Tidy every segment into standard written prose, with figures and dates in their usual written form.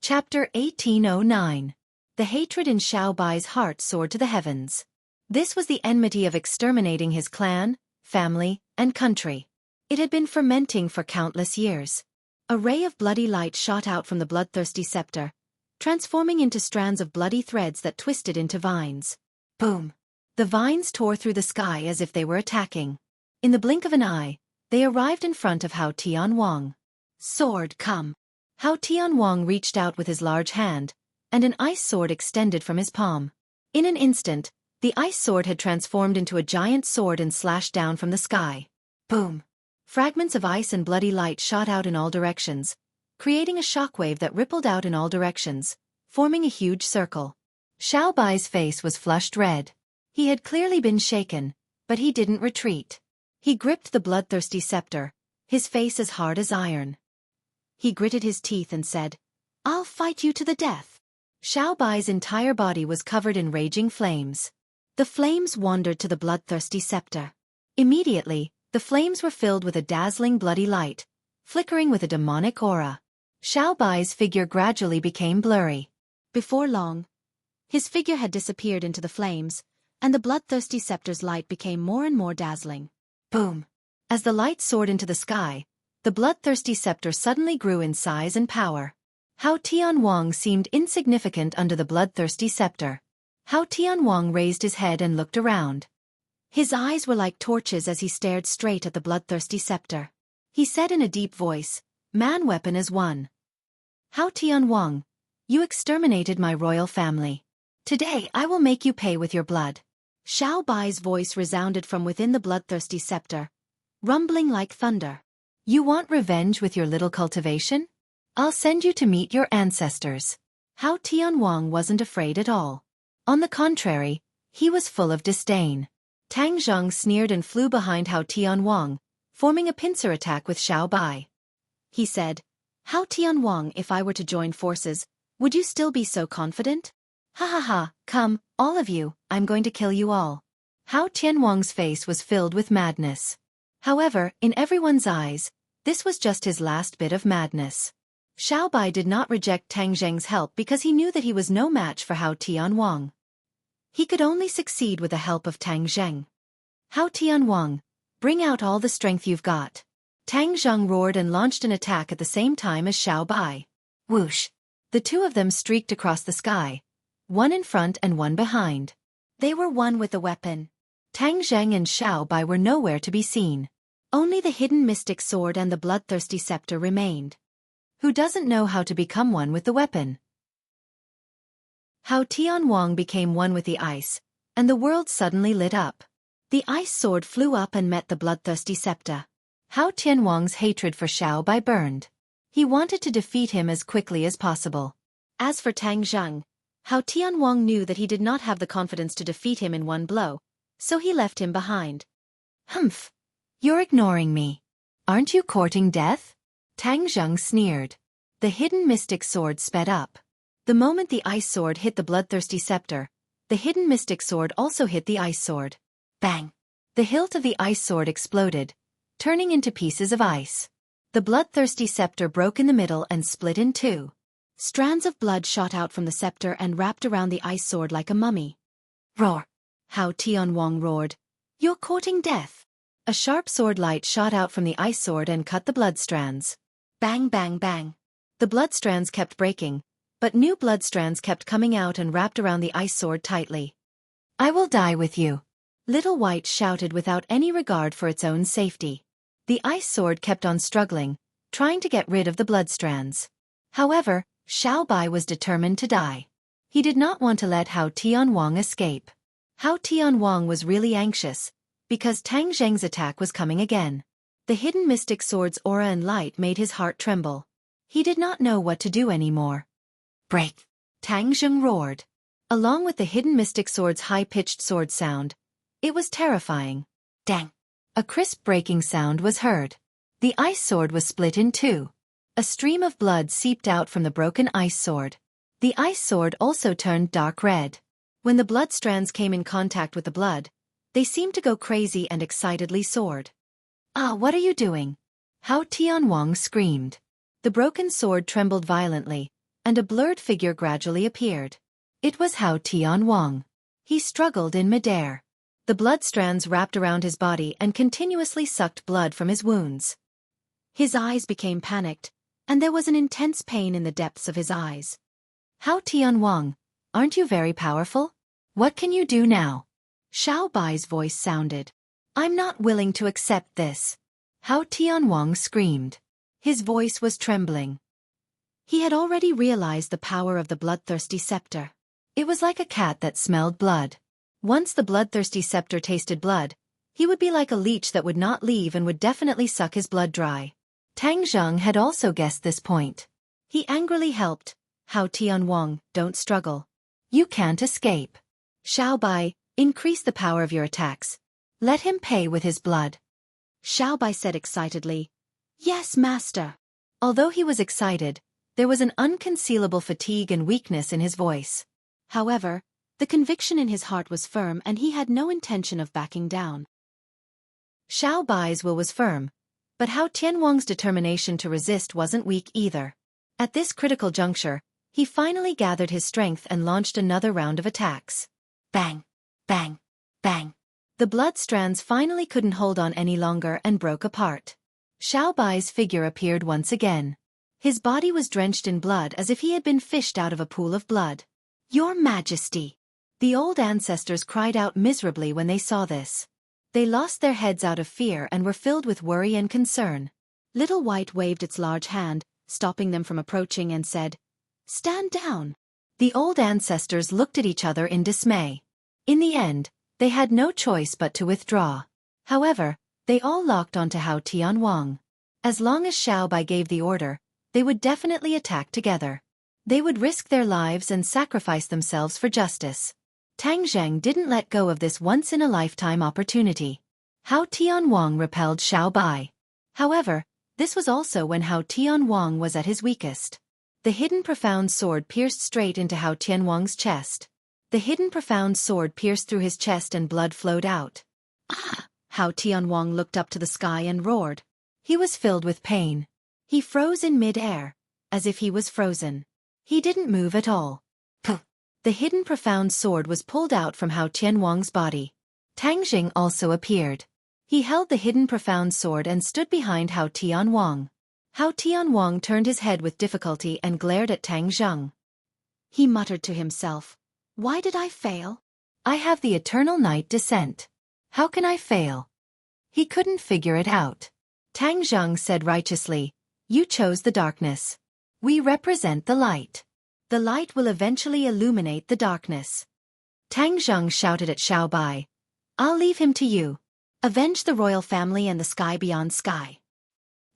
Chapter 1809. The hatred in Xiao Bai's heart soared to the heavens. This was the enmity of exterminating his clan, family, and country. It had been fermenting for countless years. A ray of bloody light shot out from the bloodthirsty scepter, transforming into strands of bloody threads that twisted into vines. Boom! The vines tore through the sky as if they were attacking. In the blink of an eye, they arrived in front of Hao Tianwang. Sword, come! Hao Tianwang reached out with his large hand, and an ice sword extended from his palm. In an instant, the ice sword had transformed into a giant sword and slashed down from the sky. Boom! Fragments of ice and bloody light shot out in all directions, creating a shockwave that rippled out in all directions, forming a huge circle. Xiao Bai's face was flushed red. He had clearly been shaken, but he didn't retreat. He gripped the bloodthirsty scepter, his face as hard as iron. He gritted his teeth and said, "I'll fight you to the death." Xiao Bai's entire body was covered in raging flames. The flames wandered to the bloodthirsty scepter. Immediately, the flames were filled with a dazzling bloody light, flickering with a demonic aura. Xiao Bai's figure gradually became blurry. Before long, his figure had disappeared into the flames, and the bloodthirsty scepter's light became more and more dazzling. Boom! As the light soared into the sky, the bloodthirsty scepter suddenly grew in size and power. Hao Tianwang seemed insignificant under the bloodthirsty scepter. Hao Tianwang raised his head and looked around. His eyes were like torches as he stared straight at the bloodthirsty scepter. He said in a deep voice, "Man weapon is one. Hao Tianwang, you exterminated my royal family. Today I will make you pay with your blood." Xiao Bai's voice resounded from within the bloodthirsty scepter, rumbling like thunder. "You want revenge with your little cultivation? I'll send you to meet your ancestors." Hao Tianwang wasn't afraid at all. On the contrary, he was full of disdain. Tang Zheng sneered and flew behind Hao Tianwang, forming a pincer attack with Xiao Bai. He said, "Hao Tianwang, if I were to join forces, would you still be so confident? Ha ha ha, come, all of you, I'm going to kill you all." Hao Tianwang's face was filled with madness. However, in everyone's eyes, this was just his last bit of madness. Xiao Bai did not reject Tang Zheng's help because he knew that he was no match for Hao Tianwang. He could only succeed with the help of Tang Zheng. "Hao Tianwang, bring out all the strength you've got." Tang Zheng roared and launched an attack at the same time as Xiao Bai. Whoosh! The two of them streaked across the sky, one in front and one behind. They were one with the weapon. Tang Zheng and Xiao Bai were nowhere to be seen. Only the hidden mystic sword and the bloodthirsty scepter remained. Who doesn't know how to become one with the weapon? Hao Tianwang became one with the ice, and the world suddenly lit up. The ice sword flew up and met the bloodthirsty scepter. Hao Tianwang's hatred for Xiao Bai burned. He wanted to defeat him as quickly as possible. As for Tang Zheng, Hao Tianwang knew that he did not have the confidence to defeat him in one blow, so he left him behind. "Humph! You're ignoring me. Aren't you courting death?" Tang Zheng sneered. The hidden mystic sword sped up. The moment the ice sword hit the bloodthirsty scepter, the hidden mystic sword also hit the ice sword. Bang! The hilt of the ice sword exploded, turning into pieces of ice. The bloodthirsty scepter broke in the middle and split in two. Strands of blood shot out from the scepter and wrapped around the ice sword like a mummy. Roar! Hao Tianwang roared. "You're courting death." A sharp sword light shot out from the ice sword and cut the blood strands. Bang bang bang. The blood strands kept breaking, but new blood strands kept coming out and wrapped around the ice sword tightly. "I will die with you," Little White shouted without any regard for its own safety. The ice sword kept on struggling, trying to get rid of the blood strands. However, Xiao Bai was determined to die. He did not want to let Hao Tianwang escape. Hao Tianwang was really anxious, because Tang Zheng's attack was coming again. The hidden mystic sword's aura and light made his heart tremble. He did not know what to do anymore. "Break!" Tang Zheng roared. Along with the hidden mystic sword's high-pitched sword sound, it was terrifying. Dang! A crisp breaking sound was heard. The ice sword was split in two. A stream of blood seeped out from the broken ice sword. The ice sword also turned dark red. When the blood strands came in contact with the blood, they seemed to go crazy and excitedly soared. "Ah, what are you doing?" Hao Tianwang screamed. The broken sword trembled violently, and a blurred figure gradually appeared. It was Hao Tianwang. He struggled in midair. The blood strands wrapped around his body and continuously sucked blood from his wounds. His eyes became panicked, and there was an intense pain in the depths of his eyes. Hao Tianwang, aren't you very powerful? What can you do now? Xiao Bai's voice sounded. I'm not willing to accept this. Hao Tianwang screamed. His voice was trembling. He had already realized the power of the bloodthirsty scepter. It was like a cat that smelled blood. Once the bloodthirsty scepter tasted blood, he would be like a leech that would not leave and would definitely suck his blood dry. Tang Zheng had also guessed this point. He angrily helped. Hao Tianwang, don't struggle. You can't escape. Xiao Bai, increase the power of your attacks. Let him pay with his blood. Xiao Bai said excitedly. Yes, master. Although he was excited, there was an unconcealable fatigue and weakness in his voice. However, the conviction in his heart was firm and he had no intention of backing down. Xiao Bai's will was firm, but Hao Tianwang's determination to resist wasn't weak either. At this critical juncture, he finally gathered his strength and launched another round of attacks. Bang! Bang! Bang! The blood strands finally couldn't hold on any longer and broke apart. Xiao Bai's figure appeared once again. His body was drenched in blood as if he had been fished out of a pool of blood. Your Majesty! The old ancestors cried out miserably when they saw this. They lost their heads out of fear and were filled with worry and concern. Little White waved its large hand, stopping them from approaching, and said, Stand down. The old ancestors looked at each other in dismay. In the end, they had no choice but to withdraw. However, they all locked onto Hao Tianwang. As long as Xiao Bai gave the order, they would definitely attack together. They would risk their lives and sacrifice themselves for justice. Tang Zheng didn't let go of this once-in-a-lifetime opportunity. Hao Tianwang repelled Xiao Bai. However, this was also when Hao Tianwang was at his weakest. The hidden profound sword pierced straight into Hao Tianwang's chest. The hidden profound sword pierced through his chest and blood flowed out. Ah! Hao Tianwang looked up to the sky and roared. He was filled with pain. He froze in mid-air, as if he was frozen. He didn't move at all. Puh! The hidden profound sword was pulled out from Hao Tianwang's body. Tang Jing also appeared. He held the hidden profound sword and stood behind Hao Tianwang. Hao Tianwang turned his head with difficulty and glared at Tang Zheng. He muttered to himself, Why did I fail? I have the eternal night descent. How can I fail? He couldn't figure it out. Tang Zheng said righteously, You chose the darkness. We represent the light. The light will eventually illuminate the darkness. Tang Zheng shouted at Xiao Bai. I'll leave him to you. Avenge the royal family and the sky beyond sky.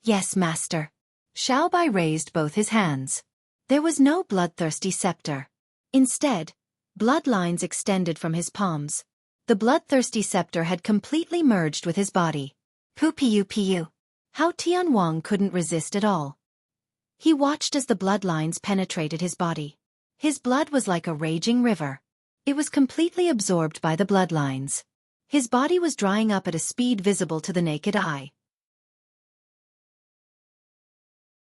Yes, master. Xiao Bai raised both his hands. There was no bloodthirsty scepter. Instead, bloodlines extended from his palms. The bloodthirsty scepter had completely merged with his body. Pu. Hao Tianwang couldn't resist at all. He watched as the bloodlines penetrated his body. His blood was like a raging river. It was completely absorbed by the bloodlines. His body was drying up at a speed visible to the naked eye.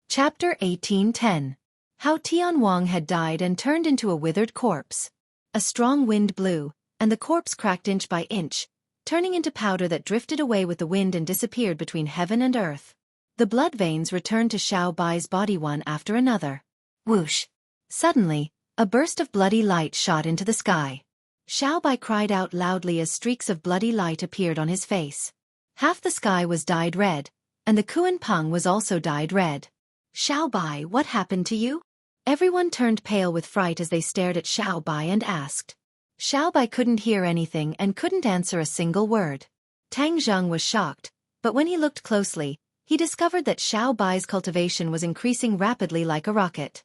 Chapter 18:10. Hao Tianwang had died and turned into a withered corpse. A strong wind blew, and the corpse cracked inch by inch, turning into powder that drifted away with the wind and disappeared between heaven and earth. The blood veins returned to Xiao Bai's body one after another. Whoosh! Suddenly, a burst of bloody light shot into the sky. Xiao Bai cried out loudly as streaks of bloody light appeared on his face. Half the sky was dyed red, and the Kuan Peng was also dyed red. Xiao Bai, what happened to you? Everyone turned pale with fright as they stared at Xiao Bai and asked. Xiao Bai couldn't hear anything and couldn't answer a single word. Tang Zheng was shocked, but when he looked closely, he discovered that Xiao Bai's cultivation was increasing rapidly like a rocket.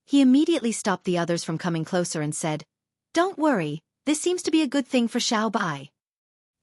He immediately stopped the others from coming closer and said, Don't worry, this seems to be a good thing for Xiao Bai.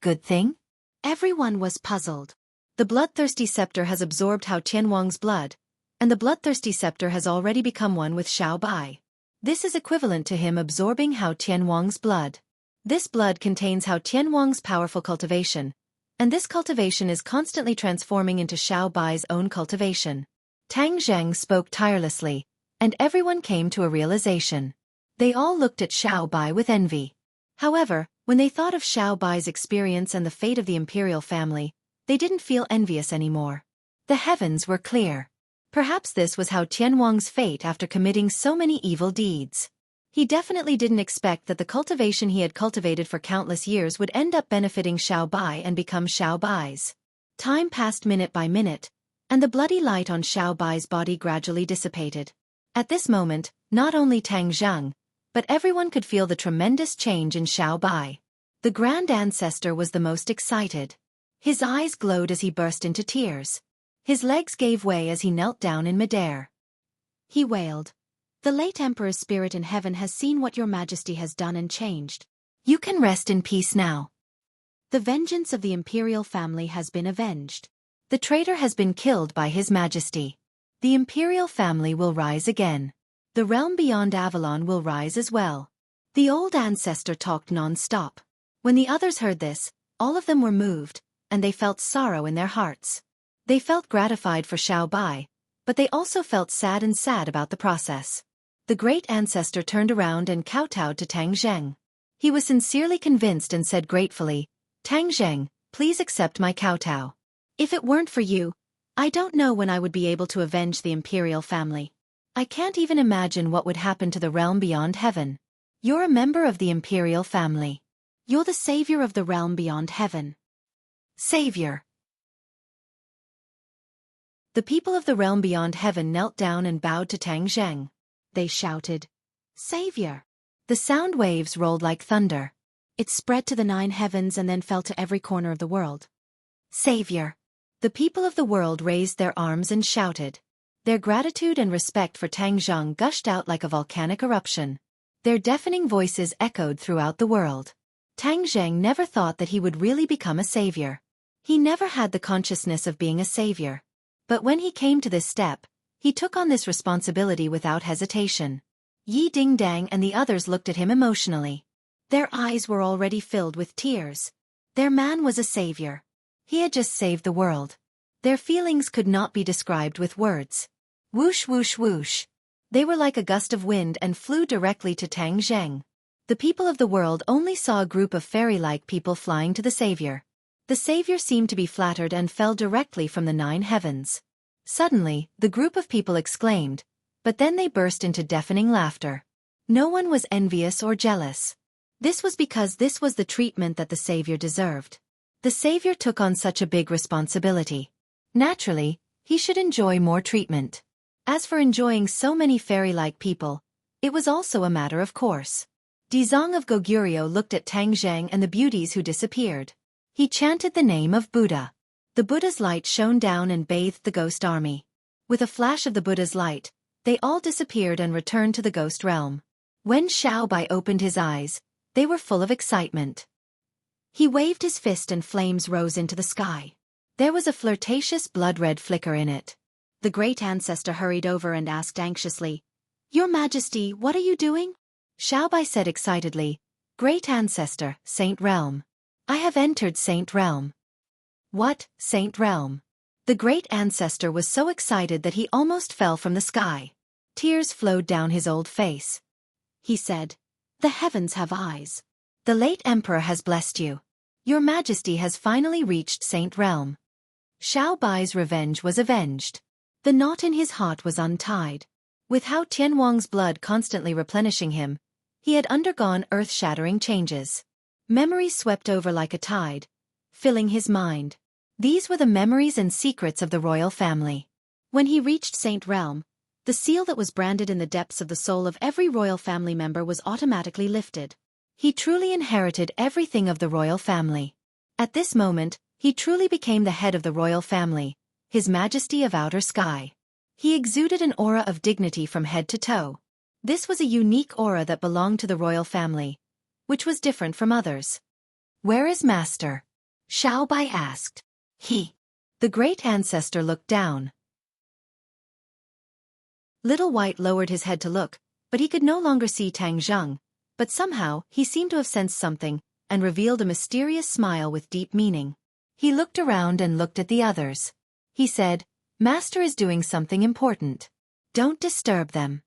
Good thing? Everyone was puzzled. The bloodthirsty scepter has absorbed Hao Tianwang's blood, and the bloodthirsty scepter has already become one with Xiao Bai. This is equivalent to him absorbing Hao Tianwang's blood. This blood contains Hao Tianwang's powerful cultivation, and this cultivation is constantly transforming into Xiao Bai's own cultivation. Tang Zheng spoke tirelessly, and everyone came to a realization. They all looked at Xiao Bai with envy. However, when they thought of Xiao Bai's experience and the fate of the imperial family, they didn't feel envious anymore. The heavens were clear. Perhaps this was how Tianwang's fate after committing so many evil deeds. He definitely didn't expect that the cultivation he had cultivated for countless years would end up benefiting Xiao Bai and become Xiao Bai's. Time passed minute by minute, and the bloody light on Xiao Bai's body gradually dissipated. At this moment, not only Tang Zhang, but everyone could feel the tremendous change in Xiao Bai. The Grand Ancestor was the most excited. His eyes glowed as he burst into tears. His legs gave way as he knelt down in midair. He wailed, "The late Emperor's spirit in heaven has seen what your Majesty has done and changed. You can rest in peace now. The vengeance of the imperial family has been avenged. The traitor has been killed by His Majesty. The imperial family will rise again. The realm beyond Avalon will rise as well." The old ancestor talked non-stop. When the others heard this, all of them were moved, and they felt sorrow in their hearts. They felt gratified for Xiao Bai, but they also felt sad about the process. The great ancestor turned around and kowtowed to Tang Zheng. He was sincerely convinced and said gratefully, "Tang Zheng, please accept my kowtow. If it weren't for you, I don't know when I would be able to avenge the imperial family. I can't even imagine what would happen to the realm beyond heaven. You're a member of the imperial family. You're the savior of the realm beyond heaven." Savior. The people of the realm beyond heaven knelt down and bowed to Tang Zheng. They shouted, "Savior!" The sound waves rolled like thunder. It spread to the 9 heavens and then fell to every corner of the world. Savior! The people of the world raised their arms and shouted. Their gratitude and respect for Tang Zheng gushed out like a volcanic eruption. Their deafening voices echoed throughout the world. Tang Zheng never thought that he would really become a savior. He never had the consciousness of being a savior. But when he came to this step, he took on this responsibility without hesitation. Yi Dingdang and the others looked at him emotionally. Their eyes were already filled with tears. Their man was a savior. He had just saved the world. Their feelings could not be described with words. Whoosh whoosh whoosh. They were like a gust of wind and flew directly to Tang Zheng. The people of the world only saw a group of fairy-like people flying to the savior. The savior seemed to be flattered and fell directly from the 9 heavens. Suddenly, the group of people exclaimed, but then they burst into deafening laughter. No one was envious or jealous. This was because this was the treatment that the savior deserved. The savior took on such a big responsibility. Naturally, he should enjoy more treatment. As for enjoying so many fairy-like people, it was also a matter of course. Dizong of Goguryeo looked at Tang Zheng and the beauties who disappeared. He chanted the name of Buddha. The Buddha's light shone down and bathed the ghost army. With a flash of the Buddha's light, they all disappeared and returned to the ghost realm. When Xiao Bai opened his eyes, they were full of excitement. He waved his fist and flames rose into the sky. There was a flirtatious blood-red flicker in it. The great ancestor hurried over and asked anxiously, "Your Majesty, what are you doing?" Xiao Bai said excitedly, "Great ancestor, Saint Realm. I have entered Saint Realm." What, Saint Realm? The great ancestor was so excited that he almost fell from the sky. Tears flowed down his old face. He said, "The heavens have eyes. The late emperor has blessed you. Your Majesty has finally reached Saint Realm." Xiao Bai's revenge was avenged. The knot in his heart was untied. With how Tianwang's blood constantly replenishing him, he had undergone earth-shattering changes. Memories swept over like a tide, filling his mind. These were the memories and secrets of the royal family. When he reached Saint Realm, the seal that was branded in the depths of the soul of every royal family member was automatically lifted. He truly inherited everything of the royal family. At this moment, he truly became the head of the royal family, His Majesty of Outer Sky. He exuded an aura of dignity from head to toe. This was a unique aura that belonged to the royal family, which was different from others. "Where is Master?" Xiao Bai asked. The great ancestor looked down. Little White lowered his head to look, but he could no longer see Tang Zheng, but somehow he seemed to have sensed something, and revealed a mysterious smile with deep meaning. He looked around and looked at the others. He said, "Master is doing something important. Don't disturb them."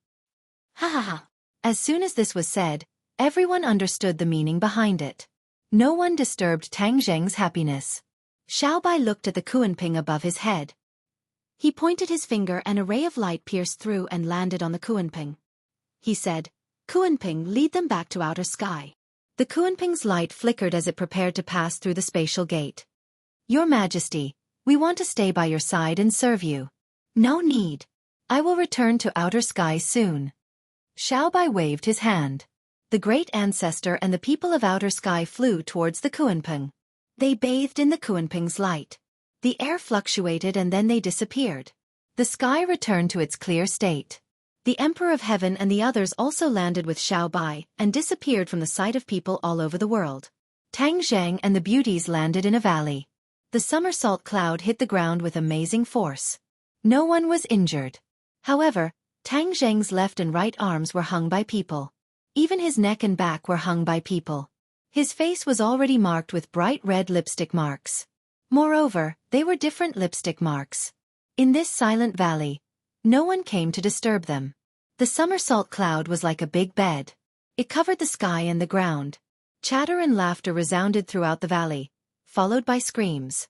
Ha ha ha. As soon as this was said, everyone understood the meaning behind it. No one disturbed Tang Zheng's happiness. Xiaobai looked at the Kuanping above his head. He pointed his finger and a ray of light pierced through and landed on the Kuanping. He said, "Kuanping, lead them back to outer sky." The Kuanping's light flickered as it prepared to pass through the spatial gate. "Your Majesty, we want to stay by your side and serve you." "No need. I will return to outer sky soon." Xiaobai waved his hand. The great ancestor and the people of outer sky flew towards the Kuanping. They bathed in the Kuanping's light. The air fluctuated and then they disappeared. The sky returned to its clear state. The Emperor of Heaven and the others also landed with Xiaobai and disappeared from the sight of people all over the world. Tang Zheng and the beauties landed in a valley. The somersault cloud hit the ground with amazing force. No one was injured. However, Tang Zheng's left and right arms were hung by people. Even his neck and back were hung by people. His face was already marked with bright red lipstick marks. Moreover, they were different lipstick marks. In this silent valley, no one came to disturb them. The somersault cloud was like a big bed. It covered the sky and the ground. Chatter and laughter resounded throughout the valley, followed by screams.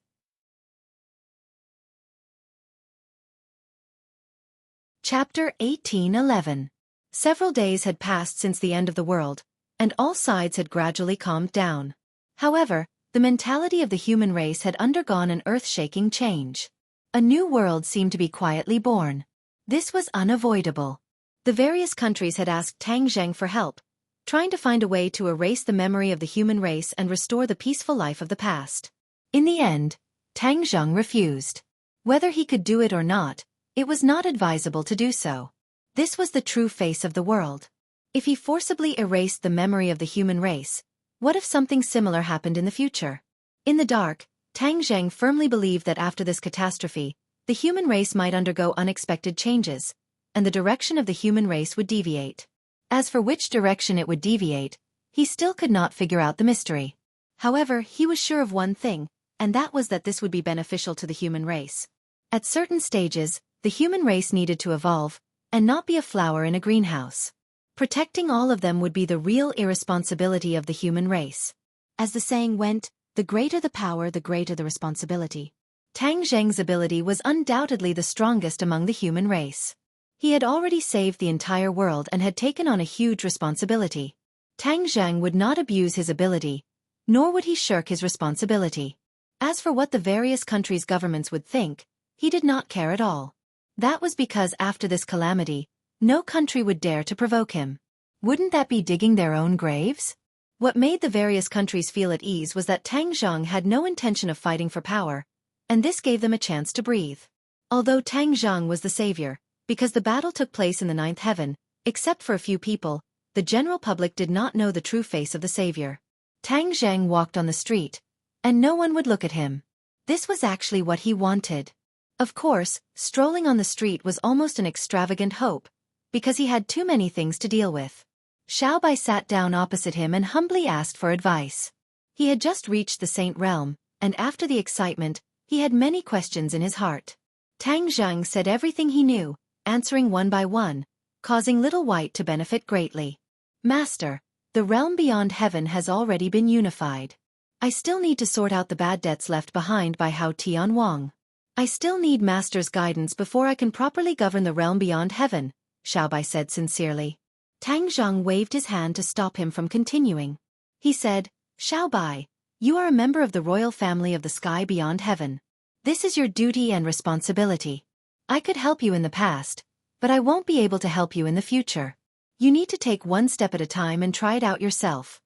Chapter 18:11. Several days had passed since the end of the world, and all sides had gradually calmed down. However, the mentality of the human race had undergone an earth-shaking change. A new world seemed to be quietly born. This was unavoidable. The various countries had asked Tang Zheng for help, trying to find a way to erase the memory of the human race and restore the peaceful life of the past. In the end, Tang Zheng refused. Whether he could do it or not, it was not advisable to do so. This was the true face of the world. If he forcibly erased the memory of the human race, what if something similar happened in the future? In the dark, Tang Zheng firmly believed that after this catastrophe, the human race might undergo unexpected changes, and the direction of the human race would deviate. As for which direction it would deviate, he still could not figure out the mystery. However, he was sure of one thing, and that was that this would be beneficial to the human race. At certain stages, the human race needed to evolve, and not be a flower in a greenhouse. Protecting all of them would be the real irresponsibility of the human race. As the saying went, the greater the power, the greater the responsibility. Tang Zheng's ability was undoubtedly the strongest among the human race. He had already saved the entire world and had taken on a huge responsibility. Tang Zheng would not abuse his ability, nor would he shirk his responsibility. As for what the various countries' governments would think, he did not care at all. That was because after this calamity, no country would dare to provoke him. Wouldn't that be digging their own graves? What made the various countries feel at ease was that Tang Zheng had no intention of fighting for power, and this gave them a chance to breathe. Although Tang Zheng was the savior, because the battle took place in the ninth heaven, except for a few people, the general public did not know the true face of the savior. Tang Zheng walked on the street, and no one would look at him. This was actually what he wanted. Of course, strolling on the street was almost an extravagant hope, because he had too many things to deal with. Xiaobai sat down opposite him and humbly asked for advice. He had just reached the Saint Realm, and after the excitement, he had many questions in his heart. Tang Zheng said everything he knew, answering one by one, causing Little White to benefit greatly. "Master, the realm beyond heaven has already been unified. I still need to sort out the bad debts left behind by Hao Tian Wang. I still need Master's guidance before I can properly govern the realm beyond heaven," Xiaobai said sincerely. Tang Zheng waved his hand to stop him from continuing. He said, "Xiaobai, you are a member of the royal family of the sky beyond heaven. This is your duty and responsibility. I could help you in the past, but I won't be able to help you in the future. You need to take one step at a time and try it out yourself."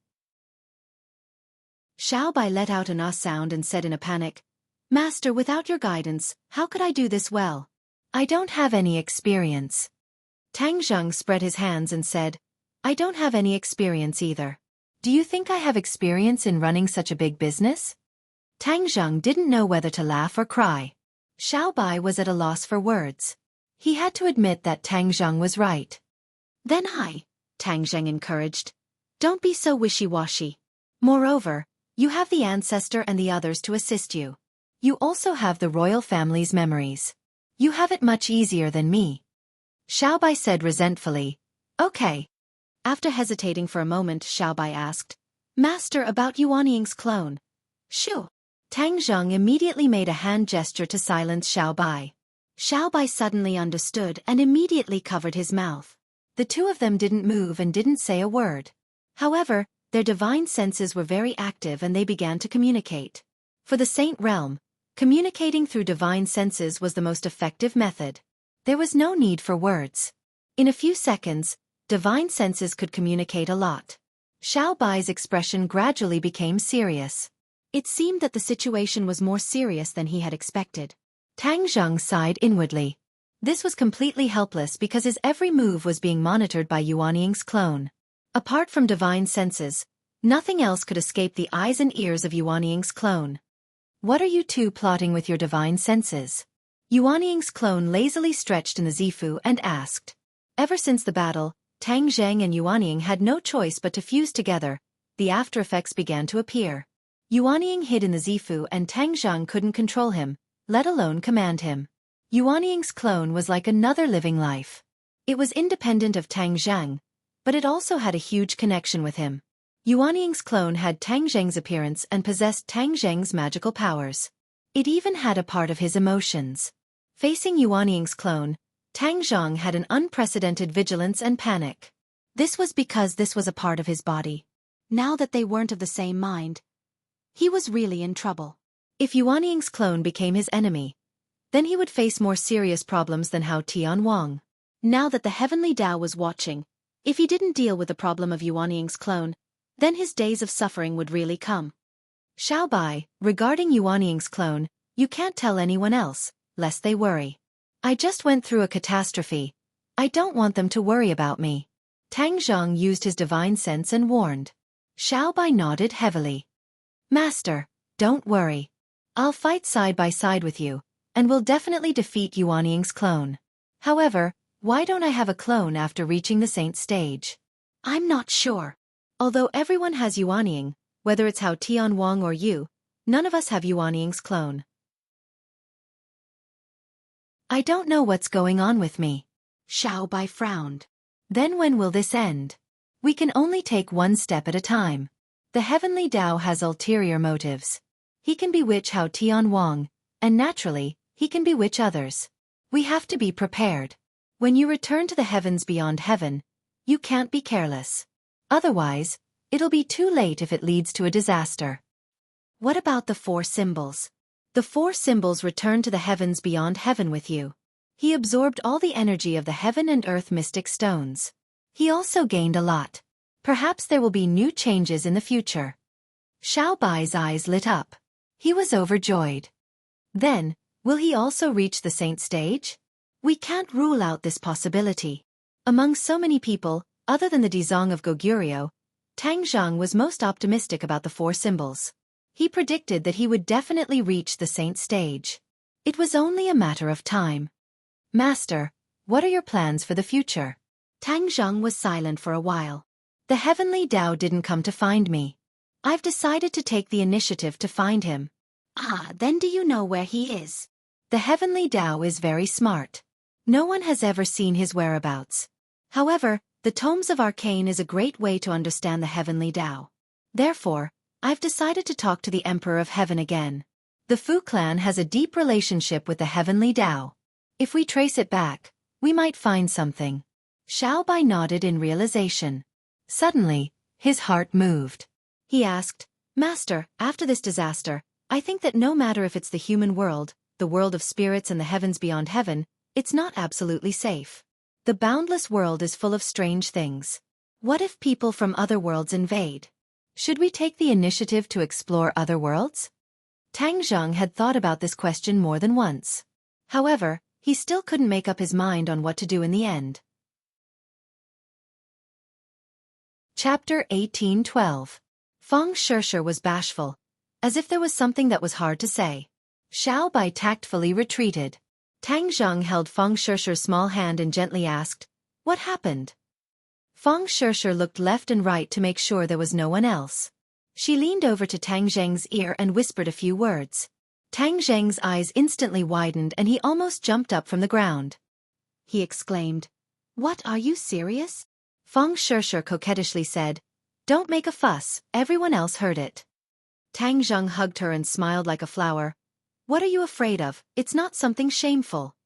Xiaobai let out an sound and said in a panic, "Master, without your guidance, how could I do this well? I don't have any experience." Tang Zheng spread his hands and said, "I don't have any experience either. Do you think I have experience in running such a big business?" Tang Zheng didn't know whether to laugh or cry. Xiaobai was at a loss for words. He had to admit that Tang Zheng was right. "Then Tang Zheng encouraged. "Don't be so wishy-washy. Moreover, you have the ancestor and the others to assist you. You also have the royal family's memories. You have it much easier than me." Xiaobai said resentfully, Okay. After hesitating for a moment, Xiaobai asked, Master, about Yuanying's clone. Shoo. Tang Zheng immediately made a hand gesture to silence Xiaobai. Xiaobai suddenly understood and immediately covered his mouth. The two of them didn't move and didn't say a word. However, their divine senses were very active and they began to communicate. For the Saint Realm, communicating through divine senses was the most effective method. There was no need for words. In a few seconds, divine senses could communicate a lot. Xiaobai's expression gradually became serious. It seemed that the situation was more serious than he had expected. Tang Zheng sighed inwardly. This was completely helpless because his every move was being monitored by Yuanying's clone. Apart from divine senses, nothing else could escape the eyes and ears of Yuanying's clone. What are you two plotting with your divine senses? Yuanying's clone lazily stretched in the Zifu and asked. Ever since the battle, Tang Zheng and Yuanying had no choice but to fuse together. The after effects began to appear. Yuanying hid in the Zifu and Tang Zheng couldn't control him, let alone command him. Yuanying's clone was like another living life. It was independent of Tang Zheng, but it also had a huge connection with him. Yuanying's clone had Tang Zheng's appearance and possessed Tang Zheng's magical powers. It even had a part of his emotions. Facing Yuanying's clone, Tang Zheng had an unprecedented vigilance and panic. This was because this was a part of his body. Now that they weren't of the same mind, he was really in trouble. If Yuanying's clone became his enemy, then he would face more serious problems than Hao Tianwang. Now that the heavenly Tao was watching, if he didn't deal with the problem of Yuanying's clone, then his days of suffering would really come. Xiaobai, regarding Yuanying's clone, you can't tell anyone else, lest they worry. I just went through a catastrophe. I don't want them to worry about me. Tang Zheng used his divine sense and warned. Xiaobai nodded heavily. Master, don't worry. I'll fight side by side with you, and will definitely defeat Yuanying's clone. However, why don't I have a clone after reaching the saint stage? I'm not sure. Although everyone has Yuanying, whether it's Hao Tianwang or you, none of us have Yuanying's clone. I don't know what's going on with me. Xiaobai frowned. Then when will this end? We can only take one step at a time. The heavenly Tao has ulterior motives. He can bewitch Hao Tianwang, and naturally, he can bewitch others. We have to be prepared. When you return to the heavens beyond heaven, you can't be careless. Otherwise, it'll be too late if it leads to a disaster. What about the 4 symbols? The 4 symbols return to the heavens beyond heaven with you. He absorbed all the energy of the heaven and earth mystic stones. He also gained a lot. Perhaps there will be new changes in the future. Xiaobai's eyes lit up. He was overjoyed. Then, will he also reach the saint stage? We can't rule out this possibility. Among so many people, other than the Dizong of Goguryeo, Tang Zheng was most optimistic about the 4 symbols. He predicted that he would definitely reach the saint stage. It was only a matter of time. Master, what are your plans for the future? Tang Zheng was silent for a while. The heavenly Tao didn't come to find me. I've decided to take the initiative to find him. Ah, then do you know where he is? The heavenly Tao is very smart. No one has ever seen his whereabouts. However, the tomes of arcane is a great way to understand the heavenly Tao. Therefore, I've decided to talk to the Emperor of Heaven again. The Fu clan has a deep relationship with the heavenly Tao. If we trace it back, we might find something. Xiaobai nodded in realization. Suddenly, his heart moved. He asked, Master, after this disaster, I think that no matter if it's the human world, the world of spirits and the heavens beyond heaven, it's not absolutely safe. The boundless world is full of strange things. What if people from other worlds invade? Should we take the initiative to explore other worlds? Tang Zheng had thought about this question more than once. However, he still couldn't make up his mind on what to do in the end. Chapter 18:12. Feng Shishir was bashful, as if there was something that was hard to say. Xiaobai tactfully retreated. Tang Zheng held Feng Shishir's small hand and gently asked, What happened? Feng Shishir looked left and right to make sure there was no one else. She leaned over to Tang Zheng's ear and whispered a few words. Tang Zheng's eyes instantly widened and he almost jumped up from the ground. He exclaimed, What, are you serious? Feng Shishir coquettishly said, "Don't make a fuss, everyone else heard it." Tang Zheng hugged her and smiled like a flower. "What are you afraid of? It's not something shameful."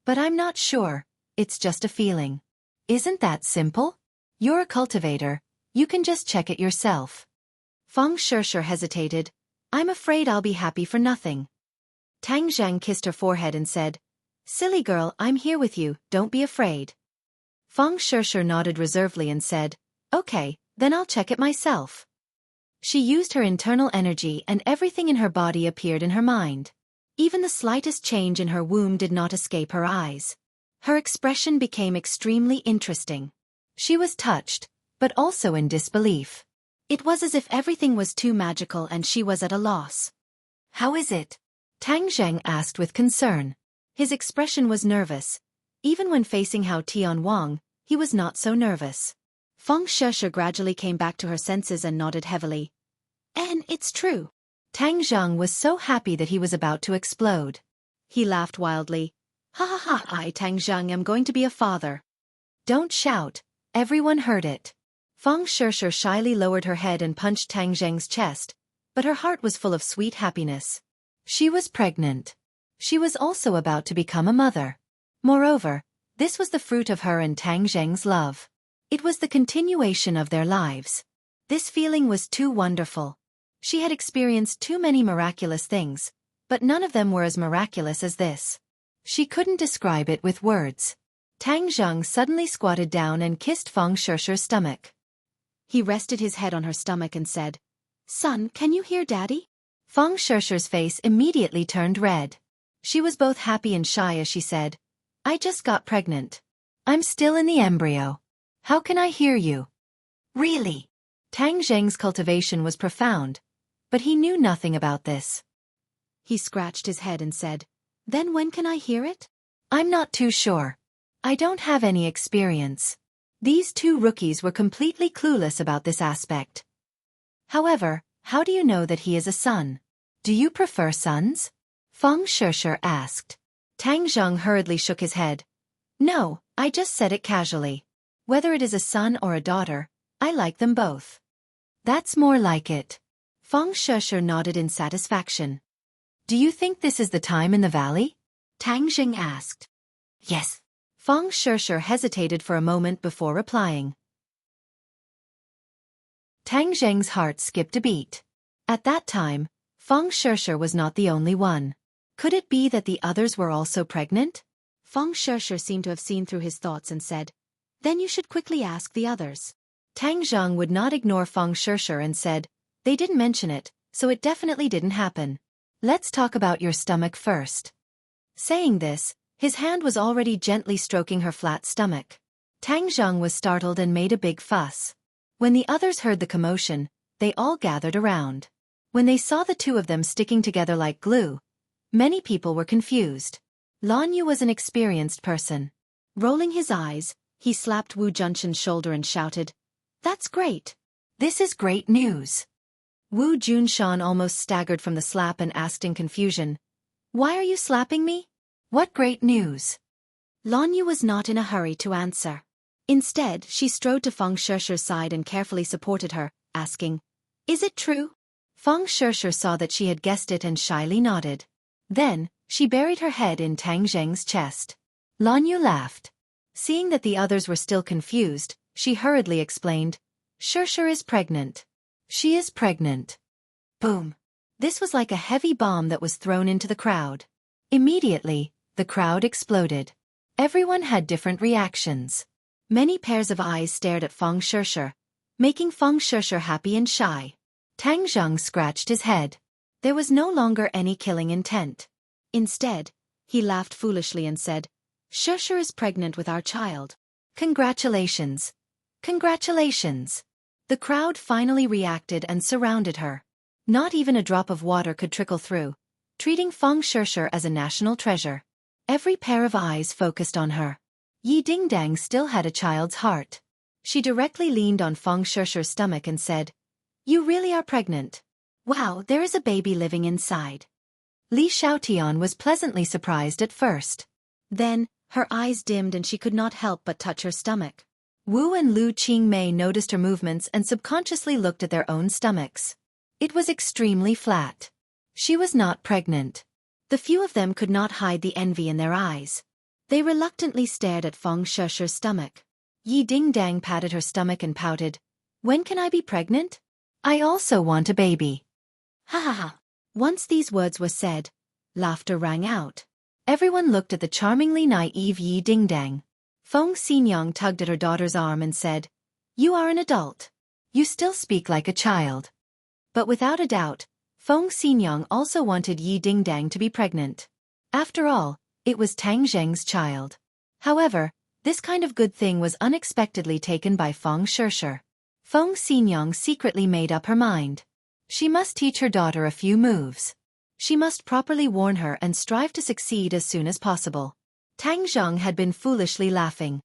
"But I'm not sure, it's just a feeling." "Isn't that simple? You're a cultivator, you can just check it yourself." Feng Shishir hesitated. "I'm afraid I'll be happy for nothing." Tang Zheng kissed her forehead and said, "Silly girl, I'm here with you, don't be afraid." Feng Shishir nodded reservedly and said, "Okay, then I'll check it myself." She used her internal energy and everything in her body appeared in her mind. Even the slightest change in her womb did not escape her eyes. Her expression became extremely interesting. She was touched, but also in disbelief. It was as if everything was too magical and she was at a loss. "How is it?" Tang Zheng asked with concern. His expression was nervous. Even when facing Hao Tian Wang, he was not so nervous. Feng Shishir gradually came back to her senses and nodded heavily. "And it's true." Tang Zheng was so happy that he was about to explode. He laughed wildly. "Ha ha ha, I Tang Zheng am going to be a father." "Don't shout, everyone heard it." Feng Shishir shyly lowered her head and punched Tang Zheng's chest, but her heart was full of sweet happiness. She was pregnant. She was also about to become a mother. Moreover, this was the fruit of her and Tang Zheng's love. It was the continuation of their lives. This feeling was too wonderful. She had experienced too many miraculous things, but none of them were as miraculous as this. She couldn't describe it with words. Tang Zheng suddenly squatted down and kissed Feng Shishir's stomach. He rested his head on her stomach and said, "Son, can you hear Daddy?" Feng Shishir's face immediately turned red. She was both happy and shy as she said, "I just got pregnant. I'm still in the embryo. How can I hear you?" "Really?" Tang Zheng's cultivation was profound, but he knew nothing about this. He scratched his head and said, "Then when can I hear it?" "I'm not too sure. I don't have any experience." These two rookies were completely clueless about this aspect. "However, how do you know that he is a son? Do you prefer sons?" Feng Shishir asked. Tang Zheng hurriedly shook his head. "No, I just said it casually. Whether it is a son or a daughter, I like them both." "That's more like it." Feng Shishir nodded in satisfaction. "Do you think this is the time in the valley?" Tang Zheng asked. "Yes." Feng Shishir hesitated for a moment before replying. Tang Zheng's heart skipped a beat. At that time, Feng Shishir was not the only one. Could it be that the others were also pregnant? Feng Shishir seemed to have seen through his thoughts and said, "Then you should quickly ask the others." Tang Zheng would not ignore Feng Shishir and said, "They didn't mention it, so it definitely didn't happen. Let's talk about your stomach first." Saying this, his hand was already gently stroking her flat stomach. Tang Zheng was startled and made a big fuss. When the others heard the commotion, they all gathered around. When they saw the two of them sticking together like glue, many people were confused. Lan Yu was an experienced person. Rolling his eyes, he slapped Wu Junshan's shoulder and shouted, "That's great! This is great news!" Wu Junshan almost staggered from the slap and asked in confusion, "Why are you slapping me? What great news?" Lan Yu was not in a hurry to answer. Instead, she strode to Feng Shishir's side and carefully supported her, asking, "Is it true?" Feng Shishir saw that she had guessed it and shyly nodded. Then, she buried her head in Tang Zheng's chest. Lan Yu laughed. Seeing that the others were still confused, she hurriedly explained, "Shishir is pregnant. She is pregnant." Boom! This was like a heavy bomb that was thrown into the crowd. Immediately, the crowd exploded. Everyone had different reactions. Many pairs of eyes stared at Feng Shishir, making Feng Shishir happy and shy. Tang Zheng scratched his head. There was no longer any killing intent. Instead, he laughed foolishly and said, "Shishir is pregnant with our child. Congratulations! Congratulations!" The crowd finally reacted and surrounded her. Not even a drop of water could trickle through, treating Feng Shishir as a national treasure. Every pair of eyes focused on her. Yi Dingdang still had a child's heart. She directly leaned on Feng Shishir's stomach and said, "You really are pregnant. Wow, there is a baby living inside." Li Xiaotian was pleasantly surprised at first. Then, her eyes dimmed and she could not help but touch her stomach. Wu and Lu Qingmei noticed her movements and subconsciously looked at their own stomachs. It was extremely flat. She was not pregnant. The few of them could not hide the envy in their eyes. They reluctantly stared at Feng Shesher's stomach. Yi Dingdang patted her stomach and pouted, "When can I be pregnant? I also want a baby." Ha ha ha. Once these words were said, laughter rang out. Everyone looked at the charmingly naive Yi Dingdang. Feng Xinyang tugged at her daughter's arm and said, "You are an adult. You still speak like a child." But without a doubt, Feng Xinyang also wanted Yi Dingdang to be pregnant. After all, it was Tang Zheng's child. However, this kind of good thing was unexpectedly taken by Feng Shesher. Feng Xinyang secretly made up her mind. She must teach her daughter a few moves. She must properly warn her and strive to succeed as soon as possible. Tang Zheng had been foolishly laughing.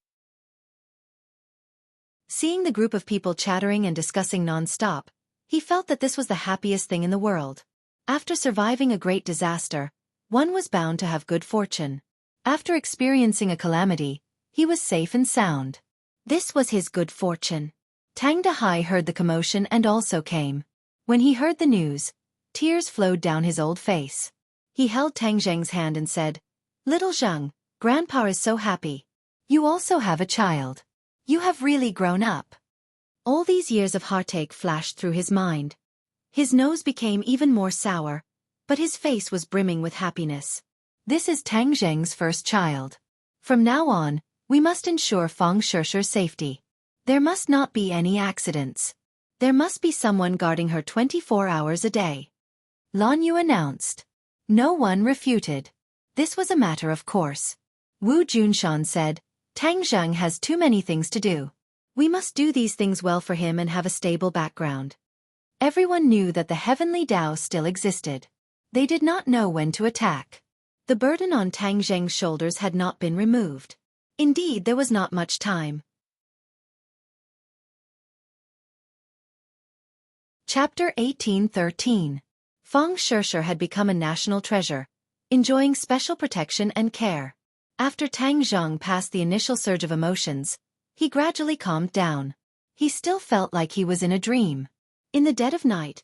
Seeing the group of people chattering and discussing non-stop, he felt that this was the happiest thing in the world. After surviving a great disaster, one was bound to have good fortune. After experiencing a calamity, he was safe and sound. This was his good fortune. Tang Dahai heard the commotion and also came. When he heard the news, tears flowed down his old face. He held Tang Zheng's hand and said, "Little Zheng, Grandpa is so happy. You also have a child. You have really grown up." All these years of heartache flashed through his mind. His nose became even more sour, but his face was brimming with happiness. This is Tang Zheng's first child. From now on, we must ensure Feng Shesher's safety. There must not be any accidents. There must be someone guarding her 24 hours a day. Lan Yu announced. No one refuted. This was a matter of course. Wu Junshan said, "Tang Zheng has too many things to do. We must do these things well for him and have a stable background." Everyone knew that the heavenly Tao still existed. They did not know when to attack. The burden on Tang Zheng's shoulders had not been removed. Indeed, there was not much time. Chapter 1813. Feng Shesher had become a national treasure, enjoying special protection and care. After Tang Zheng passed the initial surge of emotions, he gradually calmed down. He still felt like he was in a dream. In the dead of night,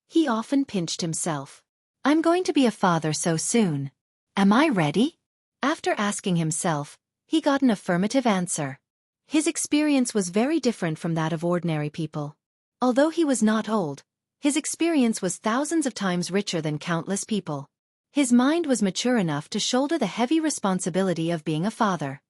he often pinched himself. "I'm going to be a father so soon. Am I ready?" After asking himself, he got an affirmative answer. His experience was very different from that of ordinary people. Although he was not old, his experience was thousands of times richer than countless people. His mind was mature enough to shoulder the heavy responsibility of being a father.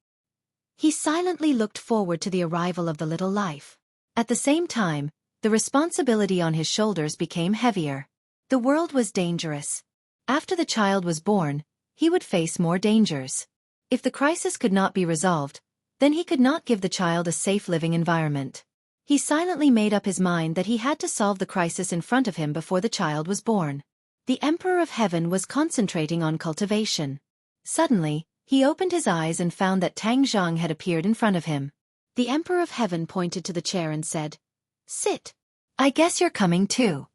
He silently looked forward to the arrival of the little life. At the same time, the responsibility on his shoulders became heavier. The world was dangerous. After the child was born, he would face more dangers. If the crisis could not be resolved, then he could not give the child a safe living environment. He silently made up his mind that he had to solve the crisis in front of him before the child was born. The Emperor of Heaven was concentrating on cultivation. Suddenly, he opened his eyes and found that Tang Zheng had appeared in front of him. The Emperor of Heaven pointed to the chair and said, "Sit. I guess you're coming too."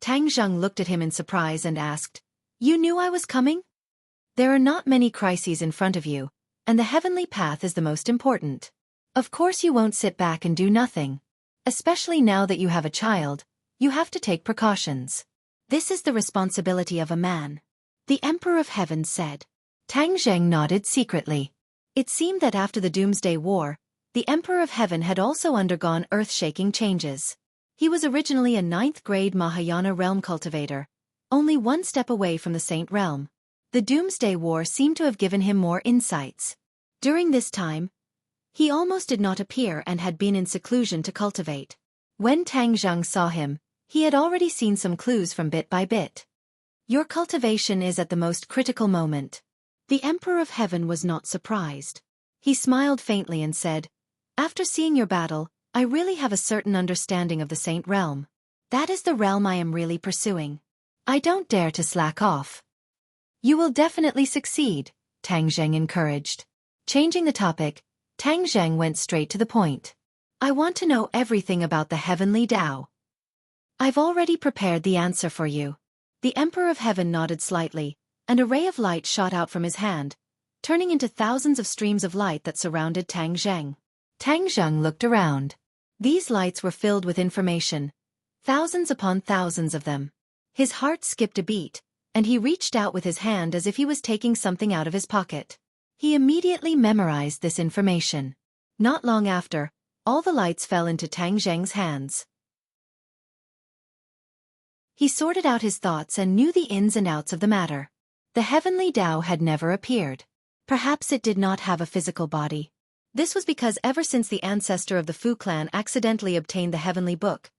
Tang Zheng looked at him in surprise and asked, "You knew I was coming? There are not many crises in front of you, and the heavenly path is the most important. Of course you won't sit back and do nothing. Especially now that you have a child, you have to take precautions. This is the responsibility of a man," the Emperor of Heaven said. Tang Zheng nodded secretly. It seemed that after the Doomsday War, the Emperor of Heaven had also undergone earth-shaking changes. He was originally a 9th-grade Mahayana realm cultivator, only one step away from the Saint realm. The Doomsday War seemed to have given him more insights. During this time, he almost did not appear and had been in seclusion to cultivate. When Tang Zheng saw him, he had already seen some clues from bit by bit. "Your cultivation is at the most critical moment." The Emperor of Heaven was not surprised. He smiled faintly and said, "After seeing your battle, I really have a certain understanding of the Saint realm. That is the realm I am really pursuing. I don't dare to slack off." "You will definitely succeed," Tang Zheng encouraged. Changing the topic, Tang Zheng went straight to the point. "I want to know everything about the heavenly Tao." "I've already prepared the answer for you." The Emperor of Heaven nodded slightly, and a ray of light shot out from his hand, turning into thousands of streams of light that surrounded Tang Zheng. Tang Zheng looked around. These lights were filled with information. Thousands upon thousands of them. His heart skipped a beat, and he reached out with his hand as if he was taking something out of his pocket. He immediately memorized this information. Not long after, all the lights fell into Tang Zheng's hands. He sorted out his thoughts and knew the ins and outs of the matter. The heavenly Tao had never appeared. Perhaps it did not have a physical body. This was because ever since the ancestor of the Fu clan accidentally obtained the heavenly book,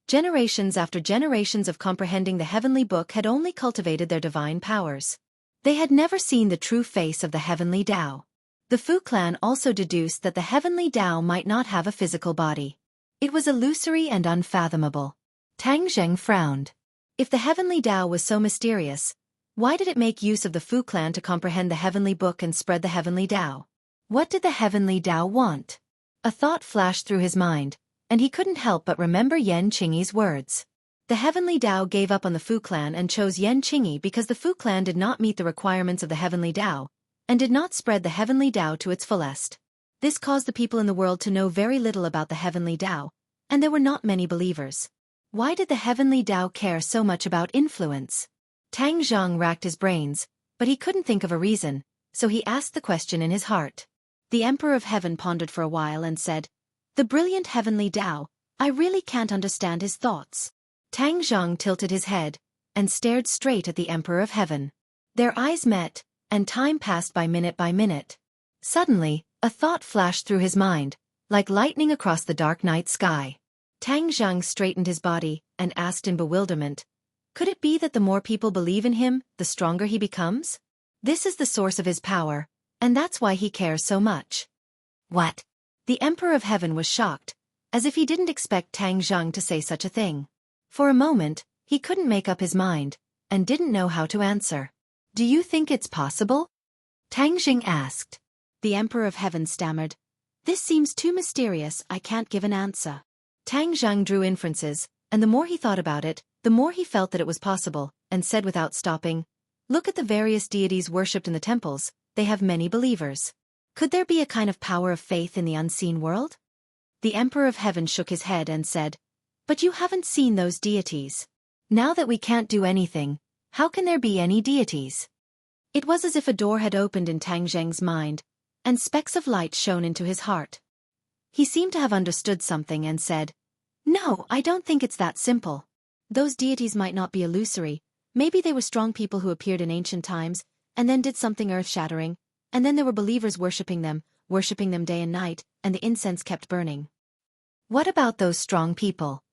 generations after generations of comprehending the heavenly book had only cultivated their divine powers. They had never seen the true face of the heavenly Tao. The Fu clan also deduced that the heavenly Tao might not have a physical body. It was illusory and unfathomable. Tang Zheng frowned. If the heavenly Tao was so mysterious, why did it make use of the Fu clan to comprehend the heavenly book and spread the heavenly Tao? What did the heavenly Tao want? A thought flashed through his mind, and he couldn't help but remember Yan Qingyi's words. The heavenly Tao gave up on the Fu clan and chose Yan Qingyi because the Fu clan did not meet the requirements of the heavenly Tao, and did not spread the heavenly Tao to its fullest. This caused the people in the world to know very little about the heavenly Tao, and there were not many believers. Why did the heavenly Tao care so much about influence? Tang Zheng racked his brains, but he couldn't think of a reason, so he asked the question in his heart. The Emperor of Heaven pondered for a while and said, "The brilliant heavenly Tao, I really can't understand his thoughts." Tang Zheng tilted his head and stared straight at the Emperor of Heaven. Their eyes met, and time passed by minute. Suddenly, a thought flashed through his mind, like lightning across the dark night sky. Tang Zheng straightened his body and asked in bewilderment, "Could it be that the more people believe in him, the stronger he becomes? This is the source of his power, and that's why he cares so much." "What?" The Emperor of Heaven was shocked, as if he didn't expect Tang Zheng to say such a thing. For a moment, he couldn't make up his mind, and didn't know how to answer. "Do you think it's possible?" Tang Zheng asked. The Emperor of Heaven stammered, "This seems too mysterious, I can't give an answer." Tang Zheng drew inferences, and the more he thought about it, the more he felt that it was possible, and said without stopping, "Look at the various deities worshipped in the temples, they have many believers. Could there be a kind of power of faith in the unseen world?" The Emperor of Heaven shook his head and said, "But you haven't seen those deities. Now that we can't do anything, how can there be any deities?" It was as if a door had opened in Tang Zheng's mind, and specks of light shone into his heart. He seemed to have understood something and said, "No, I don't think it's that simple. Those deities might not be illusory, maybe they were strong people who appeared in ancient times, and then did something earth-shattering, and then there were believers worshipping them day and night, and the incense kept burning." What about those strong people?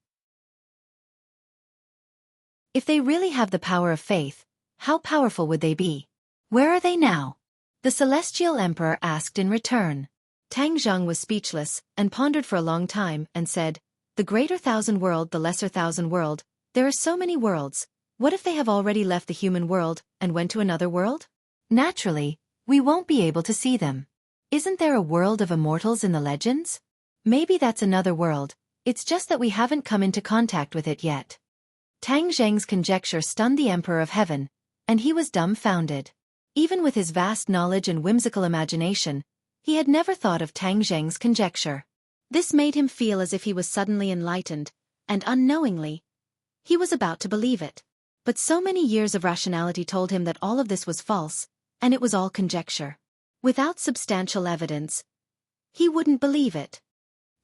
If they really have the power of faith, how powerful would they be? Where are they now? The Celestial Emperor asked in return. Tang Zheng was speechless, and pondered for a long time, and said, "The greater thousand world, the lesser thousand world, there are so many worlds. What if they have already left the human world, and went to another world? Naturally, we won't be able to see them. Isn't there a world of immortals in the legends? Maybe that's another world, it's just that we haven't come into contact with it yet." Tang Zheng's conjecture stunned the Emperor of Heaven, and he was dumbfounded. Even with his vast knowledge and whimsical imagination, he had never thought of Tang Zheng's conjecture. This made him feel as if he was suddenly enlightened, and unknowingly, he was about to believe it. But so many years of rationality told him that all of this was false, and it was all conjecture. Without substantial evidence, he wouldn't believe it.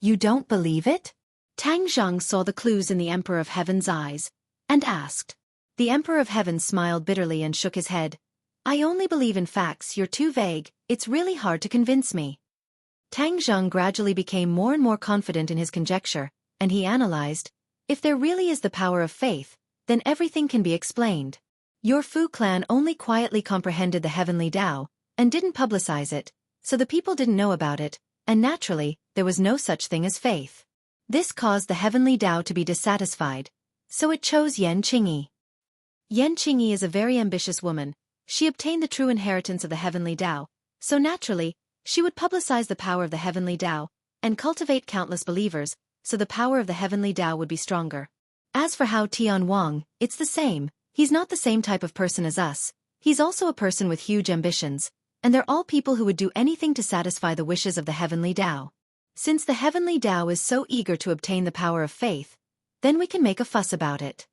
"You don't believe it?" Tang Zheng saw the clues in the Emperor of Heaven's eyes, and asked. The Emperor of Heaven smiled bitterly and shook his head. "I only believe in facts, you're too vague, it's really hard to convince me." Tang Zheng gradually became more and more confident in his conjecture, and he analyzed, "If there really is the power of faith, then everything can be explained. Your Fu clan only quietly comprehended the heavenly Tao, and didn't publicize it, so the people didn't know about it, and naturally, there was no such thing as faith. This caused the heavenly Tao to be dissatisfied, so it chose Yan Qingyi. Yan Qingyi is a very ambitious woman. She obtained the true inheritance of the heavenly Tao, so naturally, she would publicize the power of the heavenly Tao, and cultivate countless believers, so the power of the heavenly Tao would be stronger. As for Hao Tian Wang, it's the same, he's not the same type of person as us, he's also a person with huge ambitions, and they're all people who would do anything to satisfy the wishes of the heavenly Tao. Since the heavenly Tao is so eager to obtain the power of faith, then we can make a fuss about it.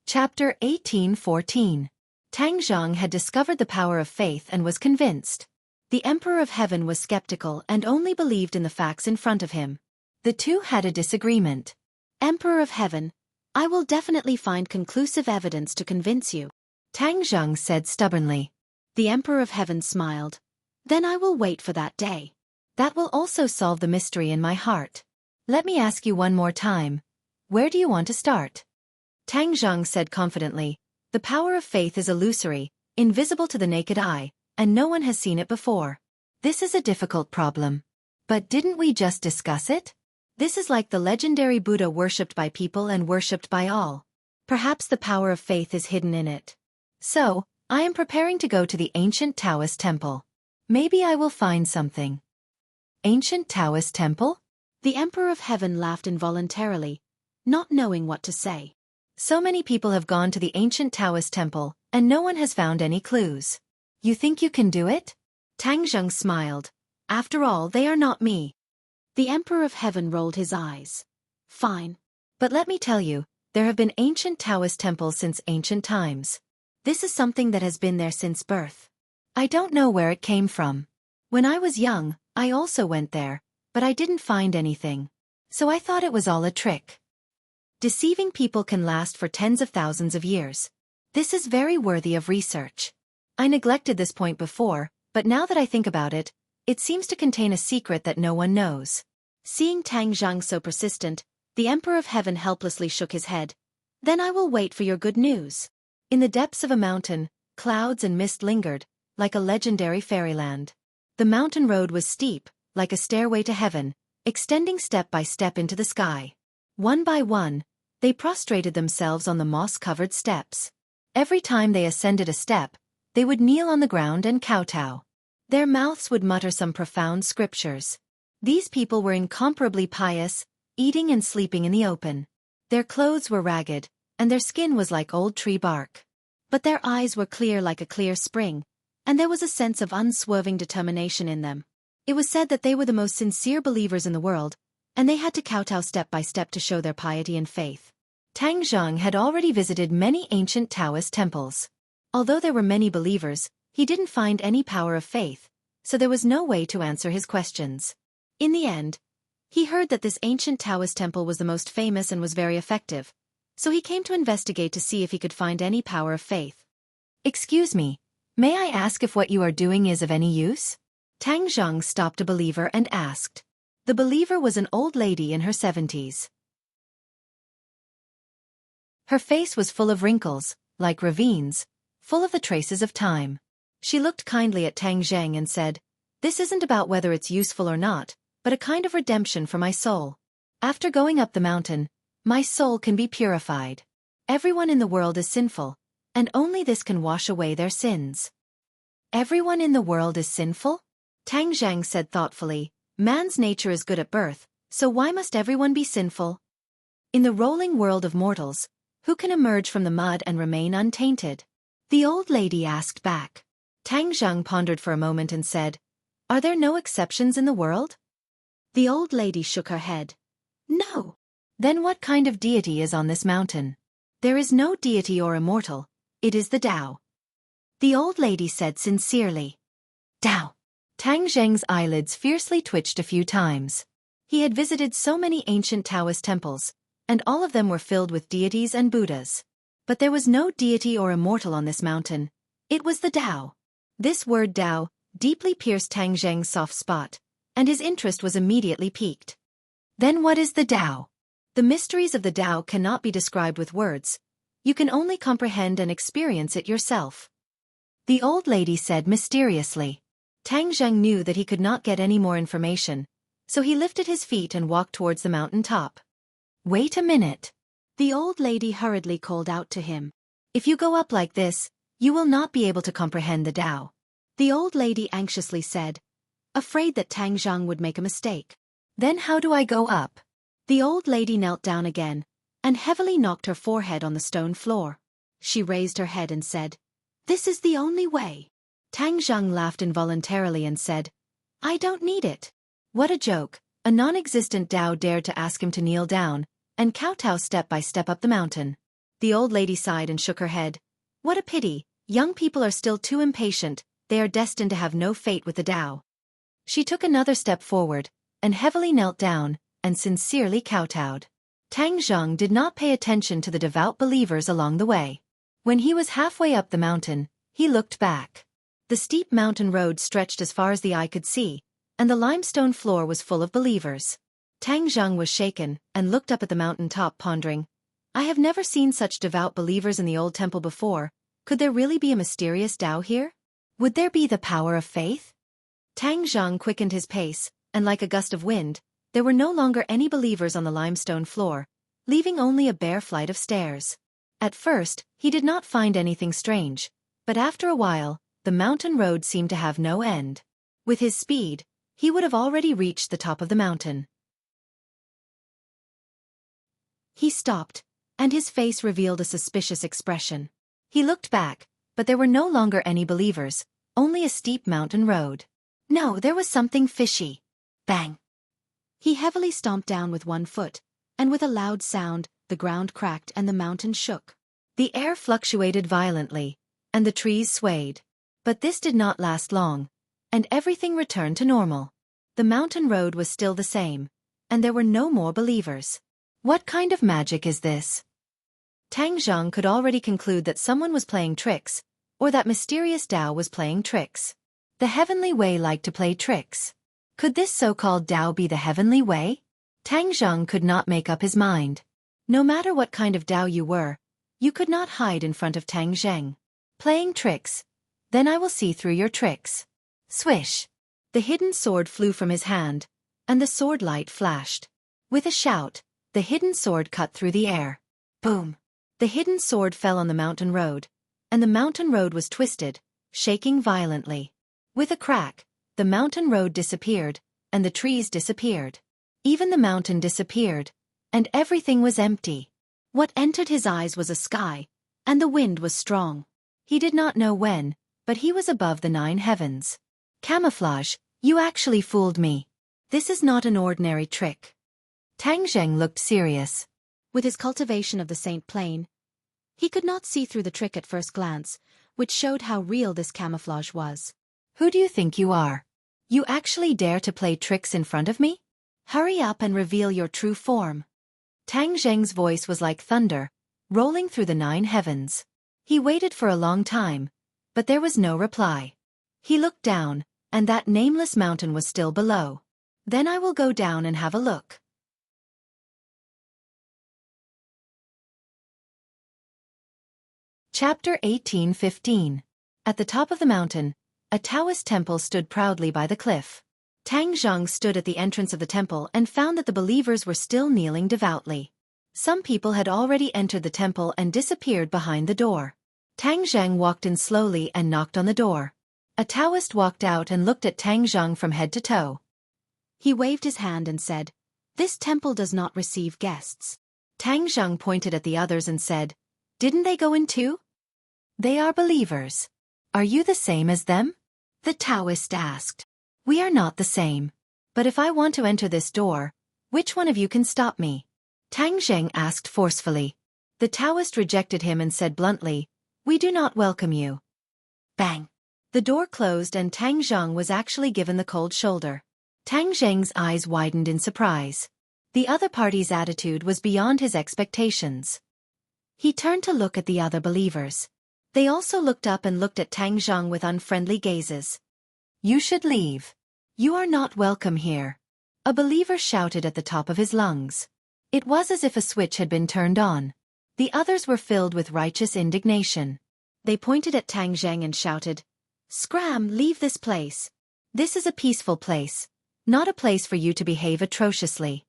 Chapter 18:14. Tang Zhang had discovered the power of faith and was convinced. The Emperor of Heaven was skeptical and only believed in the facts in front of him. The two had a disagreement. Emperor of Heaven, I will definitely find conclusive evidence to convince you, Tang Zhang said stubbornly. The Emperor of Heaven smiled. Then I will wait for that day. That will also solve the mystery in my heart. Let me ask you one more time. Where do you want to start? Tang Zhang said confidently. The power of faith is illusory, invisible to the naked eye, and no one has seen it before. This is a difficult problem. But didn't we just discuss it? This is like the legendary Buddha worshipped by people and worshipped by all. Perhaps the power of faith is hidden in it. So, I am preparing to go to the ancient Taoist temple. Maybe I will find something. Ancient Taoist temple? The Emperor of Heaven laughed involuntarily, not knowing what to say. So many people have gone to the ancient Taoist temple, and no one has found any clues. You think you can do it? Tang Zhang smiled. After all, they are not me. The Emperor of Heaven rolled his eyes. Fine. But let me tell you, there have been ancient Taoist temples since ancient times. This is something that has been there since birth. I don't know where it came from. When I was young, I also went there, but I didn't find anything. So I thought it was all a trick. Deceiving people can last for tens of thousands of years. This is very worthy of research. I neglected this point before, but now that I think about it, it seems to contain a secret that no one knows. Seeing Tang Zhang so persistent, the Emperor of Heaven helplessly shook his head. Then I will wait for your good news. In the depths of a mountain, clouds and mist lingered, like a legendary fairyland. The mountain road was steep, like a stairway to heaven, extending step by step into the sky. One by one, they prostrated themselves on the moss-covered steps. Every time they ascended a step, they would kneel on the ground and kowtow. Their mouths would mutter some profound scriptures. These people were incomparably pious, eating and sleeping in the open. Their clothes were ragged, and their skin was like old tree bark. But their eyes were clear like a clear spring, and there was a sense of unswerving determination in them. It was said that they were the most sincere believers in the world, and they had to kowtow step by step to show their piety and faith. Tang Zhang had already visited many ancient Taoist temples. Although there were many believers, he didn't find any power of faith, so there was no way to answer his questions. In the end, he heard that this ancient Taoist temple was the most famous and was very effective, so he came to investigate to see if he could find any power of faith. Excuse me, may I ask if what you are doing is of any use? Tang Zhang stopped a believer and asked. The believer was an old lady in her 70s. Her face was full of wrinkles, like ravines, full of the traces of time. She looked kindly at Tang Zhang and said, "This isn't about whether it's useful or not, but a kind of redemption for my soul. After going up the mountain, my soul can be purified. Everyone in the world is sinful, and only this can wash away their sins." Everyone in the world is sinful? Tang Zhang said thoughtfully, man's nature is good at birth, so why must everyone be sinful? In the rolling world of mortals, who can emerge from the mud and remain untainted? The old lady asked back. Tang Zhang pondered for a moment and said, "Are there no exceptions in the world?" The old lady shook her head. "No." "Then what kind of deity is on this mountain?" "There is no deity or immortal, it is the Tao." The old lady said sincerely. "Tao." Tang Zhang's eyelids fiercely twitched a few times. He had visited so many ancient Taoist temples, and all of them were filled with deities and Buddhas. But there was no deity or immortal on this mountain. It was the Tao. This word Tao deeply pierced Tang Zhang's soft spot, and his interest was immediately piqued. Then what is the Tao? The mysteries of the Tao cannot be described with words. You can only comprehend and experience it yourself. The old lady said mysteriously. Tang Zhang knew that he could not get any more information, so he lifted his feet and walked towards the mountain top. "Wait a minute." The old lady hurriedly called out to him. "If you go up like this, you will not be able to comprehend the Tao." The old lady anxiously said, afraid that Tang Zhang would make a mistake. "Then how do I go up?" The old lady knelt down again, and heavily knocked her forehead on the stone floor. She raised her head and said, "This is the only way." Tang Zheng laughed involuntarily and said, I don't need it. What a joke. A non-existent Tao dared to ask him to kneel down and kowtow step by step up the mountain. The old lady sighed and shook her head. What a pity, young people are still too impatient, they are destined to have no fate with the Tao. She took another step forward, and heavily knelt down, and sincerely kowtowed. Tang Zheng did not pay attention to the devout believers along the way. When he was halfway up the mountain, he looked back. The steep mountain road stretched as far as the eye could see, and the limestone floor was full of believers. Tang Zheng was shaken, and looked up at the mountain top pondering, I have never seen such devout believers in the old temple before. Could there really be a mysterious Tao here? Would there be the power of faith? Tang Zheng quickened his pace, and like a gust of wind, there were no longer any believers on the limestone floor, leaving only a bare flight of stairs. At first, he did not find anything strange, but after a while, the mountain road seemed to have no end. With his speed, he would have already reached the top of the mountain. He stopped, and his face revealed a suspicious expression. He looked back, but there were no longer any believers, only a steep mountain road. No, there was something fishy. Bang! He heavily stomped down with one foot, and with a loud sound, the ground cracked and the mountain shook. The air fluctuated violently, and the trees swayed. But this did not last long, and everything returned to normal. The mountain road was still the same, and there were no more believers. What kind of magic is this? Tang Zheng could already conclude that someone was playing tricks, or that mysterious Tao was playing tricks. The heavenly way liked to play tricks. Could this so-called Tao be the heavenly way? Tang Zheng could not make up his mind. No matter what kind of Tao you were, you could not hide in front of Tang Zheng. Playing tricks? Then I will see through your tricks. Swish! The hidden sword flew from his hand, and the sword light flashed. With a shout, the hidden sword cut through the air. Boom! The hidden sword fell on the mountain road, and the mountain road was twisted, shaking violently. With a crack, the mountain road disappeared, and the trees disappeared. Even the mountain disappeared, and everything was empty. What entered his eyes was a sky, and the wind was strong. He did not know when, but he was above the 9 heavens. Camouflage, you actually fooled me. This is not an ordinary trick. Tang Zheng looked serious. With his cultivation of the Saint Plane, he could not see through the trick at first glance, which showed how real this camouflage was. Who do you think you are? You actually dare to play tricks in front of me? Hurry up and reveal your true form. Tang Zheng's voice was like thunder, rolling through the 9 heavens. He waited for a long time, but there was no reply. He looked down, and that nameless mountain was still below. Then I will go down and have a look. Chapter 18:15. At the top of the mountain, a Taoist temple stood proudly by the cliff. Tang Zheng stood at the entrance of the temple and found that the believers were still kneeling devoutly. Some people had already entered the temple and disappeared behind the door. Tang Zheng walked in slowly and knocked on the door. A Taoist walked out and looked at Tang Zheng from head to toe. He waved his hand and said, "This temple does not receive guests." Tang Zheng pointed at the others and said, "Didn't they go in too?" "They are believers. Are you the same as them?" The Taoist asked. "We are not the same. But if I want to enter this door, which one of you can stop me?" Tang Zheng asked forcefully. The Taoist rejected him and said bluntly, "We do not welcome you." Bang! The door closed and Tang Zheng was actually given the cold shoulder. Tang Zheng's eyes widened in surprise. The other party's attitude was beyond his expectations. He turned to look at the other believers. They also looked up and looked at Tang Zheng with unfriendly gazes. "You should leave. You are not welcome here," a believer shouted at the top of his lungs. It was as if a switch had been turned on. The others were filled with righteous indignation. They pointed at Tang Zheng and shouted, "Scram, leave this place. This is a peaceful place, not a place for you to behave atrociously."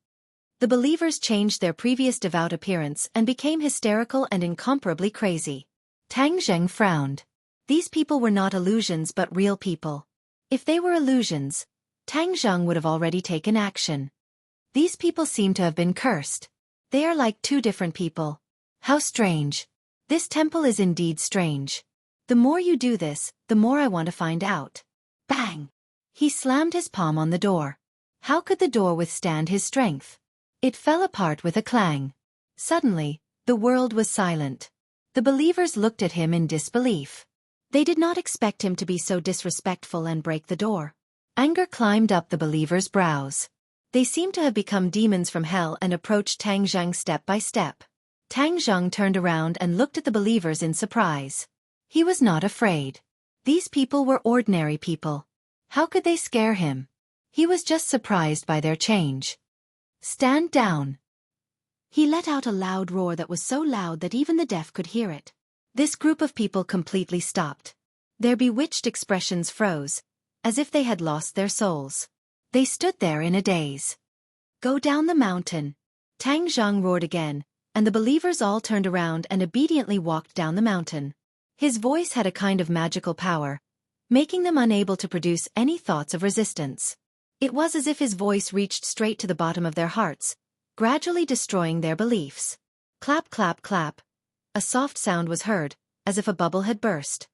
The believers changed their previous devout appearance and became hysterical and incomparably crazy. Tang Zheng frowned. These people were not illusions but real people. If they were illusions, Tang Zheng would have already taken action. These people seem to have been cursed. They are like two different people. How strange. This temple is indeed strange. The more you do this, the more I want to find out. Bang! He slammed his palm on the door. How could the door withstand his strength? It fell apart with a clang. Suddenly, the world was silent. The believers looked at him in disbelief. They did not expect him to be so disrespectful and break the door. Anger climbed up the believers' brows. They seemed to have become demons from hell and approached Tang Zhang step by step. Tang Zhang turned around and looked at the believers in surprise. He was not afraid. These people were ordinary people. How could they scare him? He was just surprised by their change. Stand down. He let out a loud roar that was so loud that even the deaf could hear it. This group of people completely stopped. Their bewitched expressions froze, as if they had lost their souls. They stood there in a daze. Go down the mountain. Tang Zhang roared again, and the believers all turned around and obediently walked down the mountain. His voice had a kind of magical power, making them unable to produce any thoughts of resistance. It was as if his voice reached straight to the bottom of their hearts, gradually destroying their beliefs. Clap, clap, clap. A soft sound was heard, as if a bubble had burst.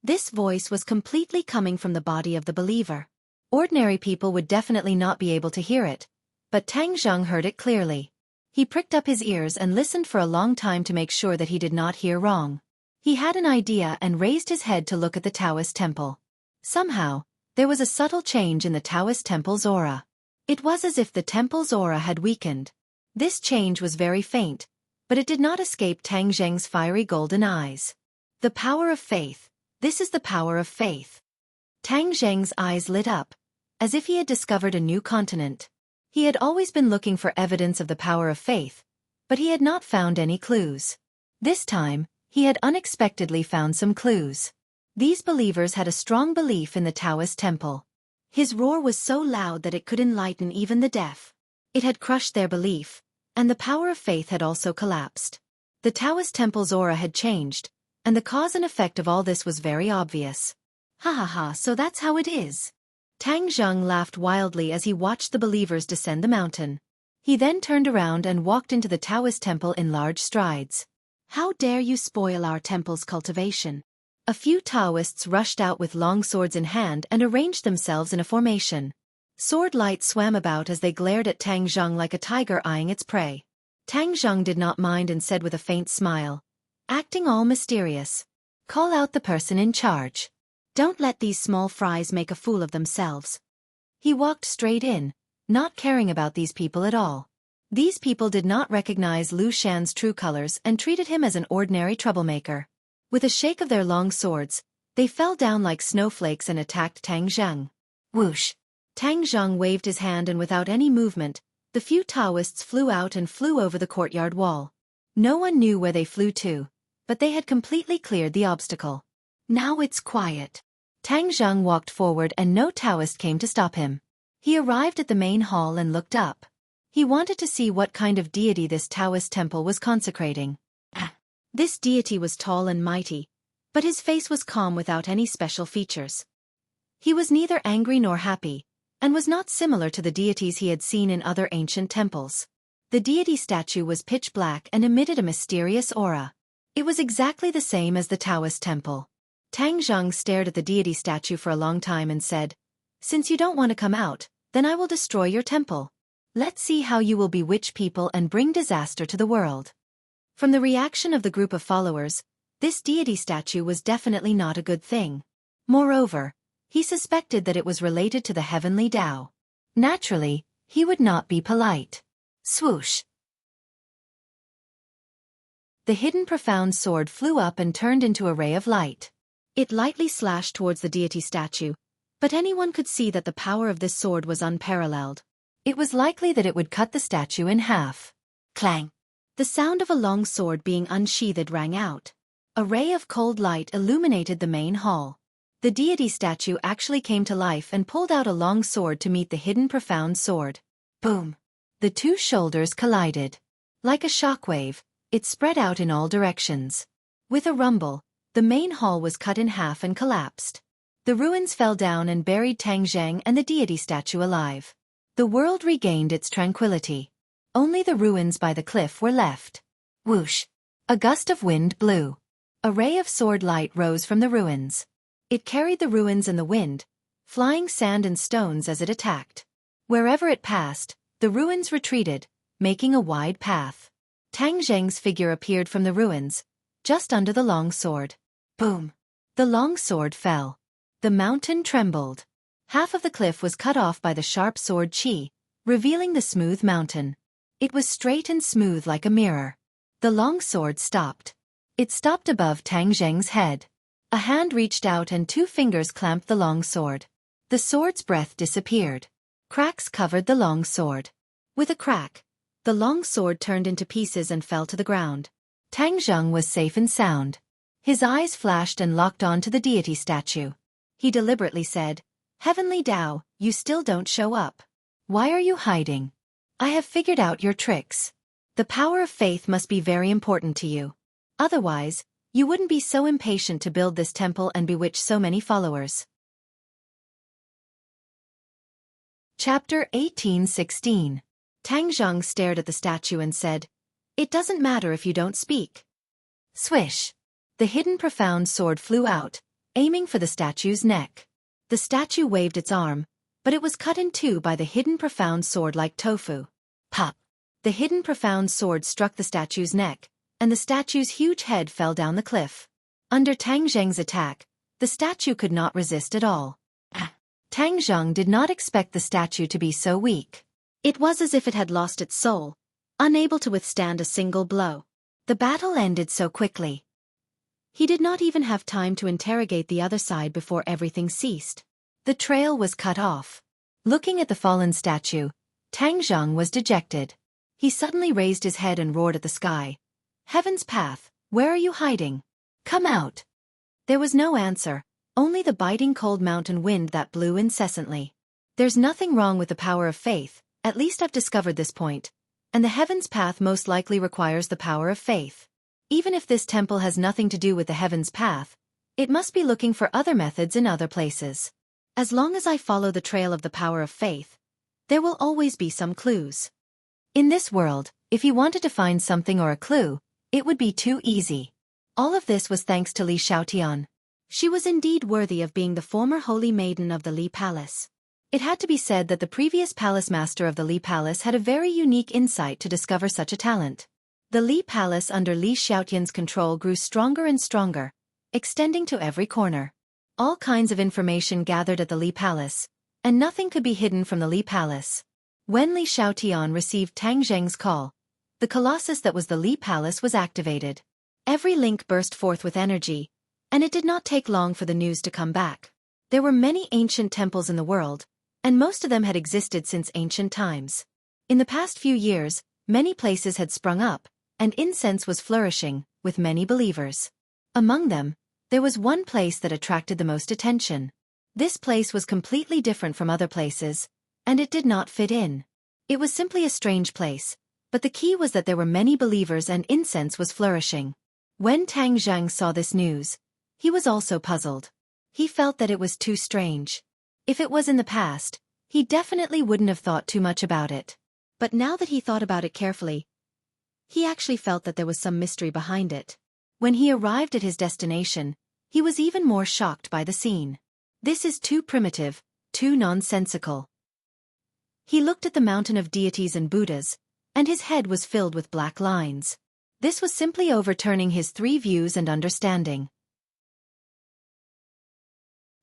This voice was completely coming from the body of the believer. Ordinary people would definitely not be able to hear it, but Tang Zhang heard it clearly. He pricked up his ears and listened for a long time to make sure that he did not hear wrong. He had an idea and raised his head to look at the Taoist temple. Somehow, there was a subtle change in the Taoist temple's aura. It was as if the temple's aura had weakened. This change was very faint, but it did not escape Tang Zheng's fiery golden eyes. The power of faith. This is the power of faith. Tang Zheng's eyes lit up, as if he had discovered a new continent. He had always been looking for evidence of the power of faith, but he had not found any clues. This time, he had unexpectedly found some clues. These believers had a strong belief in the Taoist temple. His roar was so loud that it could enlighten even the deaf. It had crushed their belief, and the power of faith had also collapsed. The Taoist temple's aura had changed, and the cause and effect of all this was very obvious. Ha ha ha, so that's how it is. Tang Zhang laughed wildly as he watched the believers descend the mountain. He then turned around and walked into the Taoist temple in large strides. How dare you spoil our temple's cultivation? A few Taoists rushed out with long swords in hand and arranged themselves in a formation. Sword light swam about as they glared at Tang Zhang like a tiger eyeing its prey. Tang Zhang did not mind and said with a faint smile, acting all mysterious, "Call out the person in charge. Don't let these small fries make a fool of themselves." He walked straight in, not caring about these people at all. These people did not recognize Lu Shan's true colors and treated him as an ordinary troublemaker. With a shake of their long swords, they fell down like snowflakes and attacked Tang Zhang. Whoosh! Tang Zhang waved his hand and without any movement, the few Taoists flew out and flew over the courtyard wall. No one knew where they flew to, but they had completely cleared the obstacle. Now it's quiet. Tang Zhang walked forward and no Taoist came to stop him. He arrived at the main hall and looked up. He wanted to see what kind of deity this Taoist temple was consecrating. This deity was tall and mighty, but his face was calm without any special features. He was neither angry nor happy, and was not similar to the deities he had seen in other ancient temples. The deity statue was pitch black and emitted a mysterious aura. It was exactly the same as the Taoist temple. Tang Zhang stared at the deity statue for a long time and said, "Since you don't want to come out, then I will destroy your temple. Let's see how you will bewitch people and bring disaster to the world." From the reaction of the group of followers, this deity statue was definitely not a good thing. Moreover, he suspected that it was related to the heavenly Tao. Naturally, he would not be polite. Swoosh! The hidden profound sword flew up and turned into a ray of light. It lightly slashed towards the deity statue, but anyone could see that the power of this sword was unparalleled. It was likely that it would cut the statue in half. Clang! The sound of a long sword being unsheathed rang out. A ray of cold light illuminated the main hall. The deity statue actually came to life and pulled out a long sword to meet the hidden profound sword. Boom! The two shoulders collided. Like a shockwave, it spread out in all directions. With a rumble, the main hall was cut in half and collapsed. The ruins fell down and buried Tang Zhang and the deity statue alive. The world regained its tranquility. Only the ruins by the cliff were left. Whoosh! A gust of wind blew. A ray of sword light rose from the ruins. It carried the ruins in the wind, flying sand and stones as it attacked. Wherever it passed, the ruins retreated, making a wide path. Tang Zheng's figure appeared from the ruins, just under the long sword. Boom! The long sword fell. The mountain trembled. Half of the cliff was cut off by the sharp sword Qi, revealing the smooth mountain. It was straight and smooth like a mirror. The long sword stopped. It stopped above Tang Zheng's head. A hand reached out and 2 fingers clamped the long sword. The sword's breath disappeared. Cracks covered the long sword. With a crack, the long sword turned into pieces and fell to the ground. Tang Zheng was safe and sound. His eyes flashed and locked onto the deity statue. He deliberately said, "Heavenly Tao, you still don't show up. Why are you hiding? I have figured out your tricks. The power of faith must be very important to you. Otherwise, you wouldn't be so impatient to build this temple and bewitch so many followers." Chapter 18:16. Tang Zheng stared at the statue and said, "It doesn't matter if you don't speak." Swish! The hidden profound sword flew out, aiming for the statue's neck. The statue waved its arm, but it was cut in 2 by the hidden profound sword like tofu. Pop! The hidden profound sword struck the statue's neck, and the statue's huge head fell down the cliff. Under Tang Zheng's attack, the statue could not resist at all. Tang Zheng did not expect the statue to be so weak. It was as if it had lost its soul, unable to withstand a single blow. The battle ended so quickly. He did not even have time to interrogate the other side before everything ceased. The trail was cut off. Looking at the fallen statue, Tang Zheng was dejected. He suddenly raised his head and roared at the sky. "Heaven's path, where are you hiding? Come out!" There was no answer, only the biting cold mountain wind that blew incessantly. There's nothing wrong with the power of faith, at least I've discovered this point, and the heaven's path most likely requires the power of faith. Even if this temple has nothing to do with the heaven's path, it must be looking for other methods in other places. As long as I follow the trail of the power of faith, there will always be some clues. In this world, if he wanted to find something or a clue, it would be too easy. All of this was thanks to Li Xiaotian. She was indeed worthy of being the former holy maiden of the Li Palace. It had to be said that the previous palace master of the Li Palace had a very unique insight to discover such a talent. The Li Palace under Li Xiaotian's control grew stronger and stronger, extending to every corner. All kinds of information gathered at the Li Palace, and nothing could be hidden from the Li Palace. When Li Xiaotian received Tang Zheng's call, the colossus that was the Li Palace was activated. Every link burst forth with energy, and it did not take long for the news to come back. There were many ancient temples in the world, and most of them had existed since ancient times. In the past few years, many places had sprung up, and incense was flourishing, with many believers. Among them, there was one place that attracted the most attention. This place was completely different from other places, and it did not fit in. It was simply a strange place, but the key was that there were many believers and incense was flourishing. When Tang Zheng saw this news, he was also puzzled. He felt that it was too strange. If it was in the past, he definitely wouldn't have thought too much about it. But now that he thought about it carefully, he actually felt that there was some mystery behind it. When he arrived at his destination, he was even more shocked by the scene. This is too primitive, too nonsensical. He looked at the mountain of deities and Buddhas, and his head was filled with black lines. This was simply overturning his 3 views and understanding.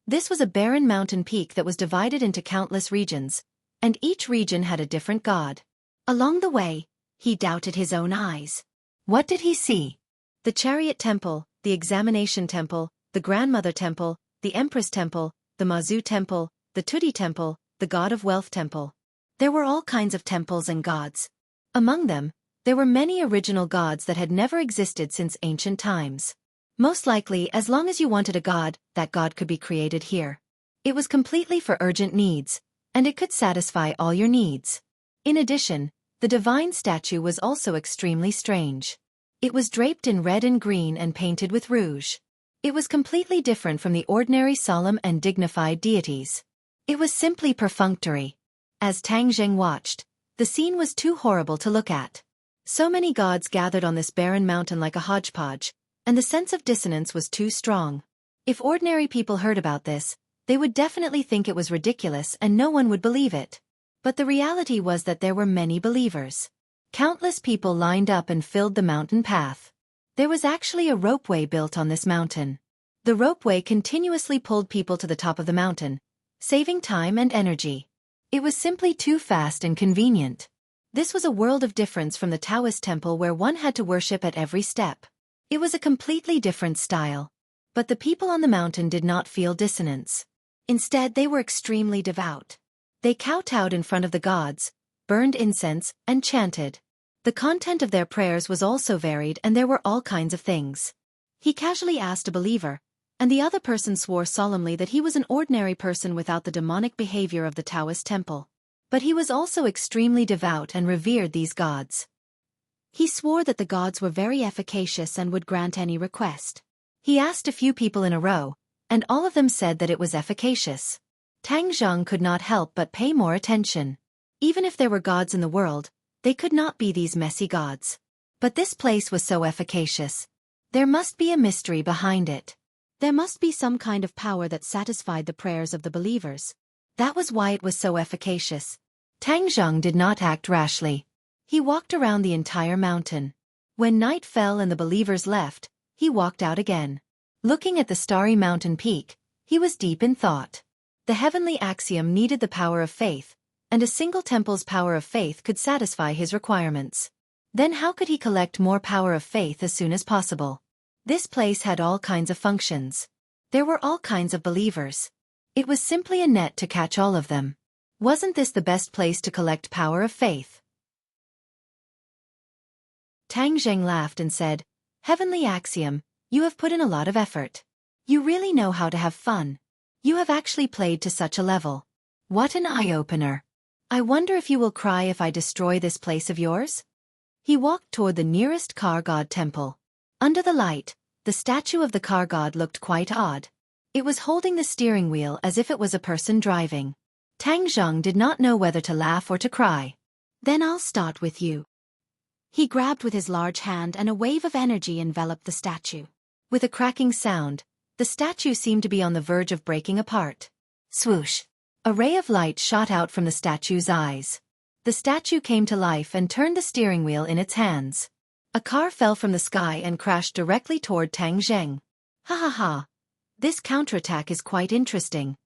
This was a barren mountain peak that was divided into countless regions, and each region had a different god. Along the way, he doubted his own eyes. What did he see? The Chariot Temple, the Examination Temple, the Grandmother Temple, the Empress Temple, the Mazu Temple, the Tudi Temple, the God of Wealth Temple. There were all kinds of temples and gods. Among them, there were many original gods that had never existed since ancient times. Most likely, as long as you wanted a god, that god could be created here. It was completely for urgent needs, and it could satisfy all your needs. In addition, the divine statue was also extremely strange. It was draped in red and green and painted with rouge. It was completely different from the ordinary solemn and dignified deities. It was simply perfunctory. As Tang Zheng watched, the scene was too horrible to look at. So many gods gathered on this barren mountain like a hodgepodge, and the sense of dissonance was too strong. If ordinary people heard about this, they would definitely think it was ridiculous and no one would believe it. But the reality was that there were many believers. Countless people lined up and filled the mountain path. There was actually a ropeway built on this mountain. The ropeway continuously pulled people to the top of the mountain, saving time and energy. It was simply too fast and convenient. This was a world of difference from the Taoist temple where one had to worship at every step. It was a completely different style. But the people on the mountain did not feel dissonance. Instead, they were extremely devout. They kowtowed in front of the gods, burned incense, and chanted. The content of their prayers was also varied and there were all kinds of things. He casually asked a believer, and the other person swore solemnly that he was an ordinary person without the demonic behavior of the Taoist temple. But he was also extremely devout and revered these gods. He swore that the gods were very efficacious and would grant any request. He asked a few people in a row, and all of them said that it was efficacious. Tang Zheng could not help but pay more attention. Even if there were gods in the world, they could not be these messy gods. But this place was so efficacious. There must be a mystery behind it. There must be some kind of power that satisfied the prayers of the believers. That was why it was so efficacious. Tang Zheng did not act rashly. He walked around the entire mountain. When night fell and the believers left, he walked out again. Looking at the starry mountain peak, he was deep in thought. The heavenly axiom needed the power of faith, and a single temple's power of faith could satisfy his requirements. Then how could he collect more power of faith as soon as possible? This place had all kinds of functions. There were all kinds of believers. It was simply a net to catch all of them. Wasn't this the best place to collect power of faith? Tang Zheng laughed and said, "Heavenly axiom, you have put in a lot of effort. You really know how to have fun. You have actually played to such a level. What an eye-opener. I wonder if you will cry if I destroy this place of yours?" He walked toward the nearest car god temple. Under the light, the statue of the car god looked quite odd. It was holding the steering wheel as if it was a person driving. Tang Zheng did not know whether to laugh or to cry. "Then I'll start with you." He grabbed with his large hand and a wave of energy enveloped the statue. With a cracking sound, the statue seemed to be on the verge of breaking apart. Swoosh! A ray of light shot out from the statue's eyes. The statue came to life and turned the steering wheel in its hands. A car fell from the sky and crashed directly toward Tang Zheng. "Ha ha ha! This counterattack is quite interesting."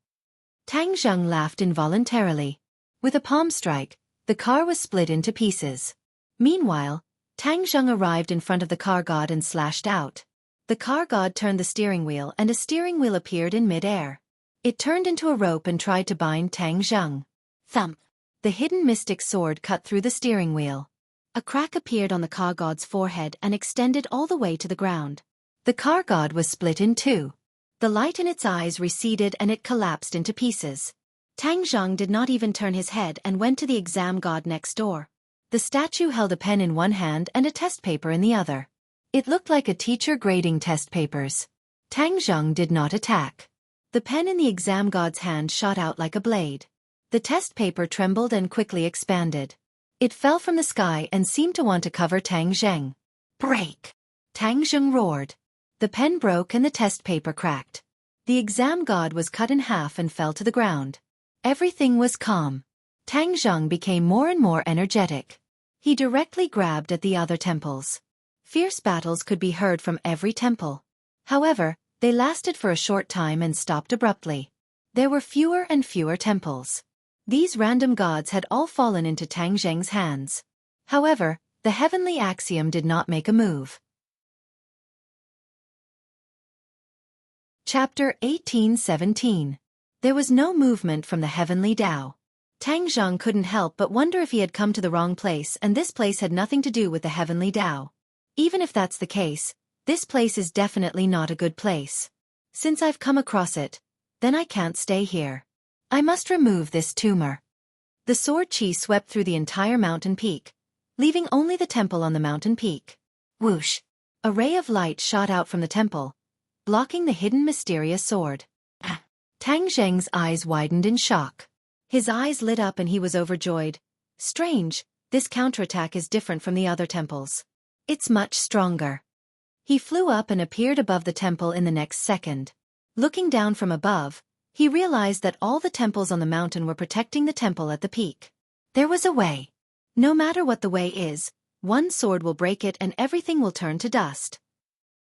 Tang Zheng laughed involuntarily. With a palm strike, the car was split into pieces. Meanwhile, Tang Zheng arrived in front of the car god and slashed out. The car god turned the steering wheel and a steering wheel appeared in mid-air. It turned into a rope and tried to bind Tang Zheng. Thump! The hidden mystic sword cut through the steering wheel. A crack appeared on the car god's forehead and extended all the way to the ground. The car god was split in two. The light in its eyes receded and it collapsed into pieces. Tang Zheng did not even turn his head and went to the exam god next door. The statue held a pen in one hand and a test paper in the other. It looked like a teacher grading test papers. Tang Zheng did not attack. The pen in the exam god's hand shot out like a blade. The test paper trembled and quickly expanded. It fell from the sky and seemed to want to cover Tang Zheng. "Break!" Tang Zheng roared. The pen broke and the test paper cracked. The exam god was cut in half and fell to the ground. Everything was calm. Tang Zheng became more and more energetic. He directly grabbed at the other temples. Fierce battles could be heard from every temple. However, they lasted for a short time and stopped abruptly. There were fewer and fewer temples. These random gods had all fallen into Tang Zheng's hands. However, the heavenly axiom did not make a move. Chapter 18:17. There was no movement from the heavenly Tao. Tang Zheng couldn't help but wonder if he had come to the wrong place and this place had nothing to do with the heavenly Tao. Even if that's the case, this place is definitely not a good place. Since I've come across it, then I can't stay here. I must remove this tumor. The sword chi swept through the entire mountain peak, leaving only the temple on the mountain peak. Whoosh! A ray of light shot out from the temple, blocking the hidden mysterious sword. Tang Zheng's eyes widened in shock. His eyes lit up and he was overjoyed. Strange, this counterattack is different from the other temples. It's much stronger. He flew up and appeared above the temple in the next second. Looking down from above, he realized that all the temples on the mountain were protecting the temple at the peak. There was a way. No matter what the way is, one sword will break it and everything will turn to dust.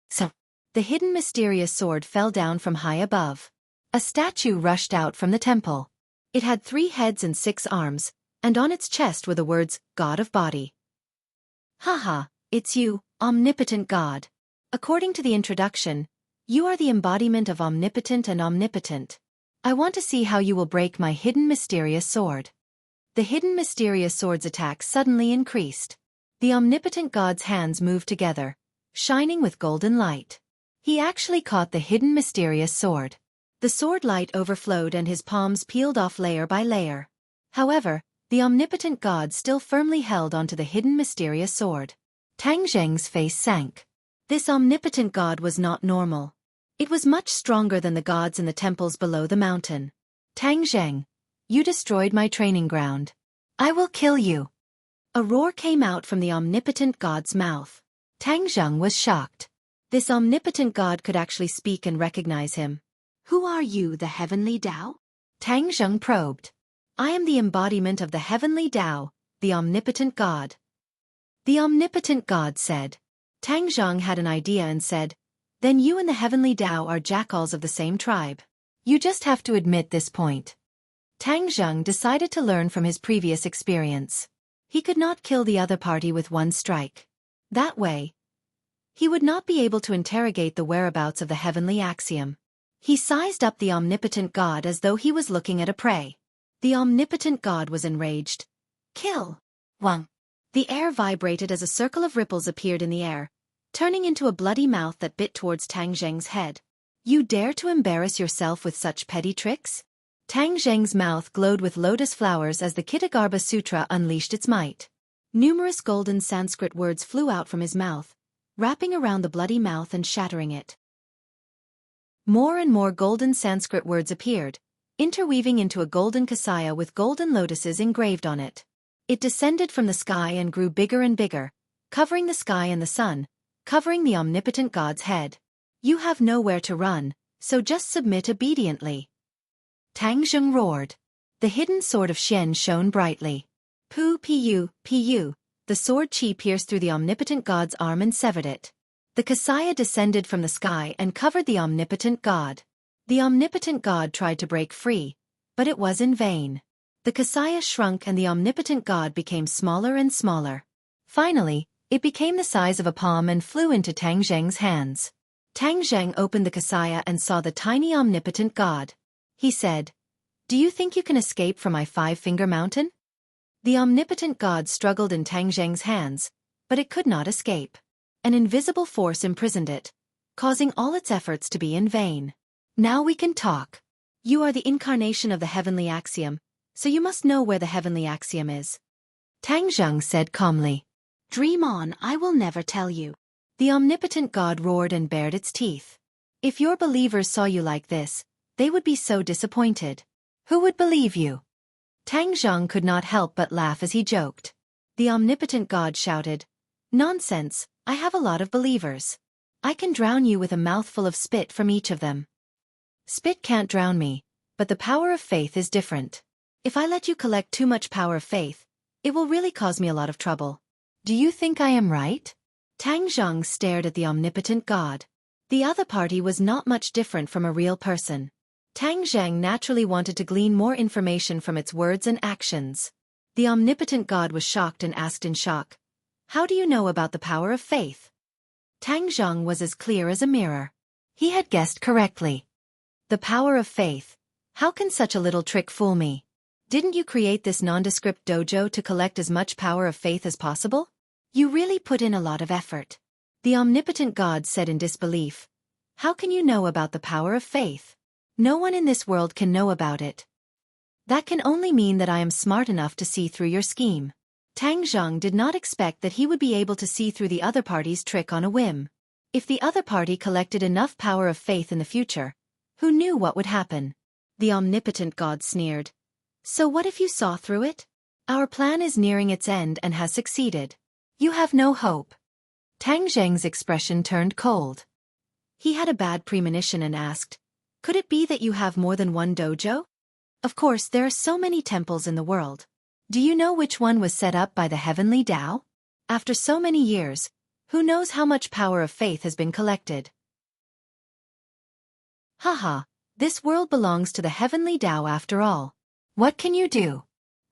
So, the hidden mysterious sword fell down from high above. A statue rushed out from the temple. It had 3 heads and 6 arms, and on its chest were the words, God of Body. Haha, it's you, omnipotent God. According to the introduction, you are the embodiment of omnipotent and omnipotent. I want to see how you will break my hidden mysterious sword. The hidden mysterious sword's attack suddenly increased. The omnipotent God's hands moved together, shining with golden light. He actually caught the hidden mysterious sword. The sword light overflowed and his palms peeled off layer by layer. However, the omnipotent God still firmly held onto the hidden mysterious sword. Tang Zheng's face sank. This omnipotent God was not normal. It was much stronger than the gods in the temples below the mountain. Tang Zheng, you destroyed my training ground. I will kill you. A roar came out from the omnipotent God's mouth. Tang Zheng was shocked. This omnipotent God could actually speak and recognize him. Who are you, the heavenly Tao? Tang Zheng probed. I am the embodiment of the heavenly Tao, the omnipotent God. The omnipotent God said. Tang Zheng had an idea and said, then you and the heavenly Tao are jackals of the same tribe. You just have to admit this point. Tang Zheng decided to learn from his previous experience. He could not kill the other party with one strike. That way, he would not be able to interrogate the whereabouts of the heavenly axiom. He sized up the omnipotent God as though he was looking at a prey. The omnipotent God was enraged. Kill! Wang! The air vibrated as a circle of ripples appeared in the air, turning into a bloody mouth that bit towards Tang Zheng's head. You dare to embarrass yourself with such petty tricks? Tang Zheng's mouth glowed with lotus flowers as the Kitagarbha Sutra unleashed its might. Numerous golden Sanskrit words flew out from his mouth, wrapping around the bloody mouth and shattering it. More and more golden Sanskrit words appeared, interweaving into a golden kasaya with golden lotuses engraved on it. It descended from the sky and grew bigger and bigger, covering the sky and the sun, covering the omnipotent God's head. You have nowhere to run, so just submit obediently. Tang Zheng roared. The hidden sword of Xian shone brightly. Pu, the sword chi pierced through the omnipotent God's arm and severed it. The kasaya descended from the sky and covered the omnipotent God. The omnipotent God tried to break free, but it was in vain. The kasaya shrunk and the omnipotent God became smaller and smaller. Finally, it became the size of a palm and flew into Tang Zheng's hands. Tang Zheng opened the kasaya and saw the tiny omnipotent God. He said, do you think you can escape from my 5-finger mountain? The omnipotent God struggled in Tang Zheng's hands, but it could not escape. An invisible force imprisoned it, causing all its efforts to be in vain. Now we can talk. You are the incarnation of the heavenly axiom, so you must know where the heavenly axiom is. Tang Zheng said calmly. Dream on, I will never tell you. The omnipotent God roared and bared its teeth. If your believers saw you like this, they would be so disappointed. Who would believe you? Tang Zheng could not help but laugh as he joked. The omnipotent God shouted, nonsense, I have a lot of believers. I can drown you with a mouthful of spit from each of them. Spit can't drown me, but the power of faith is different. If I let you collect too much power of faith, it will really cause me a lot of trouble. Do you think I am right? Tang Zheng stared at the omnipotent God. The other party was not much different from a real person. Tang Zheng naturally wanted to glean more information from its words and actions. The omnipotent God was shocked and asked in shock, how do you know about the power of faith? Tang Zheng was as clear as a mirror. He had guessed correctly. The power of faith. How can such a little trick fool me? Didn't you create this nondescript dojo to collect as much power of faith as possible? You really put in a lot of effort. The omnipotent God said in disbelief. How can you know about the power of faith? No one in this world can know about it. That can only mean that I am smart enough to see through your scheme. Tang Zheng did not expect that he would be able to see through the other party's trick on a whim. If the other party collected enough power of faith in the future, who knew what would happen? The omnipotent God sneered. So what if you saw through it? Our plan is nearing its end and has succeeded. You have no hope. Tang Zheng's expression turned cold. He had a bad premonition and asked, "Could it be that you have more than one dojo? Of course, there are so many temples in the world. Do you know which one was set up by the heavenly Tao? After so many years, who knows how much power of faith has been collected?" Haha, this world belongs to the heavenly Tao after all. What can you do?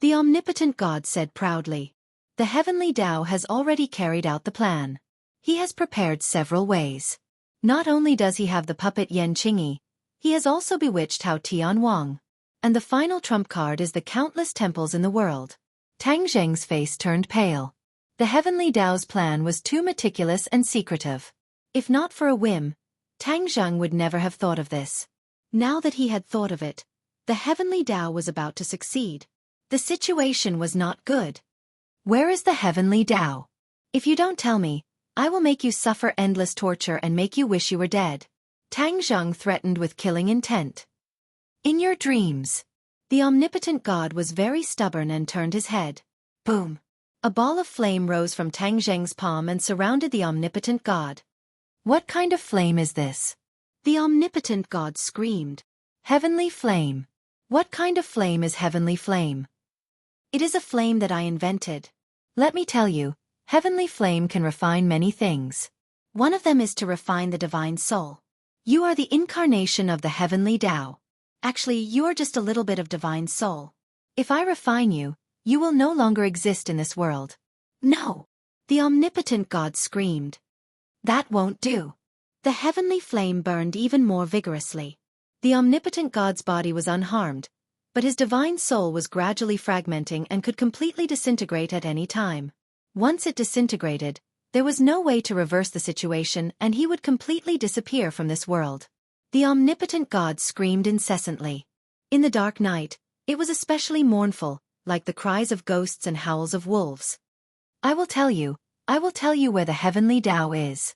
The omnipotent God said proudly. The heavenly Tao has already carried out the plan. He has prepared several ways. Not only does he have the puppet Yan Qingyi, he has also bewitched Hao Tian Wang. And the final trump card is the countless temples in the world. Tang Zheng's face turned pale. The heavenly Tao's plan was too meticulous and secretive. If not for a whim, Tang Zheng would never have thought of this. Now that he had thought of it, the heavenly Tao was about to succeed. The situation was not good. Where is the heavenly Tao? If you don't tell me, I will make you suffer endless torture and make you wish you were dead. Tang Zheng threatened with killing intent. In your dreams. The omnipotent God was very stubborn and turned his head. Boom. A ball of flame rose from Tang Zheng's palm and surrounded the omnipotent God. What kind of flame is this? The omnipotent God screamed. Heavenly flame. What kind of flame is heavenly flame? It is a flame that I invented. Let me tell you, heavenly flame can refine many things. One of them is to refine the divine soul. You are the incarnation of the heavenly Tao. Actually, you are just a little bit of divine soul. If I refine you, you will no longer exist in this world. No! The omnipotent God screamed. That won't do. The heavenly flame burned even more vigorously. The omnipotent God's body was unharmed, but his divine soul was gradually fragmenting and could completely disintegrate at any time. Once it disintegrated, there was no way to reverse the situation and he would completely disappear from this world. The omnipotent God screamed incessantly. In the dark night, it was especially mournful, like the cries of ghosts and howls of wolves. I will tell you where the heavenly Tao is.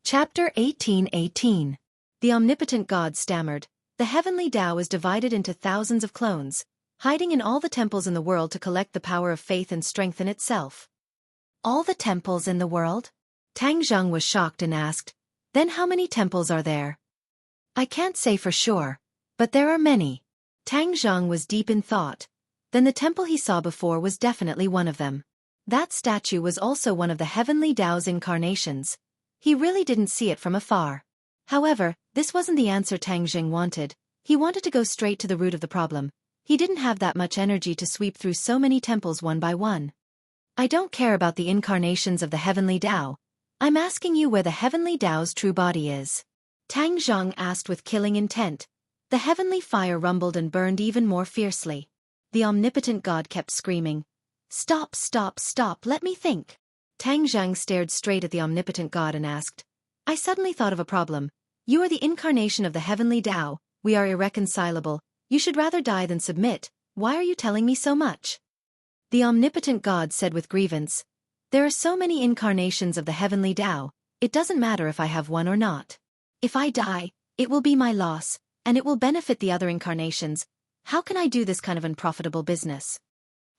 Chapter 18:18. The omnipotent God stammered, "The heavenly Tao is divided into thousands of clones, hiding in all the temples in the world to collect the power of faith and strengthen itself." All the temples in the world? Tang Zheng was shocked and asked, "Then how many temples are there?" "I can't say for sure, but there are many." Tang Zheng was deep in thought. Then the temple he saw before was definitely one of them. That statue was also one of the heavenly Tao's incarnations. He really didn't see it from afar. However, this wasn't the answer Tang Zheng wanted. He wanted to go straight to the root of the problem. He didn't have that much energy to sweep through so many temples one by one. "I don't care about the incarnations of the heavenly Tao. I'm asking you where the heavenly Tao's true body is." Tang Zheng asked with killing intent. The heavenly fire rumbled and burned even more fiercely. The omnipotent God kept screaming, "Stop, stop, stop, let me think." Tang Zheng stared straight at the omnipotent God and asked, "I suddenly thought of a problem. You are the incarnation of the heavenly Tao, we are irreconcilable, you should rather die than submit, why are you telling me so much?" The omnipotent God said with grievance, "There are so many incarnations of the heavenly Tao, it doesn't matter if I have one or not. If I die, it will be my loss, and it will benefit the other incarnations. How can I do this kind of unprofitable business?"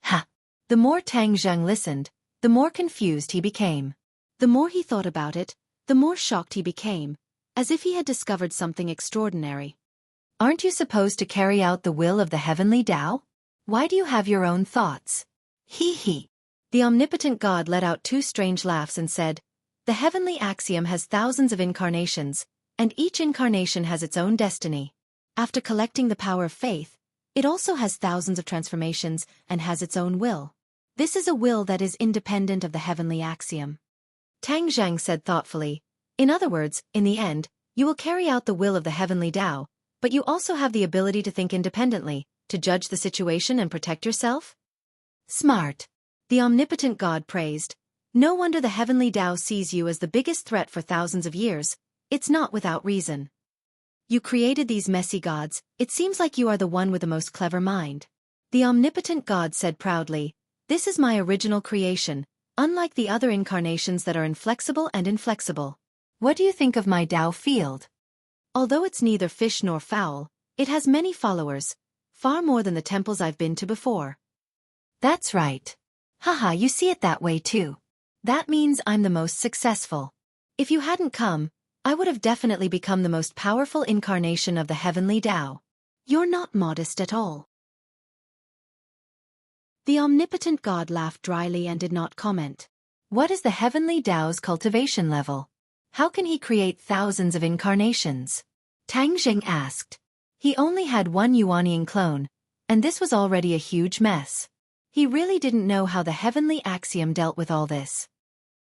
Ha! The more Tang Zheng listened, the more confused he became. The more he thought about it, the more shocked he became, as if he had discovered something extraordinary. "Aren't you supposed to carry out the will of the heavenly Tao? Why do you have your own thoughts?" He he. The omnipotent God let out two strange laughs and said, "The heavenly axiom has thousands of incarnations, and each incarnation has its own destiny. After collecting the power of faith, it also has thousands of transformations and has its own will. This is a will that is independent of the heavenly axiom." Tang Zheng said thoughtfully, "In other words, in the end, you will carry out the will of the heavenly Tao, but you also have the ability to think independently, to judge the situation and protect yourself?" Smart. The omnipotent God praised. "No wonder the heavenly Tao sees you as the biggest threat for thousands of years. It's not without reason. You created these messy gods, it seems like you are the one with the most clever mind." The omnipotent God said proudly, "This is my original creation, unlike the other incarnations that are inflexible and inflexible. What do you think of my Tao field? Although it's neither fish nor fowl, it has many followers. far more than the temples I've been to before. That's right. Haha, you see it that way too. That means I'm the most successful. If you hadn't come, I would have definitely become the most powerful incarnation of the heavenly Tao. You're not modest at all. The omnipotent God laughed dryly and did not comment. What is the heavenly Tao's cultivation level? How can he create thousands of incarnations? Tang Zheng asked. He only had one Yuanian clone, and this was already a huge mess. He really didn't know how the heavenly axiom dealt with all this.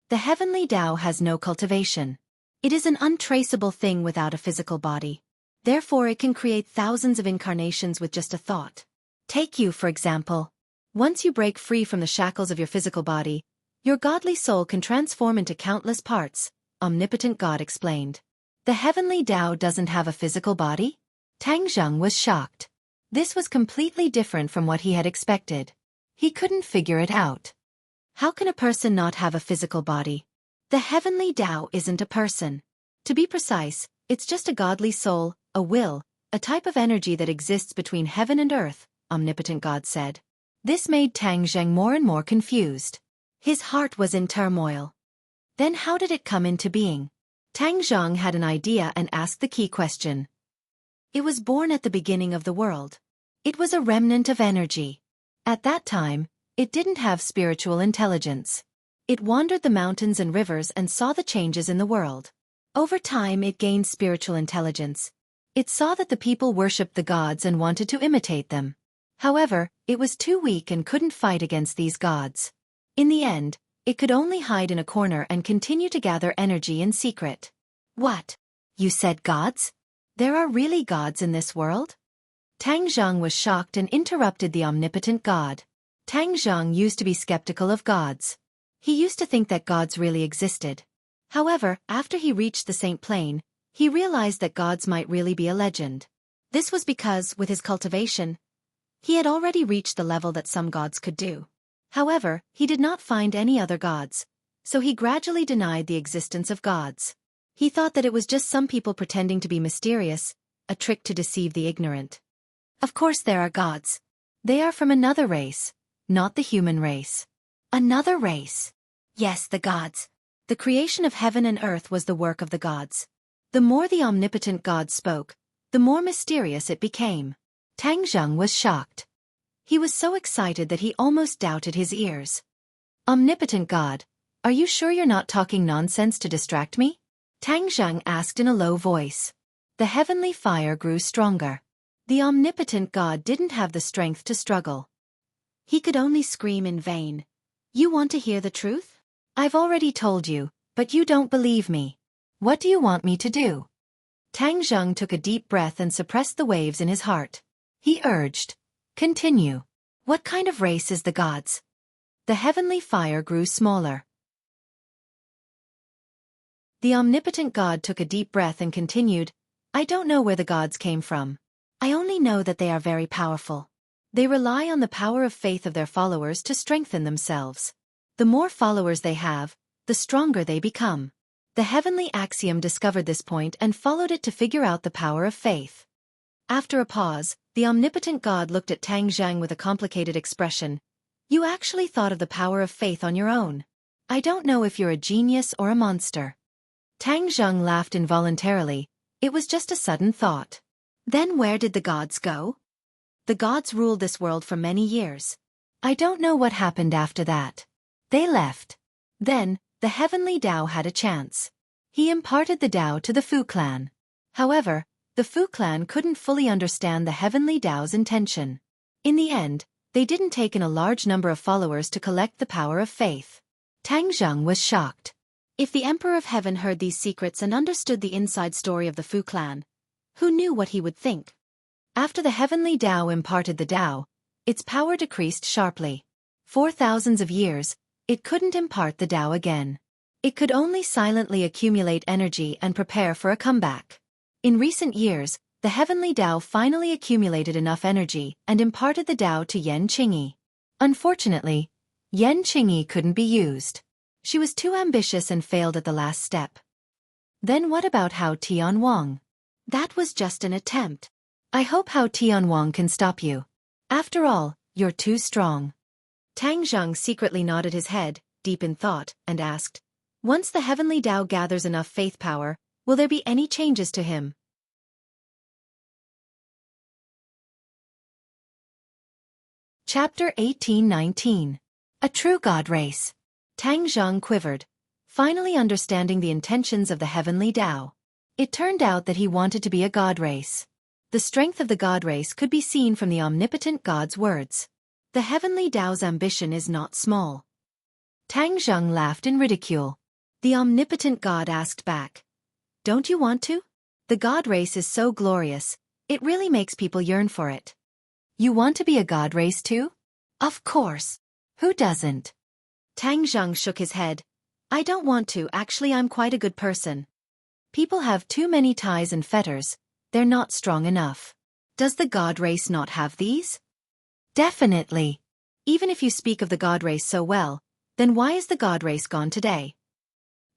The heavenly Tao has no cultivation. It is an untraceable thing without a physical body. Therefore it can create thousands of incarnations with just a thought. Take you, for example. Once you break free from the shackles of your physical body, your godly soul can transform into countless parts, omnipotent God explained. The heavenly Tao doesn't have a physical body? Tang Zheng was shocked. This was completely different from what he had expected. He couldn't figure it out. How can a person not have a physical body? The heavenly Tao isn't a person. To be precise, it's just a godly soul, a will, a type of energy that exists between heaven and earth, omnipotent God said. This made Tang Zheng more and more confused. His heart was in turmoil. Then how did it come into being? Tang Zheng had an idea and asked the key question. It was born at the beginning of the world. It was a remnant of energy. At that time, it didn't have spiritual intelligence. It wandered the mountains and rivers and saw the changes in the world. Over time it gained spiritual intelligence. It saw that the people worshipped the gods and wanted to imitate them. However, it was too weak and couldn't fight against these gods. In the end, it could only hide in a corner and continue to gather energy in secret. What? You said gods? There are really gods in this world? Tang Zheng was shocked and interrupted the omnipotent God. Tang Zheng used to be skeptical of gods. He used to think that gods really existed. However, after he reached the Saint Plane, he realized that gods might really be a legend. This was because, with his cultivation, he had already reached the level that some gods could do. However, he did not find any other gods, so he gradually denied the existence of gods. He thought that it was just some people pretending to be mysterious, a trick to deceive the ignorant. Of course there are gods. They are from another race, not the human race. Another race? Yes, the gods. The creation of heaven and earth was the work of the gods. The more the omnipotent God spoke, the more mysterious it became. Tang Zheng was shocked. He was so excited that he almost doubted his ears. Omnipotent God, are you sure you're not talking nonsense to distract me? Tang Zheng asked in a low voice. The heavenly fire grew stronger. The omnipotent God didn't have the strength to struggle. He could only scream in vain. You want to hear the truth? I've already told you, but you don't believe me. What do you want me to do? Tang Zheng took a deep breath and suppressed the waves in his heart. He urged, continue. What kind of race is the gods? The heavenly fire grew smaller. The omnipotent God took a deep breath and continued, I don't know where the gods came from. I only know that they are very powerful. They rely on the power of faith of their followers to strengthen themselves. The more followers they have, the stronger they become. The heavenly axiom discovered this point and followed it to figure out the power of faith. After a pause, the omnipotent God looked at Tang Zheng with a complicated expression. You actually thought of the power of faith on your own. I don't know if you're a genius or a monster. Tang Zheng laughed involuntarily. It was just a sudden thought. Then where did the gods go? The gods ruled this world for many years. I don't know what happened after that. They left. Then, the heavenly Tao had a chance. He imparted the Tao to the Fu clan. However, the Fu clan couldn't fully understand the heavenly Tao's intention. In the end, they didn't take in a large number of followers to collect the power of faith. Tang Zheng was shocked. If the Emperor of Heaven heard these secrets and understood the inside story of the Fu clan, who knew what he would think? After the heavenly Tao imparted the Tao, its power decreased sharply. For thousands of years, it couldn't impart the Tao again. It could only silently accumulate energy and prepare for a comeback. In recent years, the heavenly Tao finally accumulated enough energy and imparted the Tao to Yan Qingyi. Unfortunately, Yan Qingyi couldn't be used. She was too ambitious and failed at the last step. Then what about Hao Tian Wang? That was just an attempt. I hope Hao Tianwang can stop you. After all, you're too strong. Tang Zheng secretly nodded his head, deep in thought, and asked, once the heavenly Tao gathers enough faith power, will there be any changes to him? Chapter 18-19. A True God Race. Tang Zheng quivered, finally understanding the intentions of the heavenly Tao. It turned out that he wanted to be a god race. The strength of the god race could be seen from the omnipotent God's words. The heavenly Tao's ambition is not small. Tang Zheng laughed in ridicule. The omnipotent God asked back, don't you want to? The god race is so glorious, it really makes people yearn for it. You want to be a god race too? Of course. Who doesn't? Tang Zheng shook his head. I don't want to, actually I'm quite a good person. People have too many ties and fetters, they're not strong enough. Does the god race not have these? Definitely. Even if you speak of the god race so well, then why is the god race gone today?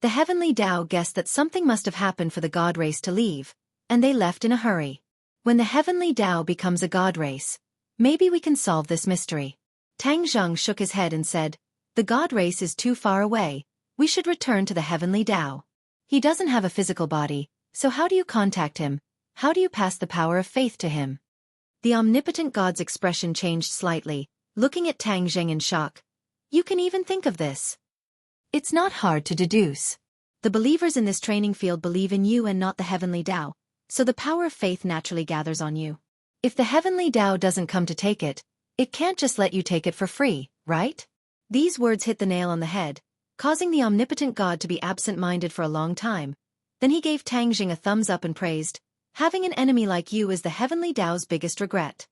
The heavenly Tao guessed that something must have happened for the god race to leave, and they left in a hurry. When the heavenly Tao becomes a god race, maybe we can solve this mystery. Tang Zheng shook his head and said, the god race is too far away, we should return to the heavenly Tao. He doesn't have a physical body, so how do you contact him? How do you pass the power of faith to him? The omnipotent God's expression changed slightly, looking at Tang Zheng in shock. You can even think of this. It's not hard to deduce. The believers in this training field believe in you and not the heavenly Tao, so the power of faith naturally gathers on you. If the heavenly Tao doesn't come to take it, it can't just let you take it for free, right? These words hit the nail on the head, causing the omnipotent God to be absent-minded for a long time. Then he gave Tang Zheng a thumbs up and praised, having an enemy like you is the heavenly Tao's biggest regret.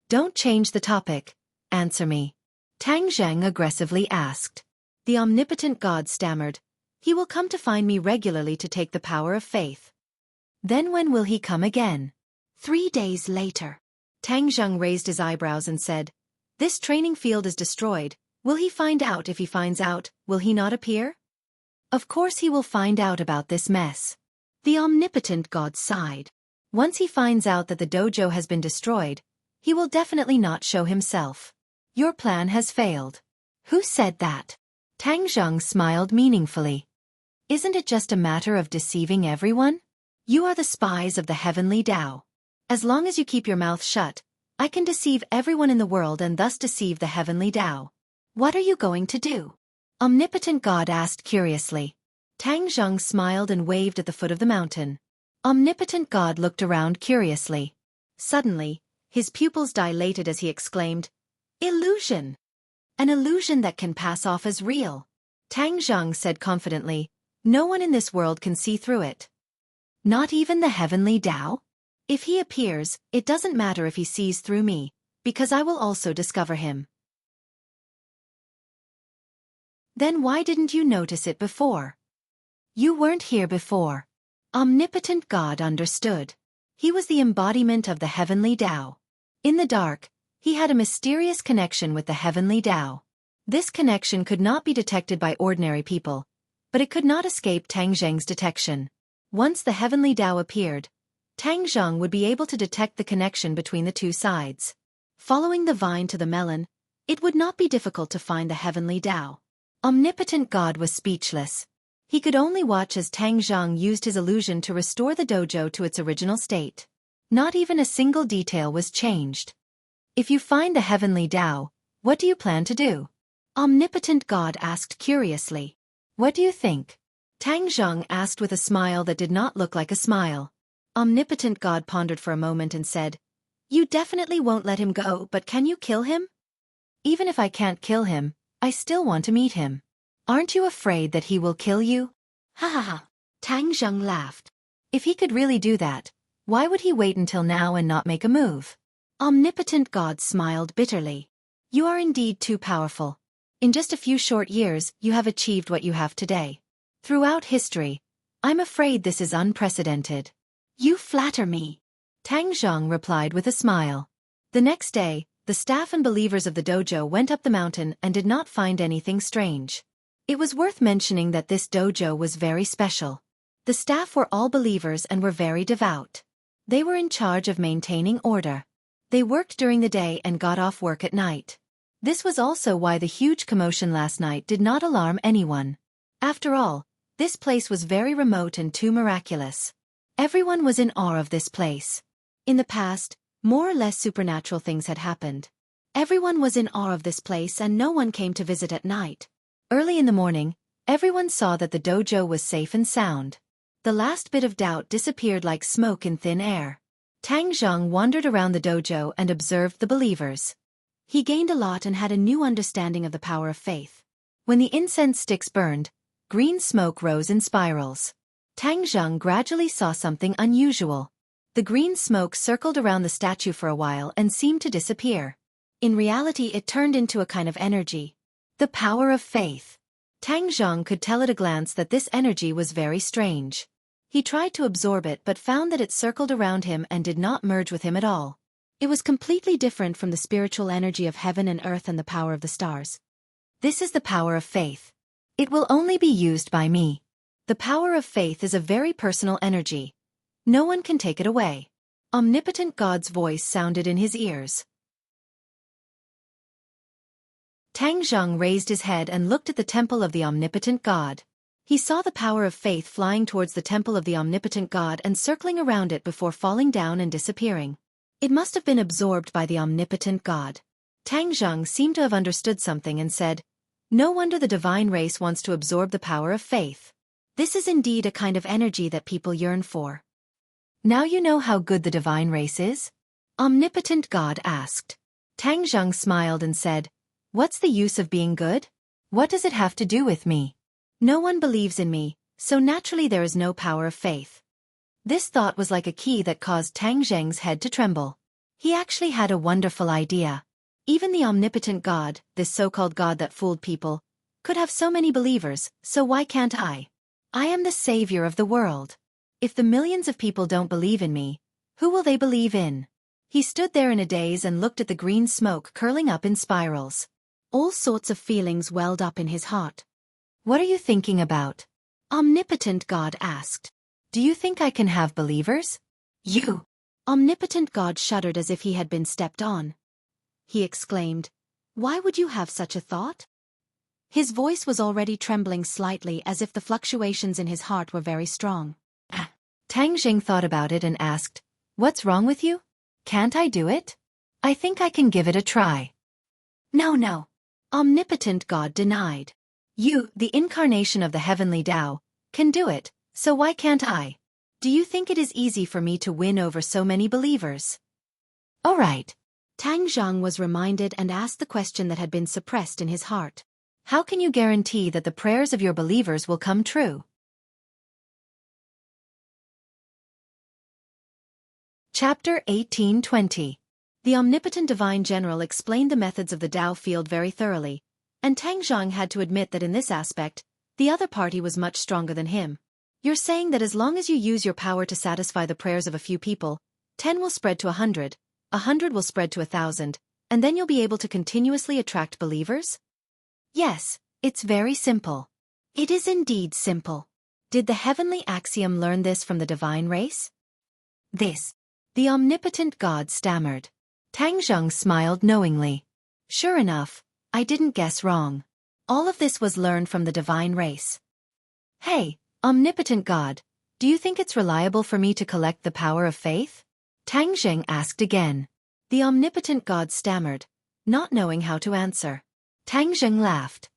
Don't change the topic, answer me. Tang Zheng aggressively asked. The omnipotent God stammered, he will come to find me regularly to take the power of faith. Then when will he come again? 3 days later. Tang Zheng raised his eyebrows and said, this training field is destroyed, will he find out? If he finds out, will he not appear? Of course he will find out about this mess. The omnipotent God sighed. Once he finds out that the dojo has been destroyed, he will definitely not show himself. Your plan has failed. Who said that? Tang Zheng smiled meaningfully. Isn't it just a matter of deceiving everyone? You are the spies of the heavenly Tao. As long as you keep your mouth shut, I can deceive everyone in the world and thus deceive the heavenly Tao. What are you going to do? Omnipotent God asked curiously. Tang Zheng smiled and waved at the foot of the mountain. Omnipotent God looked around curiously. Suddenly, his pupils dilated as he exclaimed, illusion! An illusion that can pass off as real. Tang Zheng said confidently, no one in this world can see through it. Not even the heavenly Tao? If he appears, it doesn't matter if he sees through me, because I will also discover him. Then why didn't you notice it before? You weren't here before. Omnipotent God understood. He was the embodiment of the heavenly Tao. In the dark, he had a mysterious connection with the heavenly Tao. This connection could not be detected by ordinary people, but it could not escape Tang Zheng's detection. Once the heavenly Tao appeared, Tang Zheng would be able to detect the connection between the two sides. Following the vine to the melon, it would not be difficult to find the heavenly Tao. Omnipotent God was speechless. He could only watch as Tang Zheng used his illusion to restore the dojo to its original state. Not even a single detail was changed. If you find the heavenly Tao, what do you plan to do? Omnipotent God asked curiously. What do you think? Tang Zheng asked with a smile that did not look like a smile. Omnipotent God pondered for a moment and said, you definitely won't let him go, but can you kill him? Even if I can't kill him, I still want to meet him. Aren't you afraid that he will kill you? Ha ha ha. Tang Zheng laughed. If he could really do that, why would he wait until now and not make a move? Omnipotent God smiled bitterly. You are indeed too powerful. In just a few short years, you have achieved what you have today. Throughout history, I'm afraid this is unprecedented. You flatter me. Tang Zheng replied with a smile. The next day, the staff and believers of the dojo went up the mountain and did not find anything strange. It was worth mentioning that this dojo was very special. The staff were all believers and were very devout. They were in charge of maintaining order. They worked during the day and got off work at night. This was also why the huge commotion last night did not alarm anyone. After all, this place was very remote and too miraculous. Everyone was in awe of this place. In the past, more or less supernatural things had happened. Everyone was in awe of this place and no one came to visit at night. Early in the morning, everyone saw that the dojo was safe and sound. The last bit of doubt disappeared like smoke in thin air. Tang Zheng wandered around the dojo and observed the believers. He gained a lot and had a new understanding of the power of faith. When the incense sticks burned, green smoke rose in spirals. Tang Zheng gradually saw something unusual. The green smoke circled around the statue for a while and seemed to disappear. In reality, it turned into a kind of energy. The power of faith. Tang Zheng could tell at a glance that this energy was very strange. He tried to absorb it but found that it circled around him and did not merge with him at all. It was completely different from the spiritual energy of heaven and earth and the power of the stars. This is the power of faith. It will only be used by me. The power of faith is a very personal energy. No one can take it away. Omnipotent God's voice sounded in his ears. Tang Zheng raised his head and looked at the temple of the omnipotent God. He saw the power of faith flying towards the temple of the omnipotent God and circling around it before falling down and disappearing. It must have been absorbed by the omnipotent God. Tang Zheng seemed to have understood something and said, "No wonder the divine race wants to absorb the power of faith. This is indeed a kind of energy that people yearn for." "Now you know how good the divine race is?" Omnipotent God asked. Tang Zheng smiled and said, "What's the use of being good? What does it have to do with me? No one believes in me, so naturally there is no power of faith." This thought was like a key that caused Tang Zheng's head to tremble. He actually had a wonderful idea. Even the omnipotent God, this so-called God that fooled people, could have so many believers, so why can't I? I am the savior of the world. If the millions of people don't believe in me, who will they believe in? He stood there in a daze and looked at the green smoke curling up in spirals. All sorts of feelings welled up in his heart. "What are you thinking about?" Omnipotent God asked. "Do you think I can have believers?" "You!" Omnipotent God shuddered as if he had been stepped on. He exclaimed, "Why would you have such a thought?" His voice was already trembling slightly as if the fluctuations in his heart were very strong. Tang Zheng thought about it and asked, "What's wrong with you? Can't I do it? I think I can give it a try." No. Omnipotent God denied. "You, the incarnation of the heavenly Tao, can do it, so why can't I? Do you think it is easy for me to win over so many believers?" "All right." Tang Zheng was reminded and asked the question that had been suppressed in his heart. "How can you guarantee that the prayers of your believers will come true?" Chapter 18:20. The omnipotent divine general explained the methods of the Tao field very thoroughly, and Tang Zheng had to admit that in this aspect, the other party was much stronger than him. "You're saying that as long as you use your power to satisfy the prayers of a few people, 10 will spread to 100, 100 will spread to 1,000, and then you'll be able to continuously attract believers?" "Yes, it's very simple." "It is indeed simple. Did the heavenly axiom learn this from the divine race?" "This." The omnipotent God stammered. Tang Zheng smiled knowingly. "Sure enough, I didn't guess wrong. All of this was learned from the divine race." "Hey, omnipotent God, do you think it's reliable for me to collect the power of faith?" Tang Zheng asked again. The omnipotent God stammered, not knowing how to answer. Tang Zheng laughed.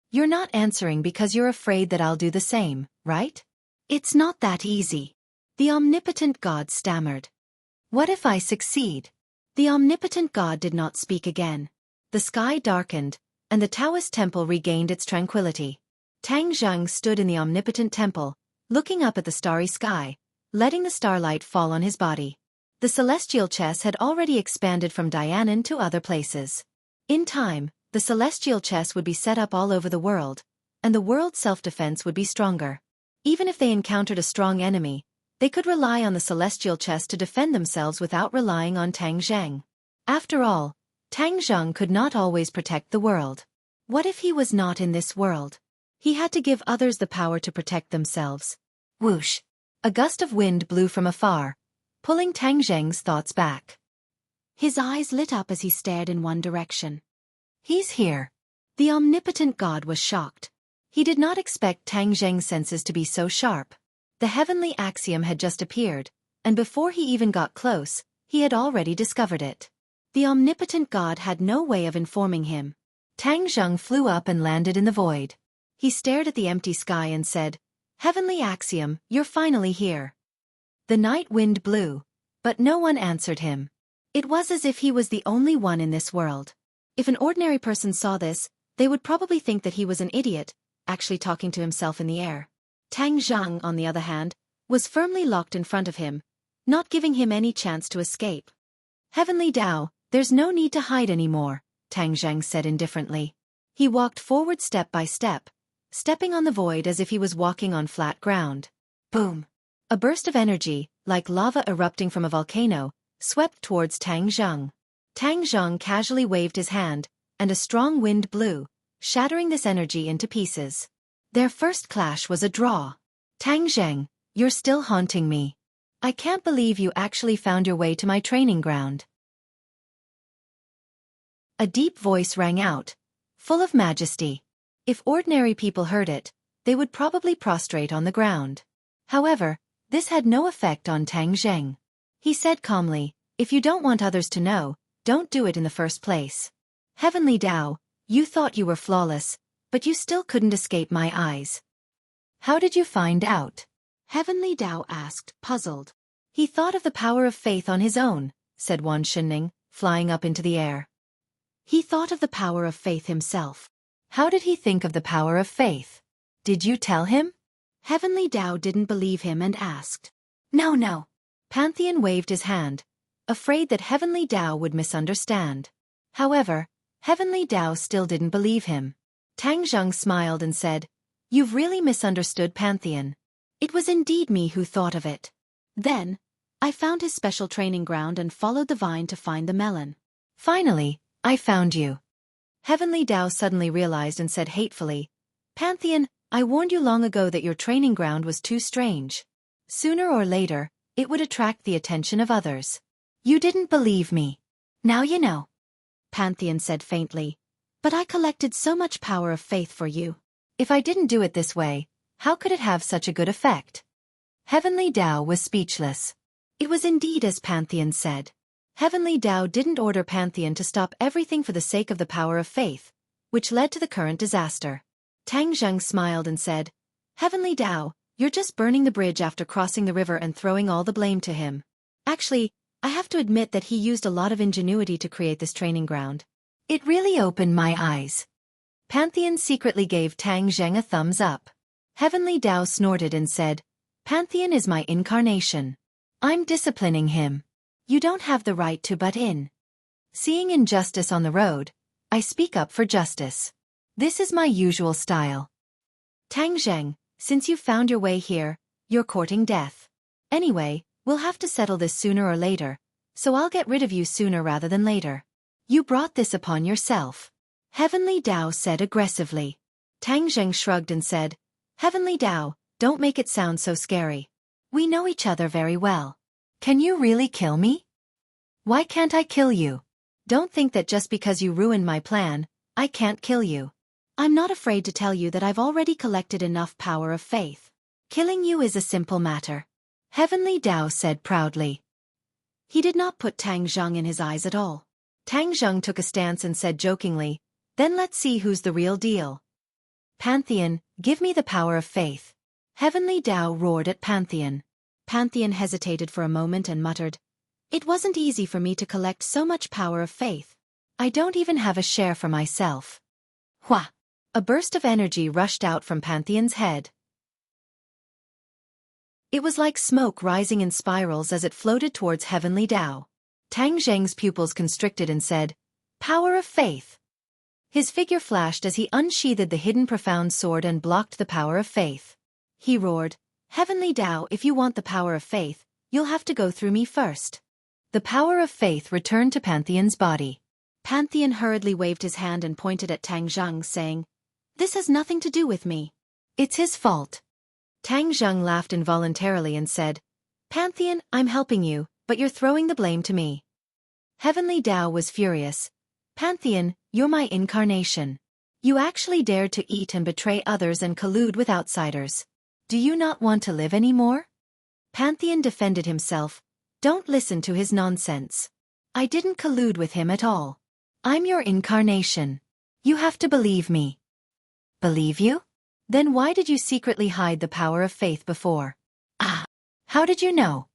"You're not answering because you're afraid that I'll do the same, right? It's not that easy." The omnipotent God stammered. "What if I succeed?" The omnipotent God did not speak again. The sky darkened, and the Taoist temple regained its tranquility. Tang Zheng stood in the omnipotent temple, looking up at the starry sky, letting the starlight fall on his body. The celestial chess had already expanded from Dianan to other places. In time, the celestial chess would be set up all over the world, and the world's self-defense would be stronger. Even if they encountered a strong enemy, they could rely on the celestial chess to defend themselves without relying on Tang Zheng. After all, Tang Zheng could not always protect the world. What if he was not in this world? He had to give others the power to protect themselves. Whoosh! A gust of wind blew from afar, pulling Tang Zheng's thoughts back. His eyes lit up as he stared in one direction. He's here. The omnipotent god was shocked. He did not expect Tang Zheng's senses to be so sharp. The heavenly axiom had just appeared, and before he even got close, he had already discovered it. The omnipotent god had no way of informing him. Tang Zheng flew up and landed in the void. He stared at the empty sky and said, "Heavenly axiom, you're finally here." The night wind blew, but no one answered him. It was as if he was the only one in this world. If an ordinary person saw this, they would probably think that he was an idiot, actually talking to himself in the air. Tang Zheng, on the other hand, was firmly locked in front of him, not giving him any chance to escape. "Heavenly Tao, there's no need to hide anymore," Tang Zheng said indifferently. He walked forward step by step, stepping on the void as if he was walking on flat ground. Boom! A burst of energy, like lava erupting from a volcano, swept towards Tang Zheng. Tang Zheng casually waved his hand, and a strong wind blew, shattering this energy into pieces. Their first clash was a draw. "Tang Zheng, you're still haunting me. I can't believe you actually found your way to my training ground." A deep voice rang out, full of majesty. If ordinary people heard it, they would probably prostrate on the ground. However, this had no effect on Tang Zheng. He said calmly, "If you don't want others to know, don't do it in the first place. Heavenly Tao, you thought you were flawless, but you still couldn't escape my eyes." "How did you find out?" Heavenly Tao asked, puzzled. "He thought of the power of faith on his own," said Wan Shinning, flying up into the air. "He thought of the power of faith himself." "How did he think of the power of faith? Did you tell him?" Heavenly Tao didn't believe him and asked. No. Pantheon waved his hand, afraid that Heavenly Tao would misunderstand. However, Heavenly Tao still didn't believe him. Tang Zheng smiled and said, "You've really misunderstood Pantheon. It was indeed me who thought of it. Then, I found his special training ground and followed the vine to find the melon. Finally, I found you." Heavenly Tao suddenly realized and said hatefully, "Pantheon, I warned you long ago that your training ground was too strange. Sooner or later, it would attract the attention of others. You didn't believe me. Now you know." Pantheon said faintly, "But I collected so much power of faith for you. If I didn't do it this way, how could it have such a good effect?" Heavenly Tao was speechless. It was indeed as Pantheon said. Heavenly Tao didn't order Pantheon to stop everything for the sake of the power of faith, which led to the current disaster. Tang Zheng smiled and said, "Heavenly Tao, you're just burning the bridge after crossing the river and throwing all the blame to him. Actually, I have to admit that he used a lot of ingenuity to create this training ground. It really opened my eyes." Pantheon secretly gave Tang Zheng a thumbs up. Heavenly Tao snorted and said, "Pantheon is my incarnation. I'm disciplining him. You don't have the right to butt in. Seeing injustice on the road, I speak up for justice. This is my usual style. Tang Zheng, since you found your way here, you're courting death. Anyway, we'll have to settle this sooner or later, so I'll get rid of you sooner rather than later. You brought this upon yourself." Heavenly Tao said aggressively. Tang Zheng shrugged and said, "Heavenly Tao, don't make it sound so scary. We know each other very well. Can you really kill me?" "Why can't I kill you? Don't think that just because you ruined my plan, I can't kill you. I'm not afraid to tell you that I've already collected enough power of faith. Killing you is a simple matter," Heavenly Tao said proudly. He did not put Tang Zheng in his eyes at all. Tang Zheng took a stance and said jokingly, "Then let's see who's the real deal. Pantheon, give me the power of faith." Heavenly Tao roared at Pantheon. Pantheon hesitated for a moment and muttered, "It wasn't easy for me to collect so much power of faith. I don't even have a share for myself." Hua! A burst of energy rushed out from Pantheon's head. It was like smoke rising in spirals as it floated towards Heavenly Tao. Tang Zheng's pupils constricted and said, "Power of faith." His figure flashed as he unsheathed the hidden profound sword and blocked the power of faith. He roared, "Heavenly Tao, if you want the power of faith, you'll have to go through me first." The power of faith returned to Pantheon's body. Pantheon hurriedly waved his hand and pointed at Tang Zheng, saying, "This has nothing to do with me. It's his fault." Tang Zheng laughed involuntarily and said, Pantheon, I'm helping you, but you're throwing the blame to me. Heavenly Tao was furious. Pantheon, you're my incarnation. You actually dared to eat and betray others and collude with outsiders. Do you not want to live anymore? Pantheon defended himself. Don't listen to his nonsense. I didn't collude with him at all. I'm your incarnation. You have to believe me. Believe you? Then why did you secretly hide the power of faith before? Ah! How did you know?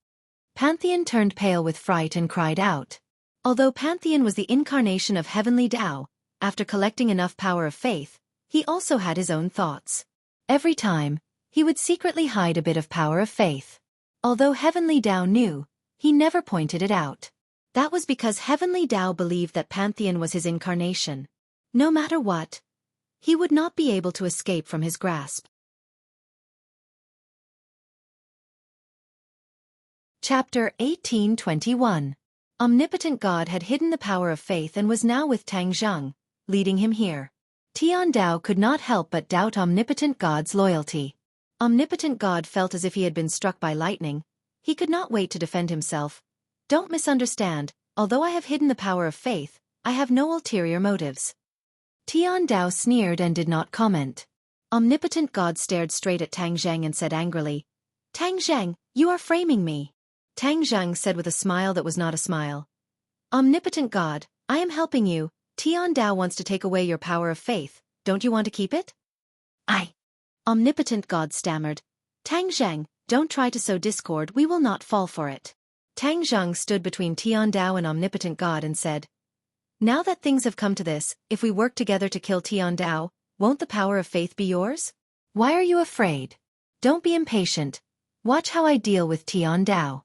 Pantheon turned pale with fright and cried out. Although Pantheon was the incarnation of Heavenly Tao, after collecting enough power of faith, he also had his own thoughts. Every time, he would secretly hide a bit of power of faith. Although Heavenly Tao knew, he never pointed it out. That was because Heavenly Tao believed that Pantheon was his incarnation. No matter what, he would not be able to escape from his grasp. Chapter 1821. Omnipotent God had hidden the power of faith and was now with Tang Zheng, leading him here. Tian Dao could not help but doubt Omnipotent God's loyalty. Omnipotent God felt as if he had been struck by lightning. He could not wait to defend himself. Don't misunderstand, although I have hidden the power of faith, I have no ulterior motives. Tian Dao sneered and did not comment. Omnipotent God stared straight at Tang Zheng and said angrily, Tang Zheng, you are framing me. Tang Zheng said with a smile that was not a smile. Omnipotent God, I am helping you. Tian Dao wants to take away your power of faith. Don't you want to keep it? Omnipotent God stammered. Tang Zheng, don't try to sow discord, we will not fall for it. Tang Zheng stood between Tian Dao and Omnipotent God and said, now that things have come to this, if we work together to kill Tian Dao, won't the power of faith be yours? Why are you afraid? Don't be impatient. Watch how I deal with Tian Dao.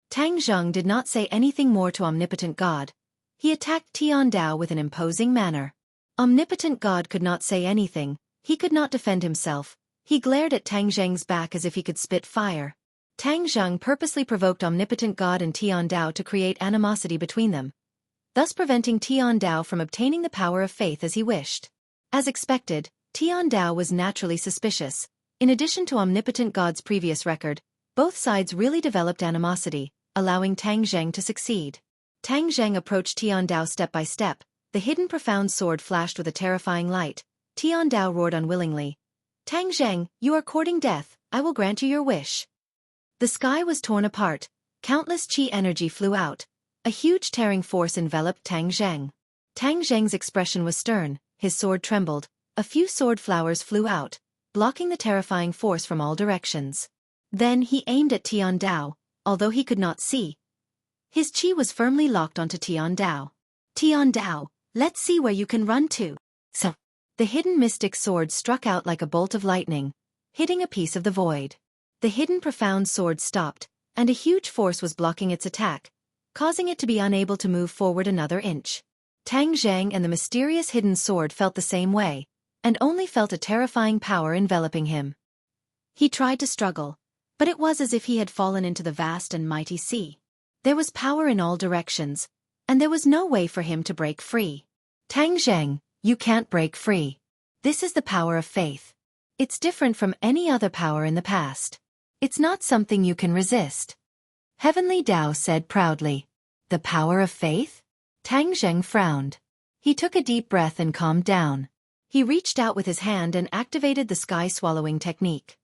Tang Zheng did not say anything more to Omnipotent God. He attacked Tian Dao with an imposing manner. Omnipotent God could not say anything. He could not defend himself. He glared at Tang Zheng's back as if he could spit fire. Tang Zheng purposely provoked Omnipotent God and Tian Dao to create animosity between them, thus preventing Tian Dao from obtaining the power of faith as he wished. As expected, Tian Dao was naturally suspicious. In addition to Omnipotent God's previous record, both sides really developed animosity, allowing Tang Zheng to succeed. Tang Zheng approached Tian Dao step by step. The hidden profound sword flashed with a terrifying light. Tian Dao roared unwillingly. Tang Zheng, you are courting death, I will grant you your wish. The sky was torn apart. Countless qi energy flew out. A huge tearing force enveloped Tang Zheng. Tang Zheng's expression was stern, his sword trembled. A few sword flowers flew out, blocking the terrifying force from all directions. Then he aimed at Tian Dao, although he could not see. His qi was firmly locked onto Tian Dao. Tian Dao, let's see where you can run to. So, the hidden mystic sword struck out like a bolt of lightning, hitting a piece of the void. The hidden profound sword stopped, and a huge force was blocking its attack, causing it to be unable to move forward another inch. Tang Zheng and the mysterious hidden sword felt the same way, and only felt a terrifying power enveloping him. He tried to struggle, but it was as if he had fallen into the vast and mighty sea. There was power in all directions, and there was no way for him to break free. Tang Zheng, you can't break free. This is the power of faith. It's different from any other power in the past. It's not something you can resist. Heavenly Tao said proudly. The power of faith? Tang Zheng frowned. He took a deep breath and calmed down. He reached out with his hand and activated the sky-swallowing technique.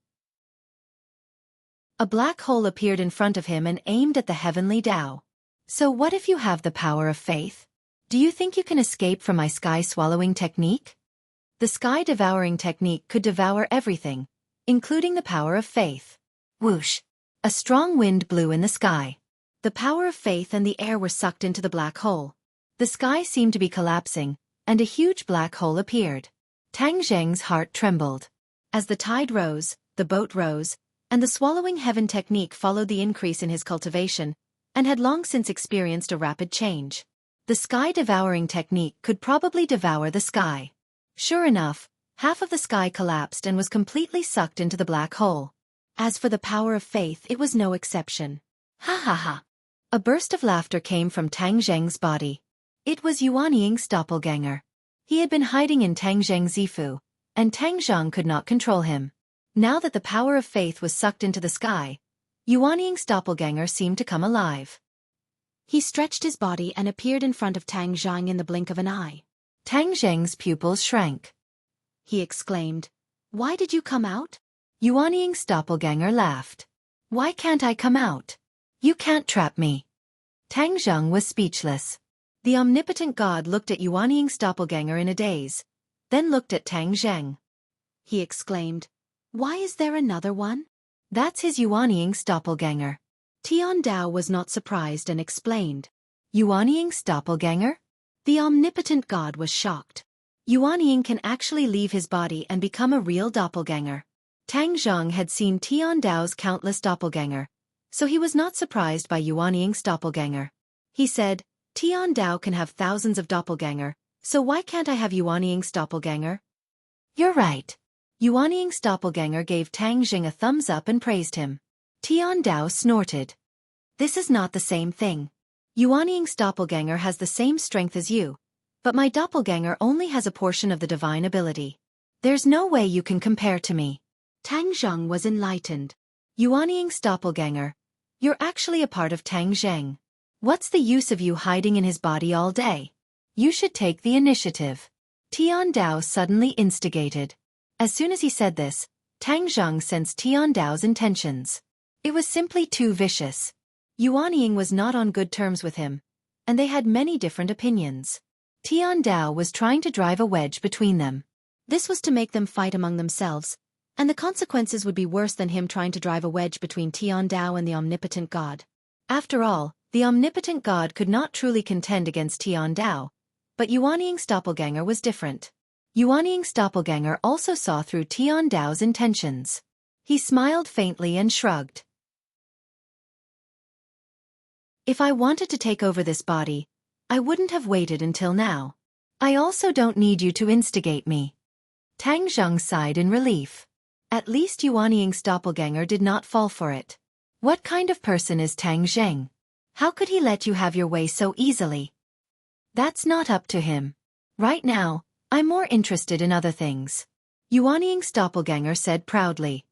A black hole appeared in front of him and aimed at the Heavenly Tao. So what if you have the power of faith? Do you think you can escape from my sky-swallowing technique? The sky-devouring technique could devour everything, including the power of faith. Whoosh! A strong wind blew in the sky. The power of faith and the air were sucked into the black hole. The sky seemed to be collapsing, and a huge black hole appeared. Tang Zheng's heart trembled. As the tide rose, the boat rose, and the swallowing heaven technique followed the increase in his cultivation, and had long since experienced a rapid change. The sky-devouring technique could probably devour the sky. Sure enough, half of the sky collapsed and was completely sucked into the black hole. As for the power of faith, it was no exception. Ha ha ha! A burst of laughter came from Tang Zheng's body. It was Yuan Ying's doppelganger. He had been hiding in Tang Zheng's Zifu, and Tang Zheng could not control him. Now that the power of faith was sucked into the sky, Yuanying's doppelganger seemed to come alive. He stretched his body and appeared in front of Tang Zheng in the blink of an eye. Tang Zheng's pupils shrank. He exclaimed, "Why did you come out?" Yuanying's doppelganger laughed. "Why can't I come out? You can't trap me." Tang Zheng was speechless. The omnipotent god looked at Yuanying's doppelganger in a daze, then looked at Tang Zheng. He exclaimed, "Why is there another one?" "That's his Yuanying's doppelganger." Tian Dao was not surprised and explained. "Yuanying's doppelganger?" The omnipotent god was shocked. Yuanying can actually leave his body and become a real doppelganger. Tang Zheng had seen Tian Dao's countless doppelganger, so he was not surprised by Yuanying's doppelganger. He said, "Tian Dao can have thousands of doppelganger, so why can't I have Yuanying's doppelganger?" "You're right." Yuanying's doppelganger gave Tang Zheng a thumbs up and praised him. Tian Dao snorted. "This is not the same thing. Yuanying's doppelganger has the same strength as you, but my doppelganger only has a portion of the divine ability. There's no way you can compare to me." Tang Zheng was enlightened. "Yuanying's doppelganger, you're actually a part of Tang Zheng. What's the use of you hiding in his body all day? You should take the initiative." Tian Dao suddenly instigated. As soon as he said this, Tang Zheng sensed Tian Dao's intentions. It was simply too vicious. Yuanying was not on good terms with him, and they had many different opinions. Tian Dao was trying to drive a wedge between them. This was to make them fight among themselves, and the consequences would be worse than him trying to drive a wedge between Tian Dao and the omnipotent god. After all, the omnipotent god could not truly contend against Tian Dao, but Yuanying's doppelganger was different. Yuanying's doppelganger also saw through Tian Dao's intentions. He smiled faintly and shrugged. "If I wanted to take over this body, I wouldn't have waited until now. I also don't need you to instigate me." Tang Zheng sighed in relief. At least Yuanying's doppelganger did not fall for it. What kind of person is Tang Zheng? How could he let you have your way so easily? That's not up to him. Right now, I'm more interested in other things. Yuanying's doppelganger said proudly.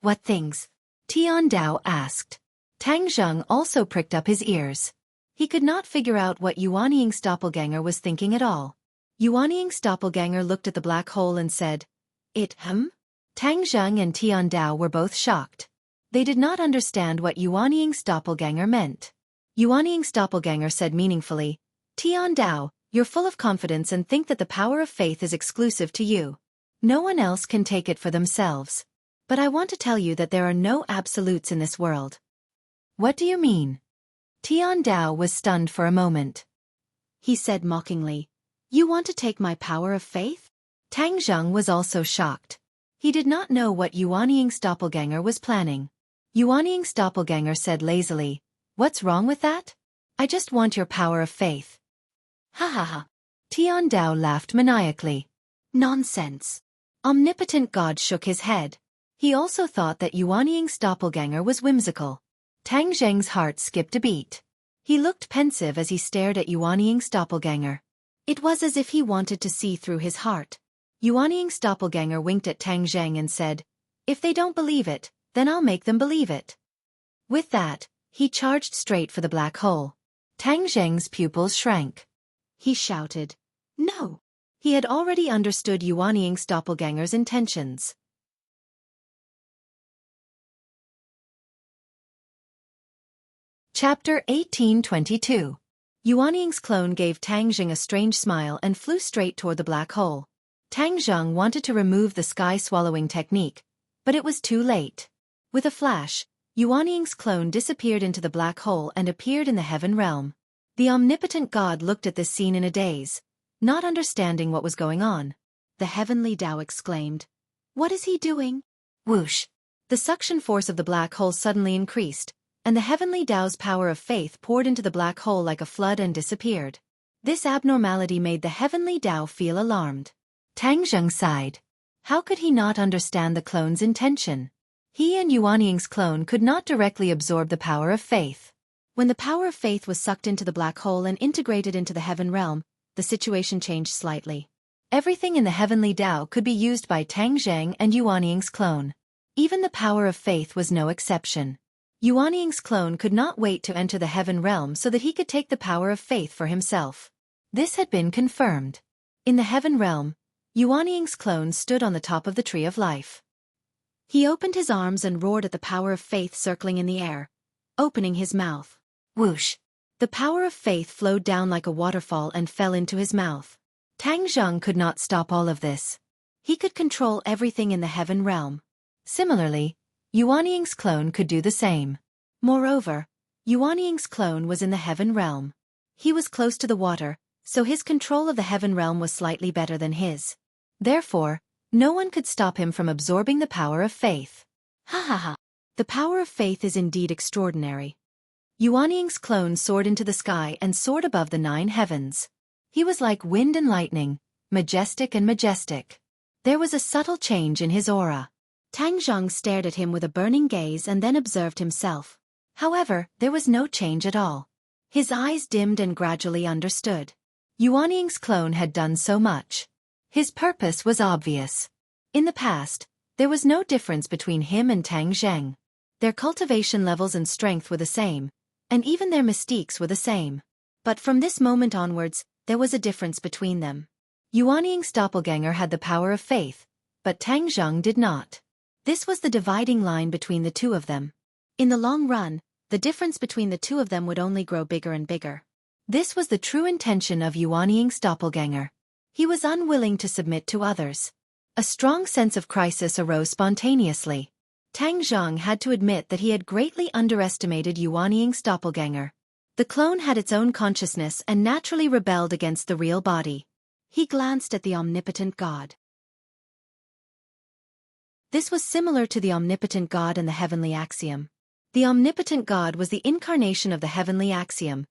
"What things?" Tian Dao asked. Tang Zheng also pricked up his ears. He could not figure out what Yuanying's doppelganger was thinking at all. Yuanying's doppelganger looked at the black hole and said, Tang Zheng and Tian Dao were both shocked. They did not understand what Yuanying's doppelganger meant. Yuanying's doppelganger said meaningfully, "Tian Dao, you're full of confidence and think that the power of faith is exclusive to you. No one else can take it for themselves. But I want to tell you that there are no absolutes in this world." "What do you mean?" Tian Dao was stunned for a moment. He said mockingly, "You want to take my power of faith?" Tang Zheng was also shocked. He did not know what Yuanying's doppelganger was planning. Yuanying's doppelganger said lazily, "What's wrong with that? I just want your power of faith." Ha ha ha. Tian Dao laughed maniacally. "Nonsense." Omnipotent God shook his head. He also thought that Yuanying's doppelganger was whimsical. Tang Zheng's heart skipped a beat. He looked pensive as he stared at Yuanying's doppelganger. It was as if he wanted to see through his heart. Yuanying's doppelganger winked at Tang Zheng and said, "If they don't believe it, then I'll make them believe it." With that, he charged straight for the black hole. Tang Zheng's pupils shrank. He shouted, "No!" He had already understood Yuanying's doppelganger's intentions. Chapter 1822. Yuanying's clone gave Tang Zheng a strange smile and flew straight toward the black hole. Tang Zheng wanted to remove the sky-swallowing technique, but it was too late. With a flash, Yuanying's clone disappeared into the black hole and appeared in the heaven realm. The omnipotent god looked at this scene in a daze, not understanding what was going on. The heavenly Tao exclaimed, "What is he doing?" Whoosh! The suction force of the black hole suddenly increased, and the heavenly Tao's power of faith poured into the black hole like a flood and disappeared. This abnormality made the heavenly Tao feel alarmed. Tang Zheng sighed. How could he not understand the clone's intention? He and Yuanying's clone could not directly absorb the power of faith. When the power of faith was sucked into the black hole and integrated into the heaven realm, the situation changed slightly. Everything in the heavenly Tao could be used by Tang Zheng and Yuanying's clone. Even the power of faith was no exception. Yuan Ying's clone could not wait to enter the heaven realm so that he could take the power of faith for himself. This had been confirmed. In the heaven realm, Yuan Ying's clone stood on the top of the tree of life. He opened his arms and roared at the power of faith circling in the air, opening his mouth. Whoosh! The power of faith flowed down like a waterfall and fell into his mouth. Tang Zheng could not stop all of this. He could control everything in the heaven realm. Similarly, Yuan Ying's clone could do the same. Moreover, Yuan Ying's clone was in the heaven realm. He was close to the water, so his control of the heaven realm was slightly better than his. Therefore, no one could stop him from absorbing the power of faith. Ha ha ha! The power of faith is indeed extraordinary. Yuan Ying's clone soared into the sky and soared above the 9 heavens. He was like wind and lightning, majestic and majestic. There was a subtle change in his aura. Tang Zheng stared at him with a burning gaze and then observed himself. However, there was no change at all. His eyes dimmed and gradually understood. Yuan Ying's clone had done so much. His purpose was obvious. In the past, there was no difference between him and Tang Zheng. Their cultivation levels and strength were the same, and even their mystiques were the same. But from this moment onwards, there was a difference between them. Yuan Ying's doppelganger had the power of faith, but Tang Zheng did not. This was the dividing line between the two of them. In the long run, the difference between the two of them would only grow bigger and bigger. This was the true intention of Yuan Ying's doppelganger. He was unwilling to submit to others. A strong sense of crisis arose spontaneously. Tang Zheng had to admit that he had greatly underestimated Yuan Ying's doppelganger. The clone had its own consciousness and naturally rebelled against the real body. He glanced at the omnipotent God. This was similar to the omnipotent God and the heavenly axiom. The omnipotent God was the incarnation of the heavenly axiom,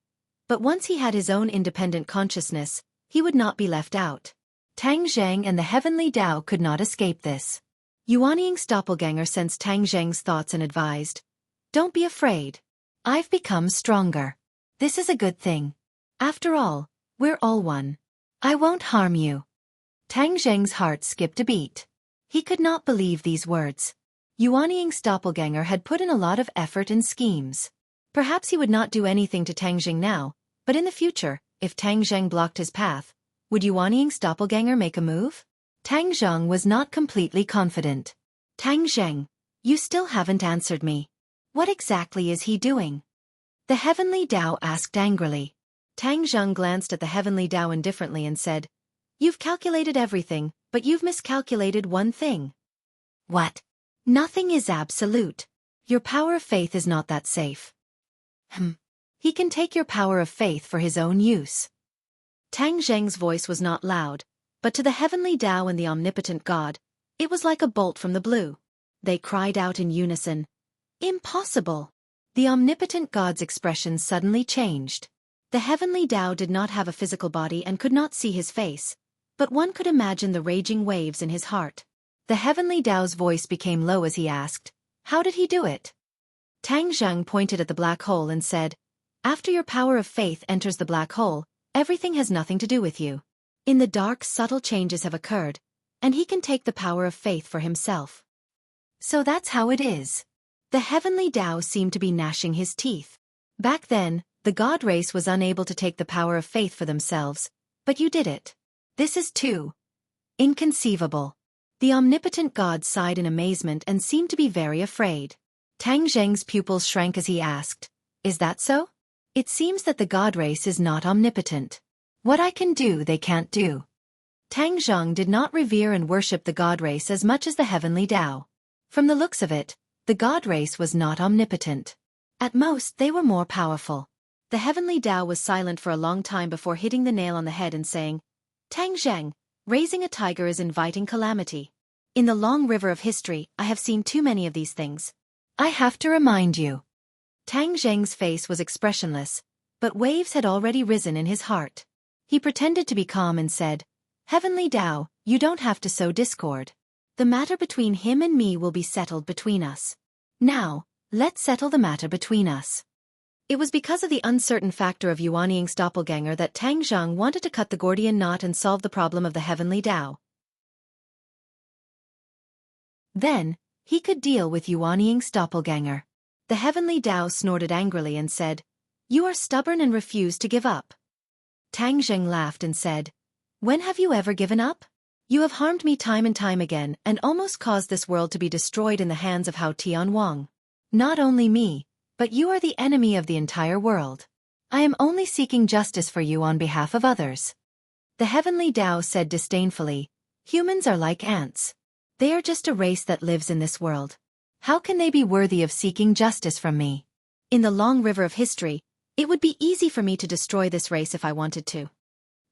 but once he had his own independent consciousness, he would not be left out. Tang Zheng and the heavenly Tao could not escape this. Yuan Ying's doppelganger sensed Tang Zheng's thoughts and advised, "Don't be afraid. I've become stronger. This is a good thing. After all, we're all one. I won't harm you." Tang Zheng's heart skipped a beat. He could not believe these words. Yuan Ying's doppelganger had put in a lot of effort and schemes. Perhaps he would not do anything to Tang Zheng now, but in the future, if Tang Zheng blocked his path, would Yuan Ying's doppelganger make a move? Tang Zheng was not completely confident. "Tang Zheng, you still haven't answered me. What exactly is he doing?" The heavenly Tao asked angrily. Tang Zheng glanced at the heavenly Tao indifferently and said, "You've calculated everything, but you've miscalculated one thing." "What?" "Nothing is absolute. Your power of faith is not that safe." He can take your power of faith for his own use." Tang Zheng's voice was not loud, but to the heavenly Tao and the omnipotent God, it was like a bolt from the blue. They cried out in unison, "Impossible!" The omnipotent God's expression suddenly changed. The heavenly Tao did not have a physical body and could not see his face, but one could imagine the raging waves in his heart. The heavenly Tao's voice became low as he asked, "How did he do it?" Tang Zheng pointed at the black hole and said, "After your power of faith enters the black hole, everything has nothing to do with you. In the dark, subtle changes have occurred, and he can take the power of faith for himself." So that's how it is. The heavenly Tao seemed to be gnashing his teeth. Back then, the God race was unable to take the power of faith for themselves, but you did it. This is too inconceivable. The omnipotent God sighed in amazement and seemed to be very afraid. Tang Zheng's pupils shrank as he asked, "Is that so? It seems that the God race is not omnipotent. What I can do they can't do." Tang Zheng did not revere and worship the God race as much as the heavenly Tao. From the looks of it, the God race was not omnipotent. At most, they were more powerful. The heavenly Tao was silent for a long time before hitting the nail on the head and saying, "Tang Zheng, raising a tiger is inviting calamity. In the long river of history, I have seen too many of these things. I have to remind you." Tang Zheng's face was expressionless, but waves had already risen in his heart. He pretended to be calm and said, "Heavenly Tao, you don't have to sow discord. The matter between him and me will be settled between us. Now, let's settle the matter between us." It was because of the uncertain factor of Yuan Ying's doppelganger that Tang Zheng wanted to cut the Gordian knot and solve the problem of the heavenly Tao. Then, he could deal with Yuan Ying's doppelganger. The heavenly Tao snorted angrily and said, "You are stubborn and refuse to give up." Tang Zheng laughed and said, "When have you ever given up? You have harmed me time and time again and almost caused this world to be destroyed in the hands of Hao Tian Wang. Not only me, but you are the enemy of the entire world. I am only seeking justice for you on behalf of others." The heavenly Tao said disdainfully, "Humans are like ants. They are just a race that lives in this world. How can they be worthy of seeking justice from me? In the long river of history, it would be easy for me to destroy this race if I wanted to."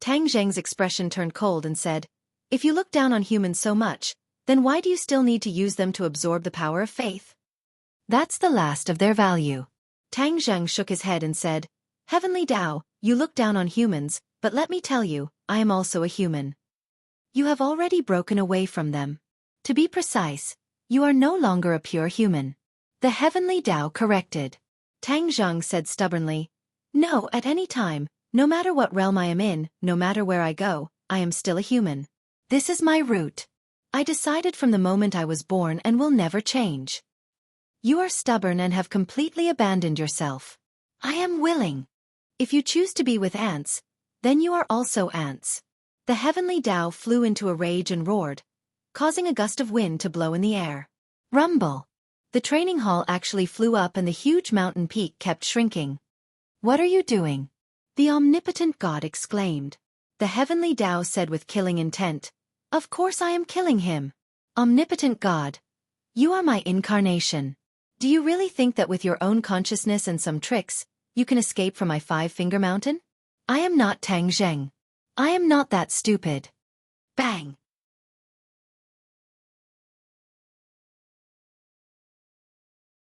Tang Zheng's expression turned cold and said, "If you look down on humans so much, then why do you still need to use them to absorb the power of faith? That's the last of their value." Tang Zheng shook his head and said, "Heavenly Tao, you look down on humans, but let me tell you, I am also a human. You have already broken away from them. To be precise, you are no longer a pure human." The heavenly Tao corrected. Tang Zheng said stubbornly, "No, at any time, no matter what realm I am in, no matter where I go, I am still a human. This is my root. I decided from the moment I was born and will never change. You are stubborn and have completely abandoned yourself. I am willing. If you choose to be with ants, then you are also ants." The heavenly Tao flew into a rage and roared, causing a gust of wind to blow in the air. Rumble! The training hall actually flew up and the huge mountain peak kept shrinking. "What are you doing?" the omnipotent God exclaimed. The heavenly Tao said with killing intent, "Of course I am killing him. Omnipotent God, you are my incarnation. Do you really think that with your own consciousness and some tricks, you can escape from my five-finger mountain? I am not Tang Zheng. I am not that stupid." Bang!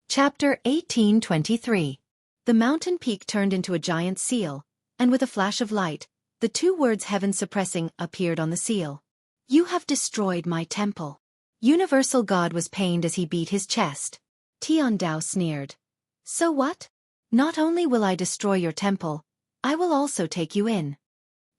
Chapter 1823. The mountain peak turned into a giant seal, and with a flash of light, the two words "heaven suppressing" appeared on the seal. "You have destroyed my temple." Universal God was pained as he beat his chest. Tian Dao sneered. "So what? Not only will I destroy your temple, I will also take you in."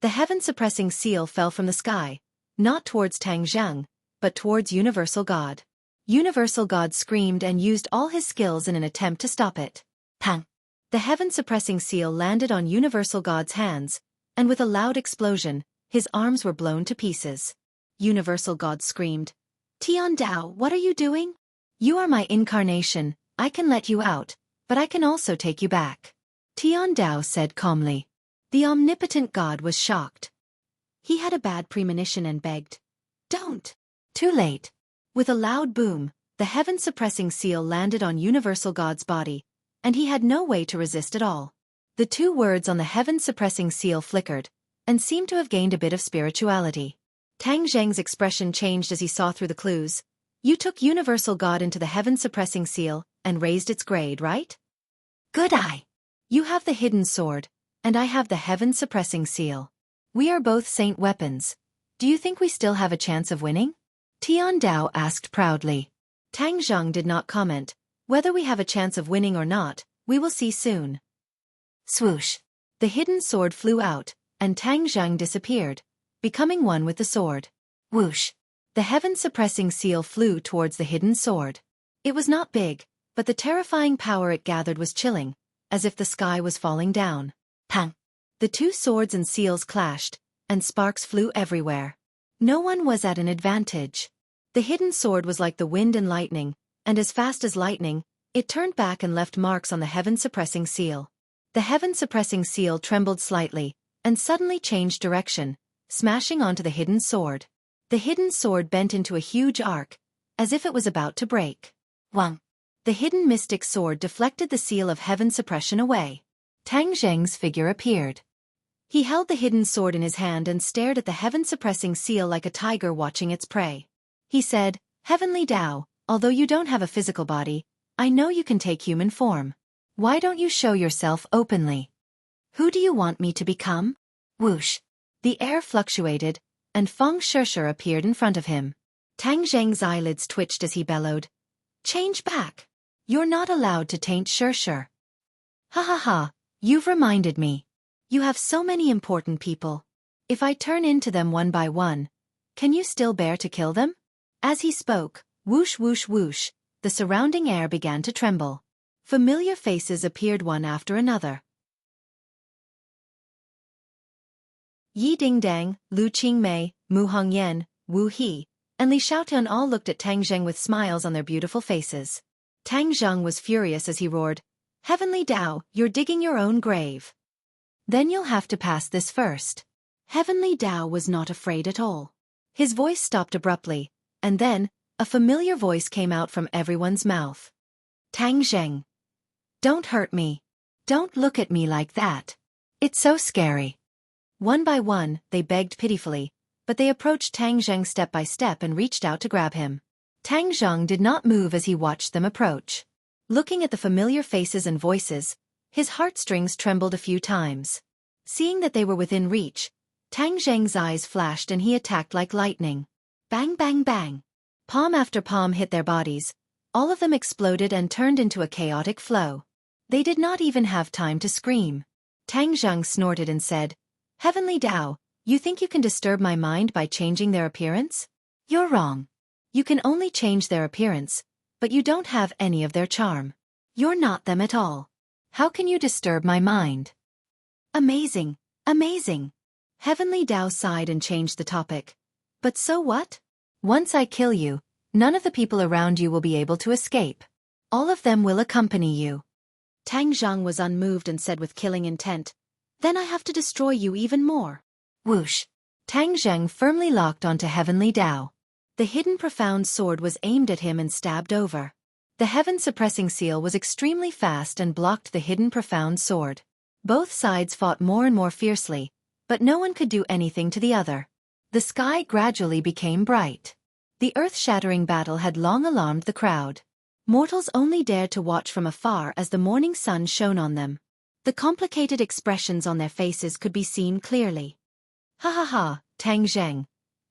The heaven-suppressing seal fell from the sky, not towards Tang Zheng, but towards Universal God. Universal God screamed and used all his skills in an attempt to stop it. Pang! The heaven-suppressing seal landed on Universal God's hands, and with a loud explosion, his arms were blown to pieces. Universal God screamed, "Tian Dao, what are you doing? You are my incarnation, I can let you out, but I can also take you back." Tian Dao said calmly. The omnipotent God was shocked. He had a bad premonition and begged, "Don't." Too late. With a loud boom, the heaven-suppressing seal landed on Universal God's body, and he had no way to resist at all. The two words on the heaven-suppressing seal flickered, and seemed to have gained a bit of spirituality. Tang Zheng's expression changed as he saw through the clues. "You took Universal God into the heaven-suppressing seal, and raised its grade, right? Good eye. You have the hidden sword, and I have the heaven-suppressing seal. We are both saint weapons. Do you think we still have a chance of winning?" Tian Dao asked proudly. Tang Zheng did not comment. "Whether we have a chance of winning or not, we will see soon." Swoosh! The hidden sword flew out, and Tang Zheng disappeared, becoming one with the sword. Whoosh! The heaven-suppressing seal flew towards the hidden sword. It was not big, but the terrifying power it gathered was chilling, as if the sky was falling down. Pang! The two swords and seals clashed, and sparks flew everywhere. No one was at an advantage. The hidden sword was like the wind and lightning, and as fast as lightning, it turned back and left marks on the heaven-suppressing seal. The heaven-suppressing seal trembled slightly, and suddenly changed direction, smashing onto the hidden sword. The hidden sword bent into a huge arc, as if it was about to break. Wang! The hidden mystic sword deflected the seal of heaven suppression away. Tang Zheng's figure appeared. He held the hidden sword in his hand and stared at the heaven-suppressing seal like a tiger watching its prey. He said, "Heavenly Tao, although you don't have a physical body, I know you can take human form. Why don't you show yourself openly? Who do you want me to become?" Whoosh! The air fluctuated, and Feng Shishir appeared in front of him. Tang Zheng's eyelids twitched as he bellowed, "Change back! You're not allowed to taint Shishir." "Ha ha ha, you've reminded me. You have so many important people. If I turn into them one by one, can you still bear to kill them?" As he spoke, whoosh whoosh whoosh, the surrounding air began to tremble. Familiar faces appeared one after another. Yi Dingdang, Lu Qingmei, Mu Hongyan, Wu He, and Li Xiaotan all looked at Tang Zheng with smiles on their beautiful faces. Tang Zheng was furious as he roared, "Heavenly Dao, you're digging your own grave. Then you'll have to pass this first." Heavenly Dao was not afraid at all. His voice stopped abruptly, and then, a familiar voice came out from everyone's mouth. "Tang Zheng. Don't hurt me. Don't look at me like that. It's so scary." One by one, they begged pitifully, but they approached Tang Zheng step by step and reached out to grab him. Tang Zheng did not move as he watched them approach. Looking at the familiar faces and voices, his heartstrings trembled a few times. Seeing that they were within reach, Tang Zheng's eyes flashed and he attacked like lightning. Bang bang bang. Palm after palm hit their bodies. All of them exploded and turned into a chaotic flow. They did not even have time to scream. Tang Zheng snorted and said, "Heavenly Dao, you think you can disturb my mind by changing their appearance? You're wrong. You can only change their appearance, but you don't have any of their charm. You're not them at all. How can you disturb my mind?" "Amazing, amazing." Heavenly Dao sighed and changed the topic. "But so what? Once I kill you, none of the people around you will be able to escape. All of them will accompany you." Tang Zheng was unmoved and said with killing intent, "Then I have to destroy you even more." Whoosh! Tang Zheng firmly locked onto Heavenly Dao. The hidden profound sword was aimed at him and stabbed over. The heaven-suppressing seal was extremely fast and blocked the hidden profound sword. Both sides fought more and more fiercely, but no one could do anything to the other. The sky gradually became bright. The earth-shattering battle had long alarmed the crowd. Mortals only dared to watch from afar as the morning sun shone on them. The complicated expressions on their faces could be seen clearly. "Ha ha ha, Tang Zheng.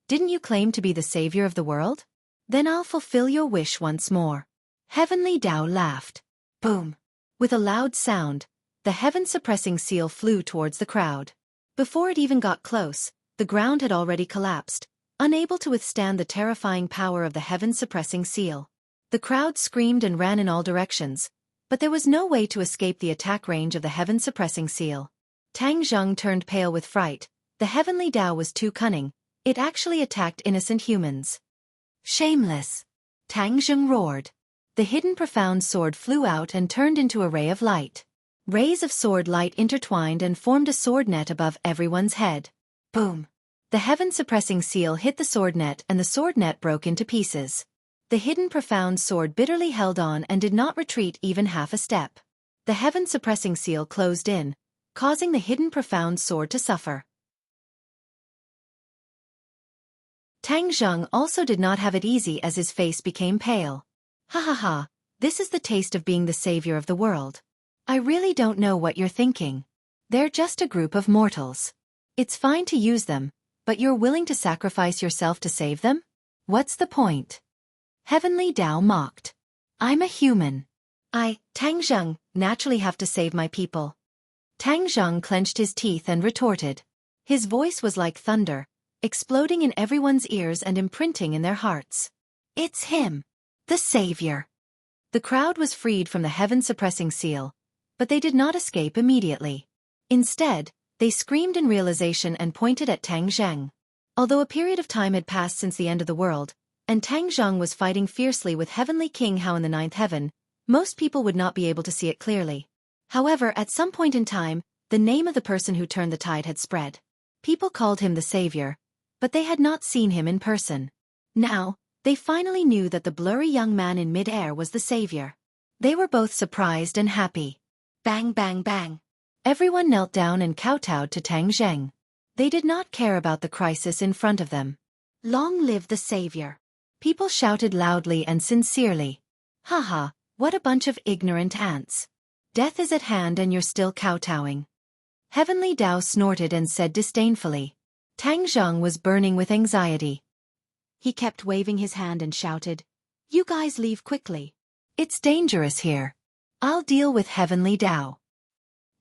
Didn't you claim to be the savior of the world? Then I'll fulfill your wish once more." Heavenly Dao laughed. Boom! With a loud sound, the heaven-suppressing seal flew towards the crowd. Before it even got close, the ground had already collapsed, unable to withstand the terrifying power of the heaven-suppressing seal. The crowd screamed and ran in all directions, but there was no way to escape the attack range of the heaven-suppressing seal. Tang Zheng turned pale with fright. The Heavenly Dao was too cunning. It actually attacked innocent humans. "Shameless!" Tang Zheng roared. The hidden profound sword flew out and turned into a ray of light. Rays of sword light intertwined and formed a sword net above everyone's head. Boom! The heaven-suppressing seal hit the sword net and the sword net broke into pieces. The hidden profound sword bitterly held on and did not retreat even half a step. The heaven-suppressing seal closed in, causing the hidden profound sword to suffer. Tang Zheng also did not have it easy as his face became pale. "Ha ha ha, this is the taste of being the savior of the world. I really don't know what you're thinking. They're just a group of mortals. It's fine to use them, but you're willing to sacrifice yourself to save them? What's the point?" Heavenly Dao mocked. "I'm a human. I, Tang Zheng, naturally have to save my people." Tang Zheng clenched his teeth and retorted. His voice was like thunder, exploding in everyone's ears and imprinting in their hearts. "It's him! The savior!" The crowd was freed from the heaven-suppressing seal, but they did not escape immediately. Instead, they screamed in realization and pointed at Tang Zheng. Although a period of time had passed since the end of the world, and Tang Zheng was fighting fiercely with Heavenly King Hao in the ninth heaven, most people would not be able to see it clearly. However, at some point in time, the name of the person who turned the tide had spread. People called him the savior, but they had not seen him in person. Now, they finally knew that the blurry young man in mid-air was the savior. They were both surprised and happy. Bang bang bang. Everyone knelt down and kowtowed to Tang Zheng. They did not care about the crisis in front of them. "Long live the savior!" People shouted loudly and sincerely. "Haha, what a bunch of ignorant ants. Death is at hand and you're still kowtowing." Heavenly Dao snorted and said disdainfully. Tang Zheng was burning with anxiety. He kept waving his hand and shouted, "You guys leave quickly. It's dangerous here. I'll deal with Heavenly Dao."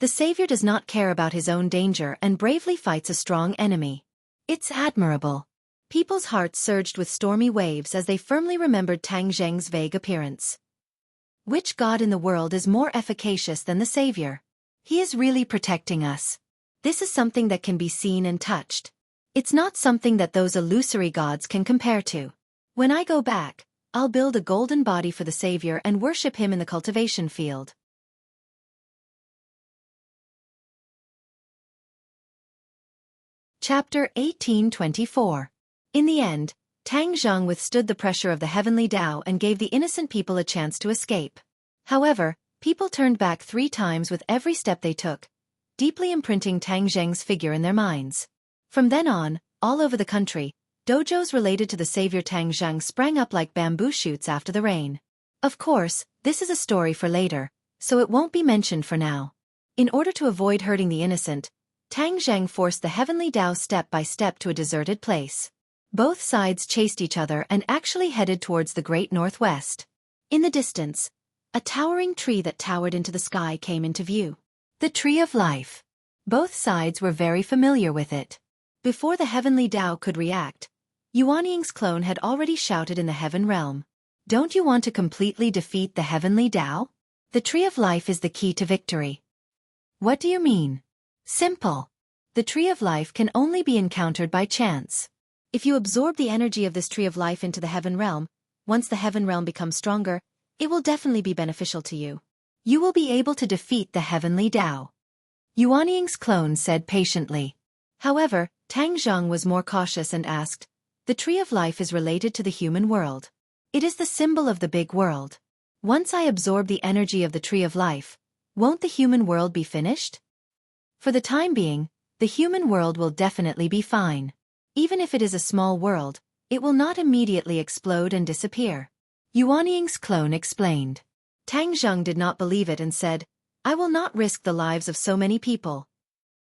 The savior does not care about his own danger and bravely fights a strong enemy. It's admirable. People's hearts surged with stormy waves as they firmly remembered Tang Zheng's vague appearance. Which god in the world is more efficacious than the Savior? He is really protecting us. This is something that can be seen and touched. It's not something that those illusory gods can compare to. When I go back, I'll build a golden body for the Savior and worship him in the cultivation field. Chapter 1824. In the end, Tang Zheng withstood the pressure of the heavenly Tao and gave the innocent people a chance to escape. However, people turned back 3 times with every step they took, deeply imprinting Tang Zheng's figure in their minds. From then on, all over the country, dojos related to the savior Tang Zheng sprang up like bamboo shoots after the rain. Of course, this is a story for later, so it won't be mentioned for now. In order to avoid hurting the innocent, Tang Zheng forced the heavenly Tao step by step to a deserted place. Both sides chased each other and actually headed towards the great northwest. In the distance, a towering tree that towered into the sky came into view. The Tree of Life. Both sides were very familiar with it. Before the heavenly Tao could react, Yuanying's clone had already shouted in the heaven realm. Don't you want to completely defeat the heavenly Tao? The Tree of Life is the key to victory. What do you mean? Simple. The Tree of Life can only be encountered by chance. If you absorb the energy of this Tree of Life into the heaven realm, once the heaven realm becomes stronger, it will definitely be beneficial to you. You will be able to defeat the heavenly Tao. Yuanying's clone said patiently. However, Tang Zheng was more cautious and asked, the Tree of Life is related to the human world. It is the symbol of the big world. Once I absorb the energy of the Tree of Life, won't the human world be finished? For the time being, the human world will definitely be fine. Even if it is a small world, it will not immediately explode and disappear. Yuanying's clone explained. Tang Zheng did not believe it and said, I will not risk the lives of so many people.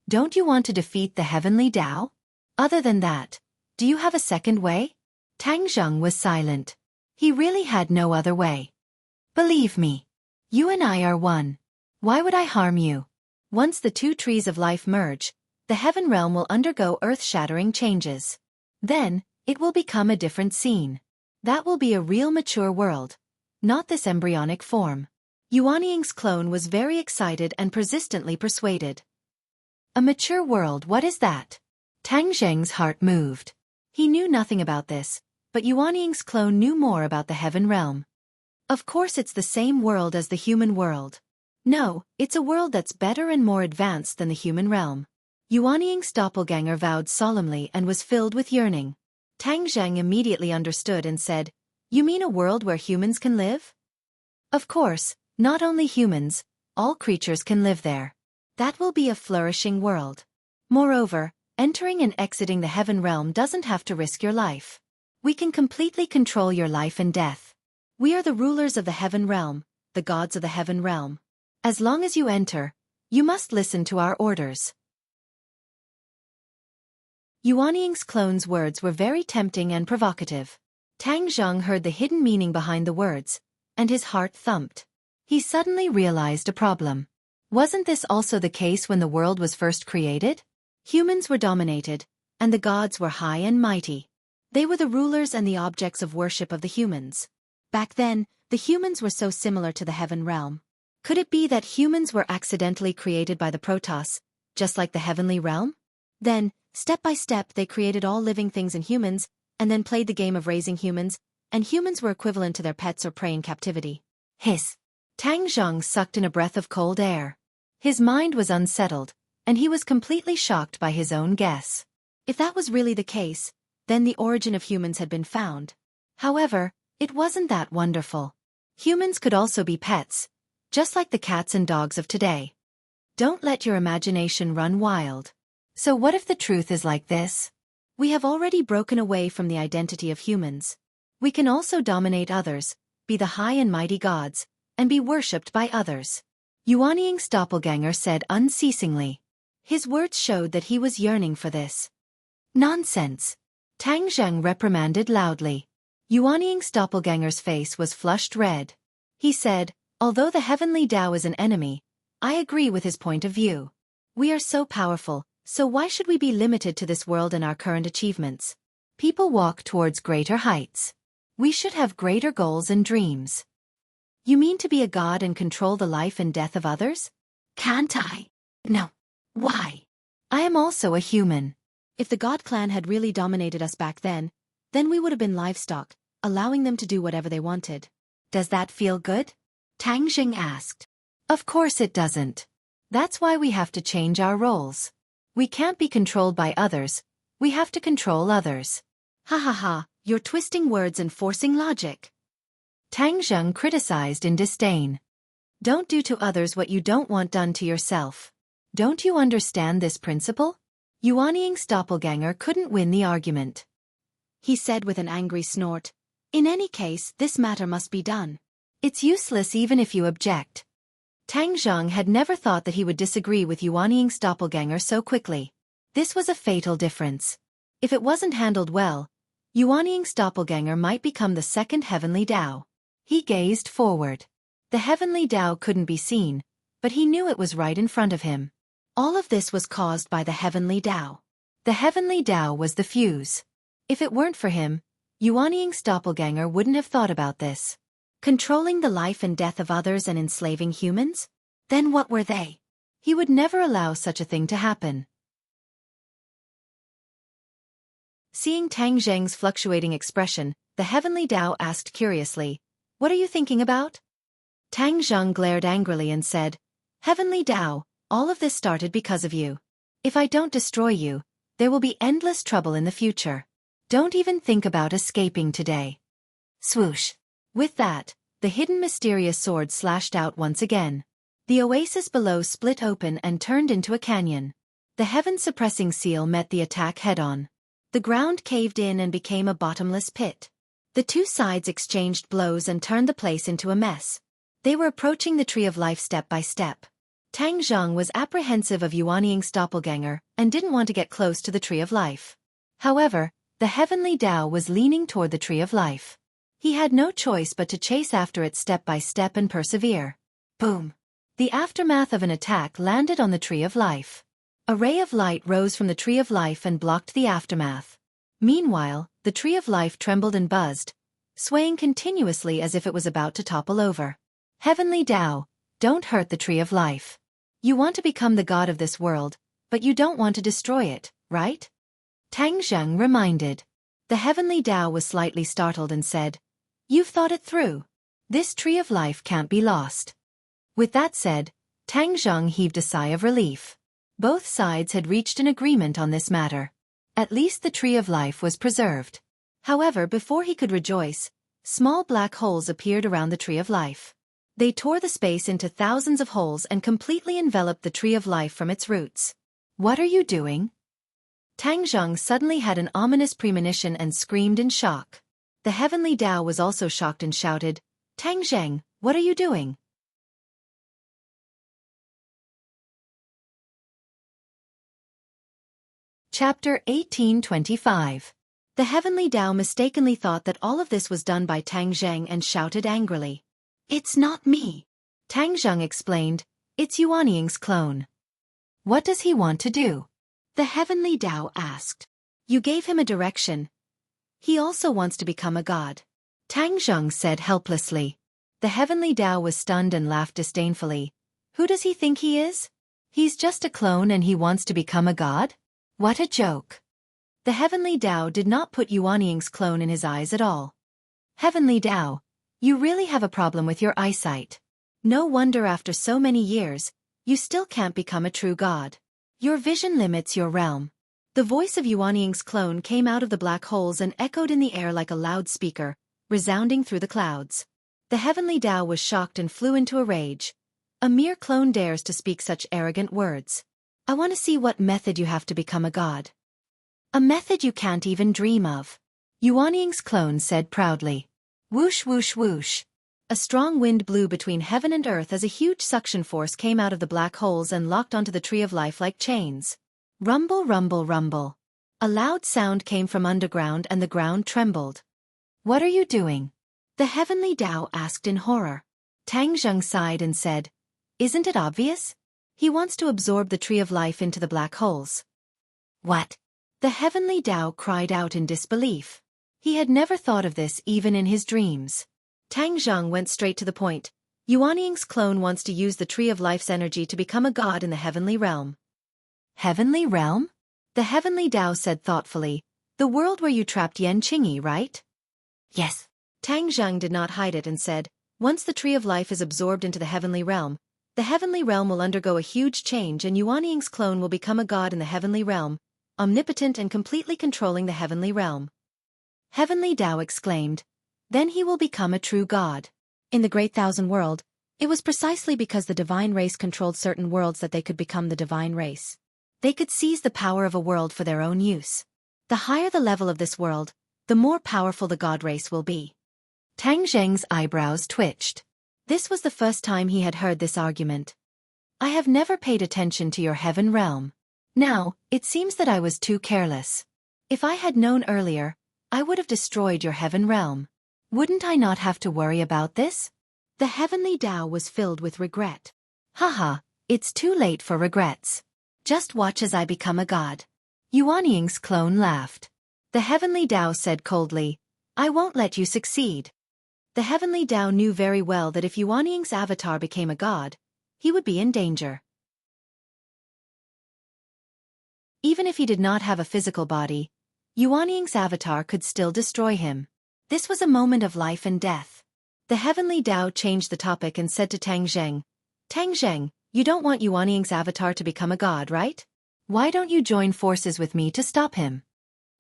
Don't you want to defeat the heavenly Tao? Other than that, do you have a second way? Tang Zheng was silent. He really had no other way. Believe me. You and I are one. Why would I harm you? Once the 2 trees of life merge, the heaven realm will undergo earth-shattering changes. Then, it will become a different scene. That will be a real mature world, not this embryonic form. Yuanying's clone was very excited and persistently persuaded. A mature world, what is that? Tang Zheng's heart moved. He knew nothing about this, but Yuanying's clone knew more about the heaven realm. Of course it's the same world as the human world. No, it's a world that's better and more advanced than the human realm. Yuanying's doppelganger vowed solemnly and was filled with yearning. Tang Zheng immediately understood and said, You mean a world where humans can live? Of course, not only humans, all creatures can live there. That will be a flourishing world. Moreover, entering and exiting the heaven realm doesn't have to risk your life. We can completely control your life and death. We are the rulers of the heaven realm, the gods of the heaven realm. As long as you enter, you must listen to our orders. Yuanying's clone's words were very tempting and provocative. Tang Zheng heard the hidden meaning behind the words, and his heart thumped. He suddenly realized a problem. Wasn't this also the case when the world was first created? Humans were dominated, and the gods were high and mighty. They were the rulers and the objects of worship of the humans. Back then, the humans were so similar to the heaven realm. Could it be that humans were accidentally created by the Protoss, just like the heavenly realm? Then, step by step they created all living things and humans, and then played the game of raising humans, and humans were equivalent to their pets or prey in captivity. Hiss! Tang Zheng sucked in a breath of cold air. His mind was unsettled, and he was completely shocked by his own guess. If that was really the case, then the origin of humans had been found. However, it wasn't that wonderful. Humans could also be pets, just like the cats and dogs of today. Don't let your imagination run wild. So what if the truth is like this? We have already broken away from the identity of humans. We can also dominate others, be the high and mighty gods, and be worshipped by others. Yuanying's doppelganger said unceasingly. His words showed that he was yearning for this. Nonsense! Tang Zheng reprimanded loudly. Yuanying's doppelganger's face was flushed red. He said, although the heavenly Tao is an enemy, I agree with his point of view. We are so powerful, so why should we be limited to this world and our current achievements? People walk towards greater heights. We should have greater goals and dreams. You mean to be a god and control the life and death of others? Can't I? No. Why? I am also a human. If the god clan had really dominated us back then we would have been livestock, allowing them to do whatever they wanted. Does that feel good? Tang Jing asked. Of course it doesn't. That's why we have to change our roles. We can't be controlled by others, we have to control others. Ha ha ha, you're twisting words and forcing logic. Tang Zheng criticized in disdain. Don't do to others what you don't want done to yourself. Don't you understand this principle? Yuan Ying's doppelganger couldn't win the argument. He said with an angry snort. In any case, this matter must be done. It's useless even if you object. Tang Zheng had never thought that he would disagree with Yuan Ying's doppelganger so quickly. This was a fatal difference. If it wasn't handled well, Yuan Ying's doppelganger might become the second heavenly Tao. He gazed forward. The heavenly Tao couldn't be seen, but he knew it was right in front of him. All of this was caused by the heavenly Tao. The heavenly Tao was the fuse. If it weren't for him, Yuan Ying's doppelganger wouldn't have thought about this. Controlling the life and death of others and enslaving humans? Then what were they? He would never allow such a thing to happen. Seeing Tang Zheng's fluctuating expression, the heavenly Tao asked curiously, "What are you thinking about?" Tang Zheng glared angrily and said, "Heavenly Tao, all of this started because of you. If I don't destroy you, there will be endless trouble in the future. Don't even think about escaping today." Swoosh. With that, the hidden mysterious sword slashed out once again. The oasis below split open and turned into a canyon. The heaven-suppressing seal met the attack head-on. The ground caved in and became a bottomless pit. The two sides exchanged blows and turned the place into a mess. They were approaching the Tree of Life step by step. Tang Zheng was apprehensive of Yuan Ying's doppelganger and didn't want to get close to the Tree of Life. However, the heavenly Tao was leaning toward the Tree of Life. He had no choice but to chase after it step by step and persevere. Boom! The aftermath of an attack landed on the Tree of Life. A ray of light rose from the Tree of Life and blocked the aftermath. Meanwhile, the Tree of Life trembled and buzzed, swaying continuously as if it was about to topple over. Heavenly Tao, don't hurt the Tree of Life. You want to become the god of this world, but you don't want to destroy it, right? Tang Zheng reminded. The heavenly Tao was slightly startled and said, "You've thought it through. This Tree of Life can't be lost." With that said, Tang Zheng heaved a sigh of relief. Both sides had reached an agreement on this matter. At least the Tree of Life was preserved. However, before he could rejoice, small black holes appeared around the Tree of Life. They tore the space into thousands of holes and completely enveloped the Tree of Life from its roots. "What are you doing?" Tang Zheng suddenly had an ominous premonition and screamed in shock. The heavenly Tao was also shocked and shouted, "Tang Zheng, what are you doing?" Chapter 1825. The heavenly Tao mistakenly thought that all of this was done by Tang Zheng and shouted angrily. "It's not me." Tang Zheng explained, "It's Yuan Ying's clone." "What does he want to do?" The heavenly Tao asked. "You gave him a direction. He also wants to become a god." Tang Zheng said helplessly. The heavenly Tao was stunned and laughed disdainfully. "Who does he think he is? He's just a clone and he wants to become a god? What a joke." The heavenly Tao did not put Yuan Ying's clone in his eyes at all. "Heavenly Tao, you really have a problem with your eyesight. No wonder after so many years, you still can't become a true god. Your vision limits your realm." The voice of Yuan Ying's clone came out of the black holes and echoed in the air like a loudspeaker, resounding through the clouds. The heavenly Tao was shocked and flew into a rage. "A mere clone dares to speak such arrogant words. I want to see what method you have to become a god." "A method you can't even dream of," Yuan Ying's clone said proudly. Whoosh whoosh whoosh. A strong wind blew between heaven and earth as a huge suction force came out of the black holes and locked onto the Tree of Life like chains. Rumble rumble rumble. A loud sound came from underground and the ground trembled. "What are you doing?" the heavenly Tao asked in horror. Tang Zheng sighed and said, "Isn't it obvious? He wants to absorb the Tree of Life into the black holes." "What?" the heavenly Tao cried out in disbelief. He had never thought of this even in his dreams. Tang Zhang went straight to the point. Yuanying's clone wants to use the Tree of Life's energy to become a god in the heavenly realm. Heavenly realm? The heavenly Tao said thoughtfully. The world where you trapped Yan Qingyi, right? Yes. Tang Zhang did not hide it and said, once the Tree of Life is absorbed into the heavenly realm will undergo a huge change and Yuanying's clone will become a god in the heavenly realm, omnipotent and completely controlling the heavenly realm. Heavenly Tao exclaimed, then he will become a true god. In the Great Thousand World, it was precisely because the divine race controlled certain worlds that they could become the divine race. They could seize the power of a world for their own use. The higher the level of this world, the more powerful the god race will be. Tang Zheng's eyebrows twitched. This was the first time he had heard this argument. I have never paid attention to your heaven realm. Now, it seems that I was too careless. If I had known earlier, I would have destroyed your heaven realm. Wouldn't I not have to worry about this? The heavenly Tao was filled with regret. Haha, it's too late for regrets. Just watch as I become a god. Yuanying's clone laughed. The heavenly Tao said coldly, I won't let you succeed. The heavenly Tao knew very well that if Yuanying's avatar became a god, he would be in danger. Even if he did not have a physical body, Yuanying's avatar could still destroy him. This was a moment of life and death. The heavenly Tao changed the topic and said to Tang Zheng, Tang Zheng, you don't want Yuanying's avatar to become a god, right? Why don't you join forces with me to stop him?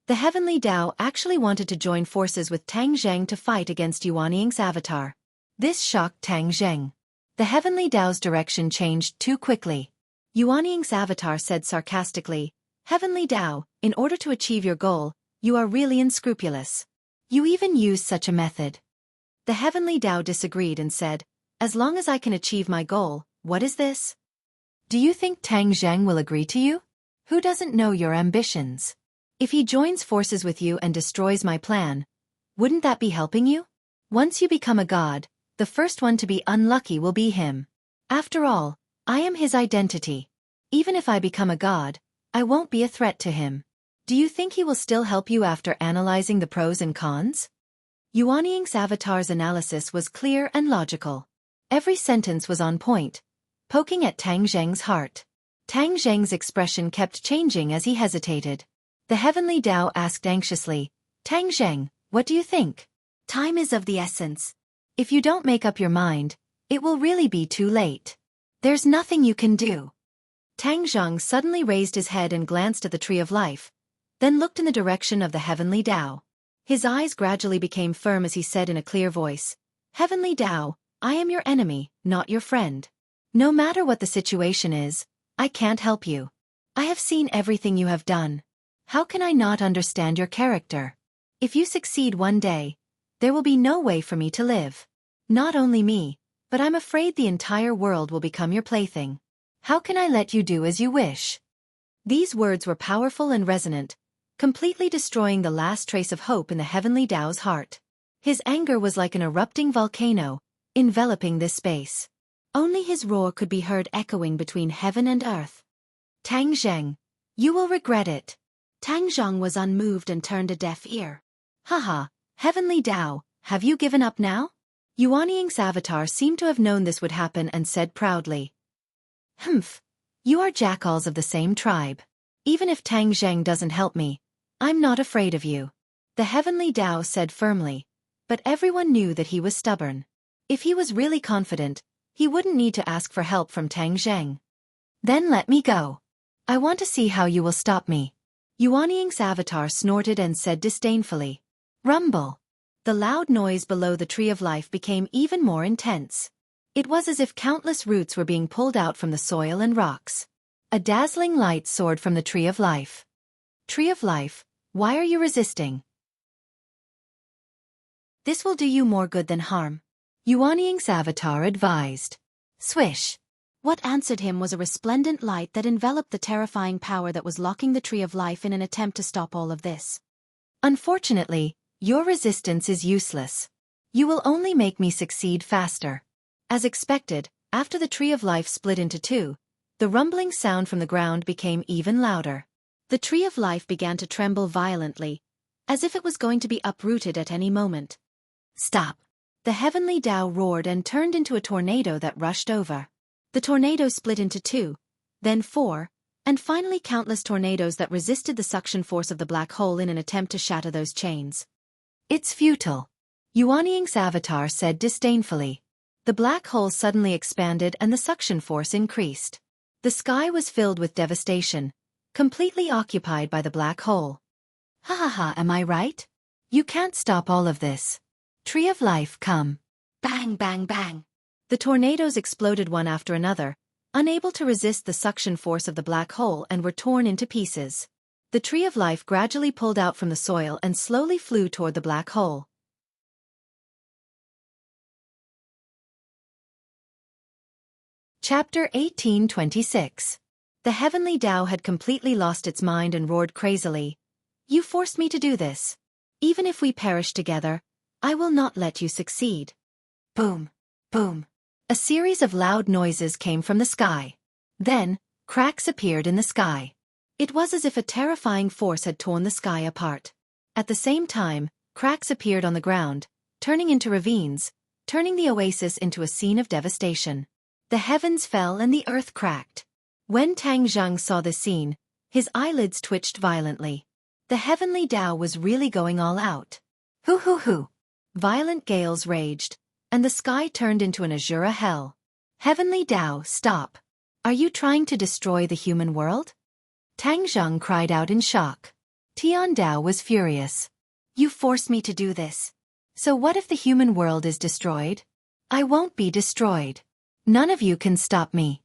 The heavenly Tao actually wanted to join forces with Tang Zheng to fight against Yuanying's avatar. This shocked Tang Zheng. The heavenly Tao's direction changed too quickly. Yuanying's avatar said sarcastically, Heavenly Tao, in order to achieve your goal, you are really unscrupulous. You even use such a method. The heavenly Tao disagreed and said, as long as I can achieve my goal, what is this? Do you think Tang Zheng will agree to you? Who doesn't know your ambitions? If he joins forces with you and destroys my plan, wouldn't that be helping you? Once you become a god, the first one to be unlucky will be him. After all, I am his identity. Even if I become a god, I won't be a threat to him. Do you think he will still help you after analyzing the pros and cons? Yuanying's avatar's analysis was clear and logical. Every sentence was on point, poking at Tang Zheng's heart. Tang Zheng's expression kept changing as he hesitated. The heavenly Tao asked anxiously, Tang Zheng, what do you think? Time is of the essence. If you don't make up your mind, it will really be too late. There's nothing you can do. Tang Zheng suddenly raised his head and glanced at the Tree of Life, then looked in the direction of the heavenly Tao. His eyes gradually became firm as he said in a clear voice, Heavenly Tao, I am your enemy, not your friend. No matter what the situation is, I can't help you. I have seen everything you have done. How can I not understand your character? If you succeed one day, there will be no way for me to live. Not only me, but I'm afraid the entire world will become your plaything. How can I let you do as you wish? These words were powerful and resonant, completely destroying the last trace of hope in the heavenly Tao's heart. His anger was like an erupting volcano, enveloping this space. Only his roar could be heard echoing between heaven and earth. Tang Zheng, you will regret it. Tang Zheng was unmoved and turned a deaf ear. Haha, heavenly Tao, have you given up now? Yuanying's avatar seemed to have known this would happen and said proudly. Humph, you are jackals of the same tribe. Even if Tang Zheng doesn't help me, I'm not afraid of you. The heavenly Tao said firmly, but everyone knew that he was stubborn. If he was really confident, he wouldn't need to ask for help from Tang Zheng. Then let me go. I want to see how you will stop me. Yuanying's avatar snorted and said disdainfully. Rumble. The loud noise below the Tree of Life became even more intense. It was as if countless roots were being pulled out from the soil and rocks. A dazzling light soared from the Tree of Life. Tree of Life, why are you resisting? This will do you more good than harm. Yuanying's avatar advised. Swish. What answered him was a resplendent light that enveloped the terrifying power that was locking the Tree of Life in an attempt to stop all of this. Unfortunately, your resistance is useless. You will only make me succeed faster. As expected, after the Tree of Life split into two, the rumbling sound from the ground became even louder. The Tree of Life began to tremble violently, as if it was going to be uprooted at any moment. Stop. The heavenly Tao roared and turned into a tornado that rushed over. The tornado split into 2, then 4, and finally countless tornadoes that resisted the suction force of the black hole in an attempt to shatter those chains. It's futile, Yuan Ying's avatar said disdainfully. The black hole suddenly expanded and the suction force increased. The sky was filled with devastation, completely occupied by the black hole. Ha ha ha, am I right? You can't stop all of this. Tree of Life, come. Bang, bang, bang. The tornadoes exploded one after another, unable to resist the suction force of the black hole, and were torn into pieces. The Tree of Life gradually pulled out from the soil and slowly flew toward the black hole. Chapter 1826. The heavenly Tao had completely lost its mind and roared crazily. You forced me to do this. Even if we perish together, I will not let you succeed. Boom, boom. A series of loud noises came from the sky. Then, cracks appeared in the sky. It was as if a terrifying force had torn the sky apart. At the same time, cracks appeared on the ground, turning into ravines, turning the oasis into a scene of devastation. The heavens fell and the earth cracked. When Tang Zheng saw the scene, his eyelids twitched violently. The heavenly Tao was really going all out. Hoo hoo hoo. Violent gales raged, and the sky turned into an azure hell. Heavenly Tao, stop. Are you trying to destroy the human world? Tang Zheng cried out in shock. Tian Dao was furious. You forced me to do this. So what if the human world is destroyed? I won't be destroyed. None of you can stop me.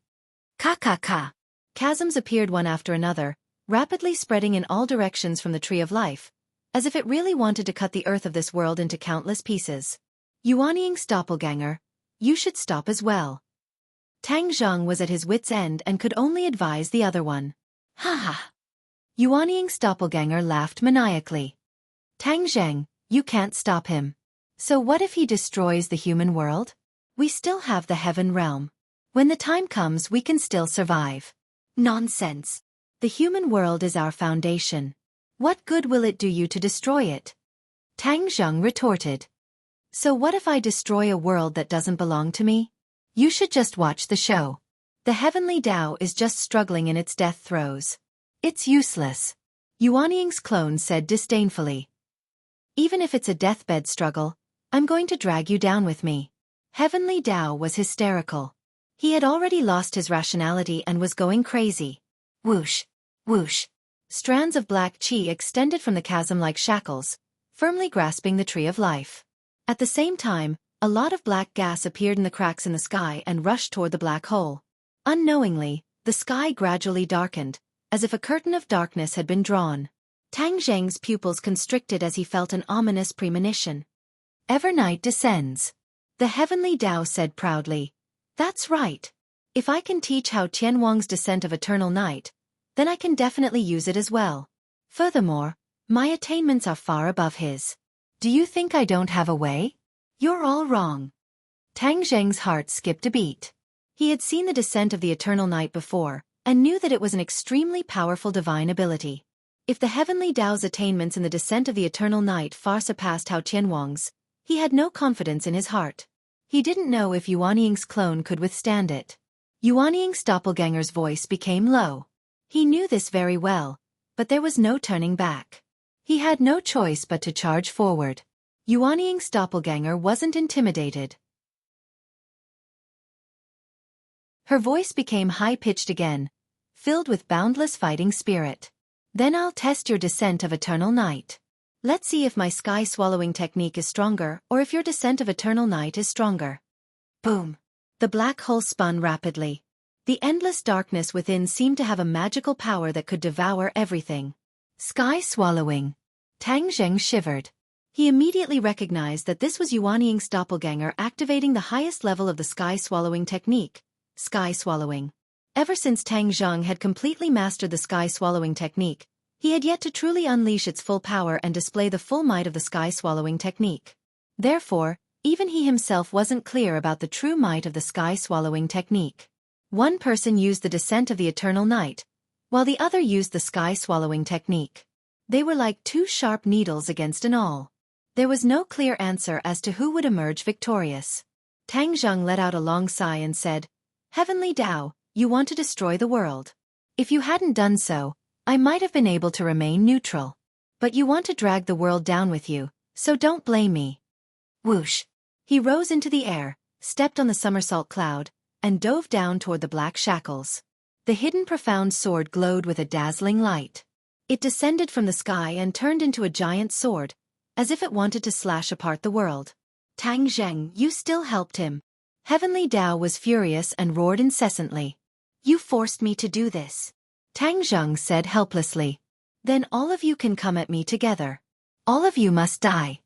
Ka ka ka. Chasms appeared one after another, rapidly spreading in all directions from the Tree of Life, as if it really wanted to cut the earth of this world into countless pieces. Yuan Ying's doppelganger, you should stop as well. Tang Zheng was at his wit's end and could only advise the other one. Ha ha. Yuan Ying's doppelganger laughed maniacally. Tang Zheng, you can't stop him. So what if he destroys the human world? We still have the heaven realm. When the time comes, we can still survive. Nonsense. The human world is our foundation. What good will it do you to destroy it? Tang Zheng retorted. So what if I destroy a world that doesn't belong to me? You should just watch the show. The heavenly Tao is just struggling in its death throes. It's useless. Yuan Ying's clone said disdainfully. Even if it's a deathbed struggle, I'm going to drag you down with me. Heavenly Tao was hysterical. He had already lost his rationality and was going crazy. Whoosh, whoosh. Strands of black qi extended from the chasm like shackles, firmly grasping the Tree of Life. At the same time, a lot of black gas appeared in the cracks in the sky and rushed toward the black hole. Unknowingly, the sky gradually darkened, as if a curtain of darkness had been drawn. Tang Zheng's pupils constricted as he felt an ominous premonition. Ever night descends. The heavenly Tao said proudly. That's right. If I can teach how Tian Wang's descent of eternal night, then I can definitely use it as well. Furthermore, my attainments are far above his. Do you think I don't have a way? You're all wrong. Tang Zheng's heart skipped a beat. He had seen the descent of the eternal night before, and knew that it was an extremely powerful divine ability. If the heavenly Tao's attainments in the descent of the eternal night far surpassed Hao Tianwang's, he had no confidence in his heart. He didn't know if Yuan Ying's clone could withstand it. Yuan Ying's doppelganger's voice became low. He knew this very well, but there was no turning back. He had no choice but to charge forward. Yuan Ying's doppelganger wasn't intimidated. Her voice became high-pitched again, filled with boundless fighting spirit. Then I'll test your descent of eternal night. Let's see if my sky-swallowing technique is stronger or if your descent of eternal night is stronger. Boom. The black hole spun rapidly. The endless darkness within seemed to have a magical power that could devour everything. Sky-swallowing. Tang Zheng shivered. He immediately recognized that this was Yuan Ying's doppelganger activating the highest level of the sky-swallowing technique, sky-swallowing. Ever since Tang Zheng had completely mastered the sky-swallowing technique, he had yet to truly unleash its full power and display the full might of the sky-swallowing technique. Therefore, even he himself wasn't clear about the true might of the sky-swallowing technique. One person used the descent of the eternal night, while the other used the sky-swallowing technique. They were like two sharp needles against an awl. There was no clear answer as to who would emerge victorious. Tang Zheng let out a long sigh and said, "Heavenly Tao, you want to destroy the world. If you hadn't done so, I might have been able to remain neutral. But you want to drag the world down with you, so don't blame me." Whoosh! He rose into the air, stepped on the somersault cloud, and dove down toward the black shackles. The hidden profound sword glowed with a dazzling light. It descended from the sky and turned into a giant sword, as if it wanted to slash apart the world. "Tang Zheng, you still helped him." Heavenly Tao was furious and roared incessantly. "You forced me to do this," Tang Zheng said helplessly. "Then all of you can come at me together. All of you must die."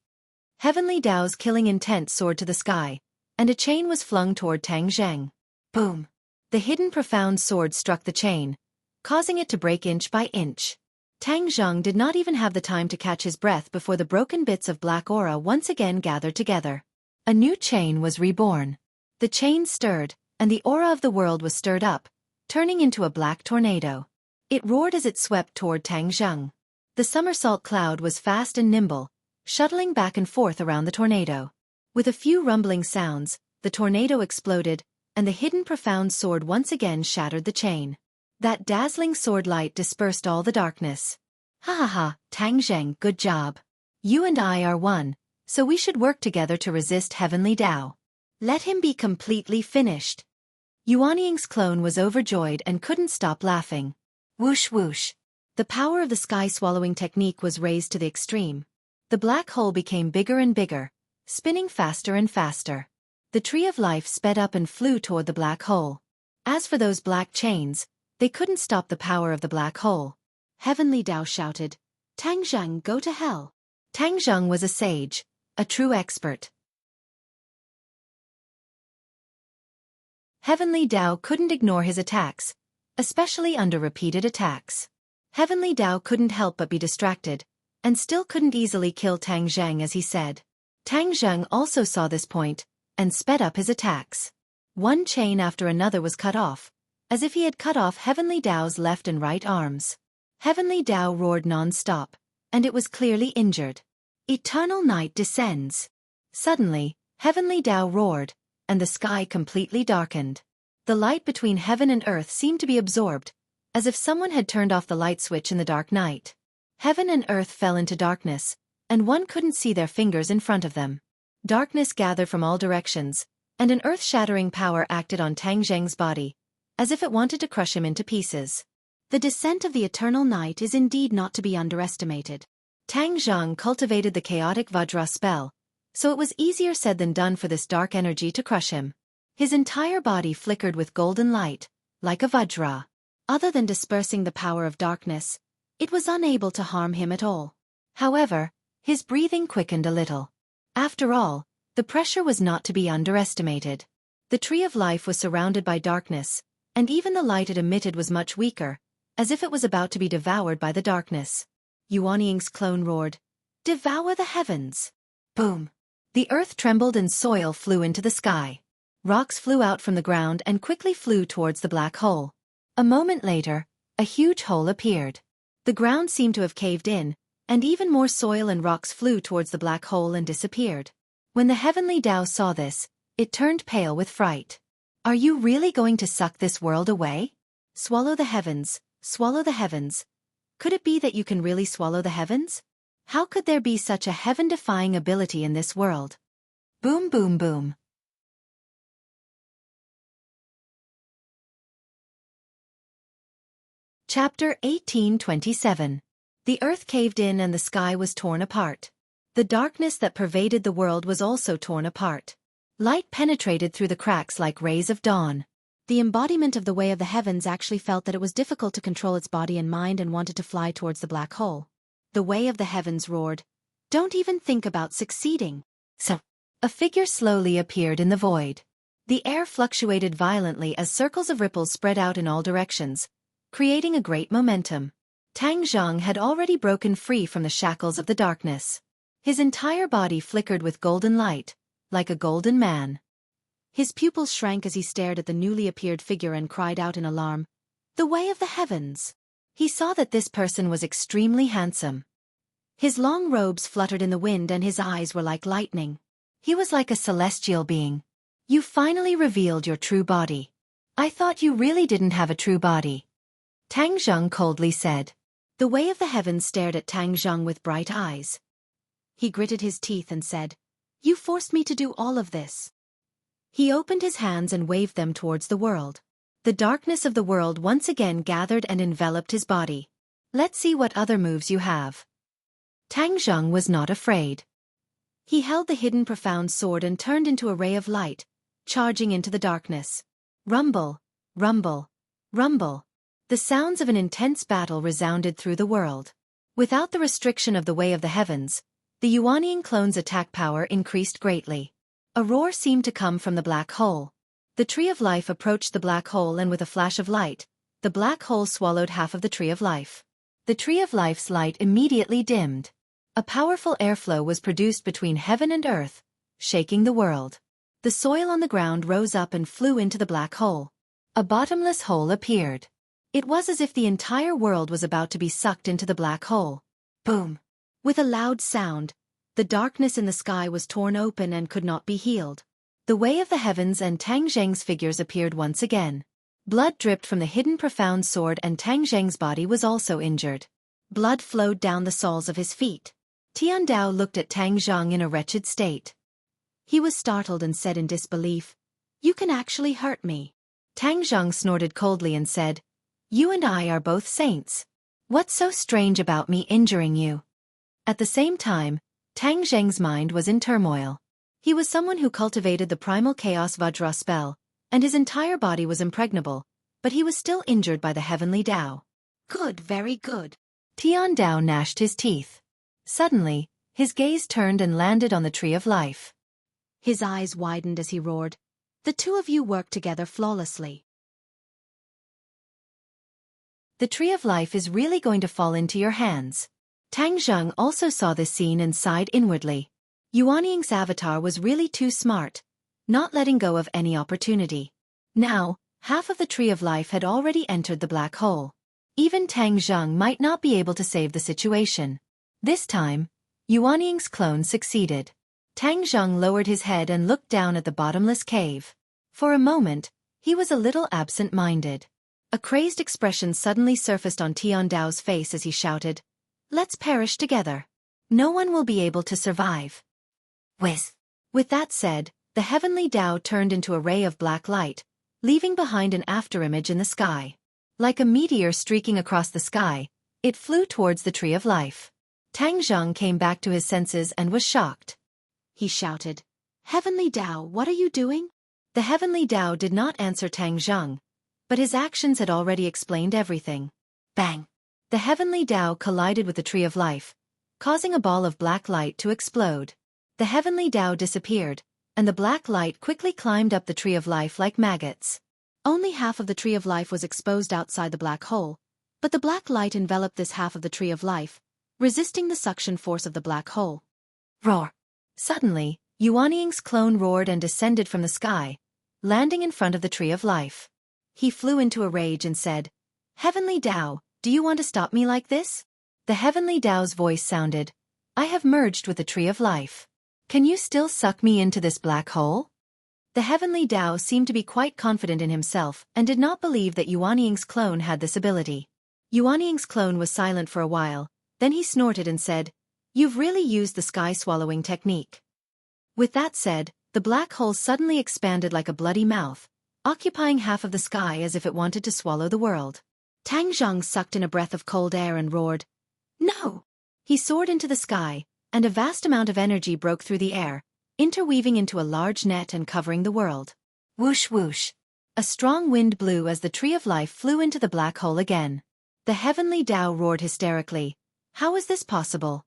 Heavenly Tao's killing intent soared to the sky, and a chain was flung toward Tang Zheng. Boom! The hidden profound sword struck the chain, causing it to break inch by inch. Tang Zheng did not even have the time to catch his breath before the broken bits of black aura once again gathered together. A new chain was reborn. The chain stirred, and the aura of the world was stirred up, turning into a black tornado. It roared as it swept toward Tang Zheng. The somersault cloud was fast and nimble, shuttling back and forth around the tornado. With a few rumbling sounds, the tornado exploded, and the hidden profound sword once again shattered the chain. That dazzling sword light dispersed all the darkness. "Ha ha ha, Tang Zheng, good job. You and I are one, so we should work together to resist Heavenly Tao. Let him be completely finished." Yuanying's clone was overjoyed and couldn't stop laughing. Whoosh whoosh. The power of the sky-swallowing technique was raised to the extreme. The black hole became bigger and bigger, spinning faster and faster. The tree of life sped up and flew toward the black hole. As for those black chains, they couldn't stop the power of the black hole. Heavenly Tao shouted, "Tang Zheng, go to hell." Tang Zheng was a sage, a true expert. Heavenly Tao couldn't ignore his attacks, especially under repeated attacks. Heavenly Tao couldn't help but be distracted, and still couldn't easily kill Tang Zheng as he said. Tang Zheng also saw this point, and sped up his attacks. One chain after another was cut off, as if he had cut off Heavenly Tao's left and right arms. Heavenly Tao roared non-stop, and it was clearly injured. Eternal night descends. Suddenly, Heavenly Tao roared, and the sky completely darkened. The light between heaven and earth seemed to be absorbed, as if someone had turned off the light switch in the dark night. Heaven and earth fell into darkness, and one couldn't see their fingers in front of them. Darkness gathered from all directions, and an earth-shattering power acted on Tang Zheng's body, as if it wanted to crush him into pieces. The descent of the eternal night is indeed not to be underestimated. Tang Zheng cultivated the chaotic Vajra spell, so it was easier said than done for this dark energy to crush him. His entire body flickered with golden light, like a Vajra. Other than dispersing the power of darkness, it was unable to harm him at all. However, his breathing quickened a little. After all, the pressure was not to be underestimated. The tree of life was surrounded by darkness, and even the light it emitted was much weaker, as if it was about to be devoured by the darkness. Yuanying's clone roared, "Devour the heavens!" Boom! The earth trembled and soil flew into the sky. Rocks flew out from the ground and quickly flew towards the black hole. A moment later, a huge hole appeared. The ground seemed to have caved in, and even more soil and rocks flew towards the black hole and disappeared. When the Heavenly Tao saw this, it turned pale with fright. "Are you really going to suck this world away? Swallow the heavens, swallow the heavens. Could it be that you can really swallow the heavens? How could there be such a heaven-defying ability in this world?" Boom boom boom. Chapter 1827. The earth caved in and the sky was torn apart. The darkness that pervaded the world was also torn apart. Light penetrated through the cracks like rays of dawn. The embodiment of the way of the heavens actually felt that it was difficult to control its body and mind and wanted to fly towards the black hole. The way of the heavens roared, "Don't even think about succeeding." So, a figure slowly appeared in the void. The air fluctuated violently as circles of ripples spread out in all directions, creating a great momentum. Tang Zheng had already broken free from the shackles of the darkness. His entire body flickered with golden light, like a golden man. His pupils shrank as he stared at the newly appeared figure and cried out in alarm, "The way of the heavens!" He saw that this person was extremely handsome. His long robes fluttered in the wind and his eyes were like lightning. He was like a celestial being. You finally revealed your true body. I thought you really didn't have a true body. Tang Zheng coldly said. The Way of the Heavens stared at Tang Zheng with bright eyes. He gritted his teeth and said, You forced me to do all of this. He opened his hands and waved them towards the world. The darkness of the world once again gathered and enveloped his body. Let's see what other moves you have. Tang Zheng was not afraid. He held the hidden profound sword and turned into a ray of light, charging into the darkness. Rumble, rumble, rumble. The sounds of an intense battle resounded through the world. Without the restriction of the Way of the Heavens, the Yuanying clone's attack power increased greatly. A roar seemed to come from the black hole. The Tree of Life approached the black hole and with a flash of light, the black hole swallowed half of the Tree of Life. The Tree of Life's light immediately dimmed. A powerful airflow was produced between heaven and earth, shaking the world. The soil on the ground rose up and flew into the black hole. A bottomless hole appeared. It was as if the entire world was about to be sucked into the black hole. Boom! With a loud sound, the darkness in the sky was torn open and could not be healed. The Way of the Heavens and Tang Zheng's figures appeared once again. Blood dripped from the hidden profound sword and Tang Zheng's body was also injured. Blood flowed down the soles of his feet. Tian Dao looked at Tang Zheng in a wretched state. He was startled and said in disbelief, You can actually hurt me. Tang Zheng snorted coldly and said, You and I are both saints. What's so strange about me injuring you? At the same time, Tang Zheng's mind was in turmoil. He was someone who cultivated the primal chaos Vajra spell, and his entire body was impregnable, but he was still injured by the heavenly Dao. Good, very good. Tian Dao gnashed his teeth. Suddenly, his gaze turned and landed on the Tree of Life. His eyes widened as he roared, The two of you work together flawlessly. The Tree of Life is really going to fall into your hands. Tang Zheng also saw this scene and sighed inwardly. Yuanying's avatar was really too smart, not letting go of any opportunity. Now, half of the Tree of Life had already entered the black hole. Even Tang Zheng might not be able to save the situation. This time, Yuanying's clone succeeded. Tang Zheng lowered his head and looked down at the bottomless cave. For a moment, he was a little absent-minded. A crazed expression suddenly surfaced on Tian Dao's face as he shouted, Let's perish together. No one will be able to survive. Whiz. With that said, the heavenly Dao turned into a ray of black light, leaving behind an afterimage in the sky. Like a meteor streaking across the sky, it flew towards the Tree of Life. Tang Zheng came back to his senses and was shocked. He shouted, Heavenly Dao, what are you doing? The heavenly Dao did not answer Tang Zheng, but his actions had already explained everything. Bang! The heavenly Dao collided with the Tree of Life, causing a ball of black light to explode. The heavenly Dao disappeared, and the black light quickly climbed up the Tree of Life like maggots. Only half of the Tree of Life was exposed outside the black hole, but the black light enveloped this half of the Tree of Life, resisting the suction force of the black hole. Roar! Suddenly, Yuanying's clone roared and descended from the sky, landing in front of the Tree of Life. He flew into a rage and said, Heavenly Dao, do you want to stop me like this? The heavenly Dao's voice sounded, I have merged with the Tree of Life. Can you still suck me into this black hole? The heavenly Dao seemed to be quite confident in himself and did not believe that Yuanying's clone had this ability. Yuanying's clone was silent for a while, then he snorted and said, You've really used the sky-swallowing technique. With that said, the black hole suddenly expanded like a bloody mouth, occupying half of the sky as if it wanted to swallow the world. Tang Zheng sucked in a breath of cold air and roared, No! He soared into the sky, and a vast amount of energy broke through the air, interweaving into a large net and covering the world. Whoosh whoosh. A strong wind blew as the Tree of Life flew into the black hole again. The heavenly Dao roared hysterically. How is this possible?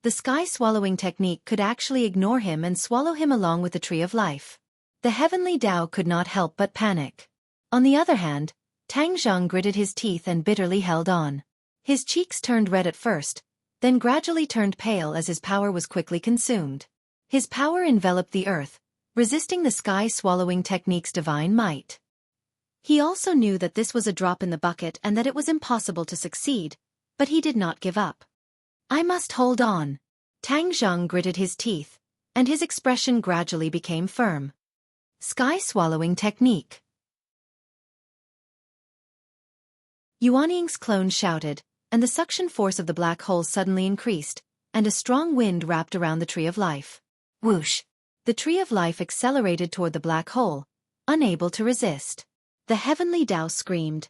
The sky-swallowing technique could actually ignore him and swallow him along with the Tree of Life. The heavenly Dao could not help but panic. On the other hand, Tang Zheng gritted his teeth and bitterly held on. His cheeks turned red at first, then gradually turned pale as his power was quickly consumed. His power enveloped the earth, resisting the sky-swallowing technique's divine might. He also knew that this was a drop in the bucket and that it was impossible to succeed, but he did not give up. I must hold on. Tang Zheng gritted his teeth, and his expression gradually became firm. Sky-swallowing technique. Yuanying's clone shouted, and the suction force of the black hole suddenly increased, and a strong wind wrapped around the Tree of Life. Whoosh! The Tree of Life accelerated toward the black hole, unable to resist. The heavenly Tao screamed,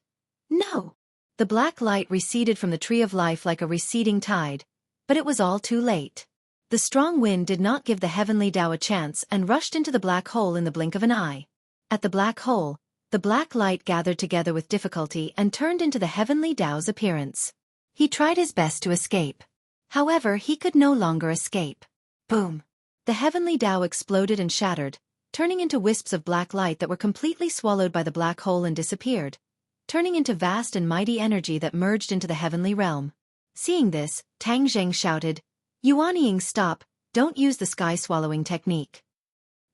"No!" The black light receded from the Tree of Life like a receding tide, but it was all too late. The strong wind did not give the heavenly Tao a chance and rushed into the black hole in the blink of an eye. At the black hole, the black light gathered together with difficulty and turned into the heavenly Tao's appearance. He tried his best to escape. However, he could no longer escape. Boom! The heavenly Tao exploded and shattered, turning into wisps of black light that were completely swallowed by the black hole and disappeared, turning into vast and mighty energy that merged into the heavenly realm. Seeing this, Tang Zheng shouted, "Yuanying, stop, don't use the sky-swallowing technique."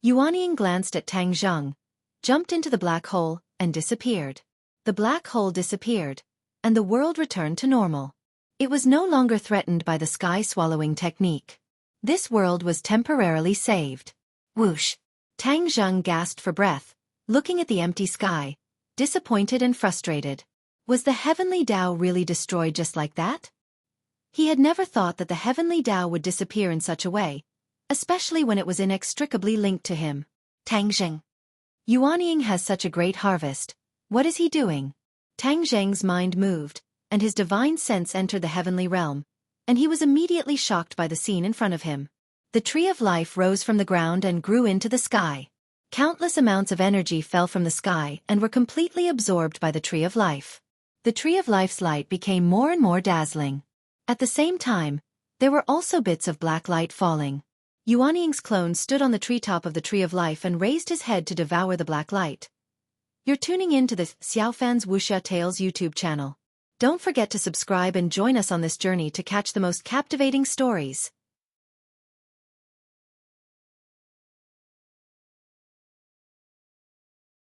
Yuanying glanced at Tang Zheng, jumped into the black hole, and disappeared. The black hole disappeared, and the world returned to normal. It was no longer threatened by the sky-swallowing technique. This world was temporarily saved. Whoosh! Tang Zheng gasped for breath, looking at the empty sky, disappointed and frustrated. Was the heavenly Tao really destroyed just like that? He had never thought that the heavenly Tao would disappear in such a way, especially when it was inextricably linked to him. Tang Zheng. Yuanying has such a great harvest. What is he doing? Tang Zheng's mind moved, and his divine sense entered the heavenly realm, and he was immediately shocked by the scene in front of him. The Tree of Life rose from the ground and grew into the sky. Countless amounts of energy fell from the sky and were completely absorbed by the Tree of Life. The Tree of Life's light became more and more dazzling. At the same time, there were also bits of black light falling. Yuanying's clone stood on the treetop of the Tree of Life and raised his head to devour the black light. You're tuning in to the Xiaofan's Wuxia Tales YouTube channel. Don't forget to subscribe and join us on this journey to catch the most captivating stories.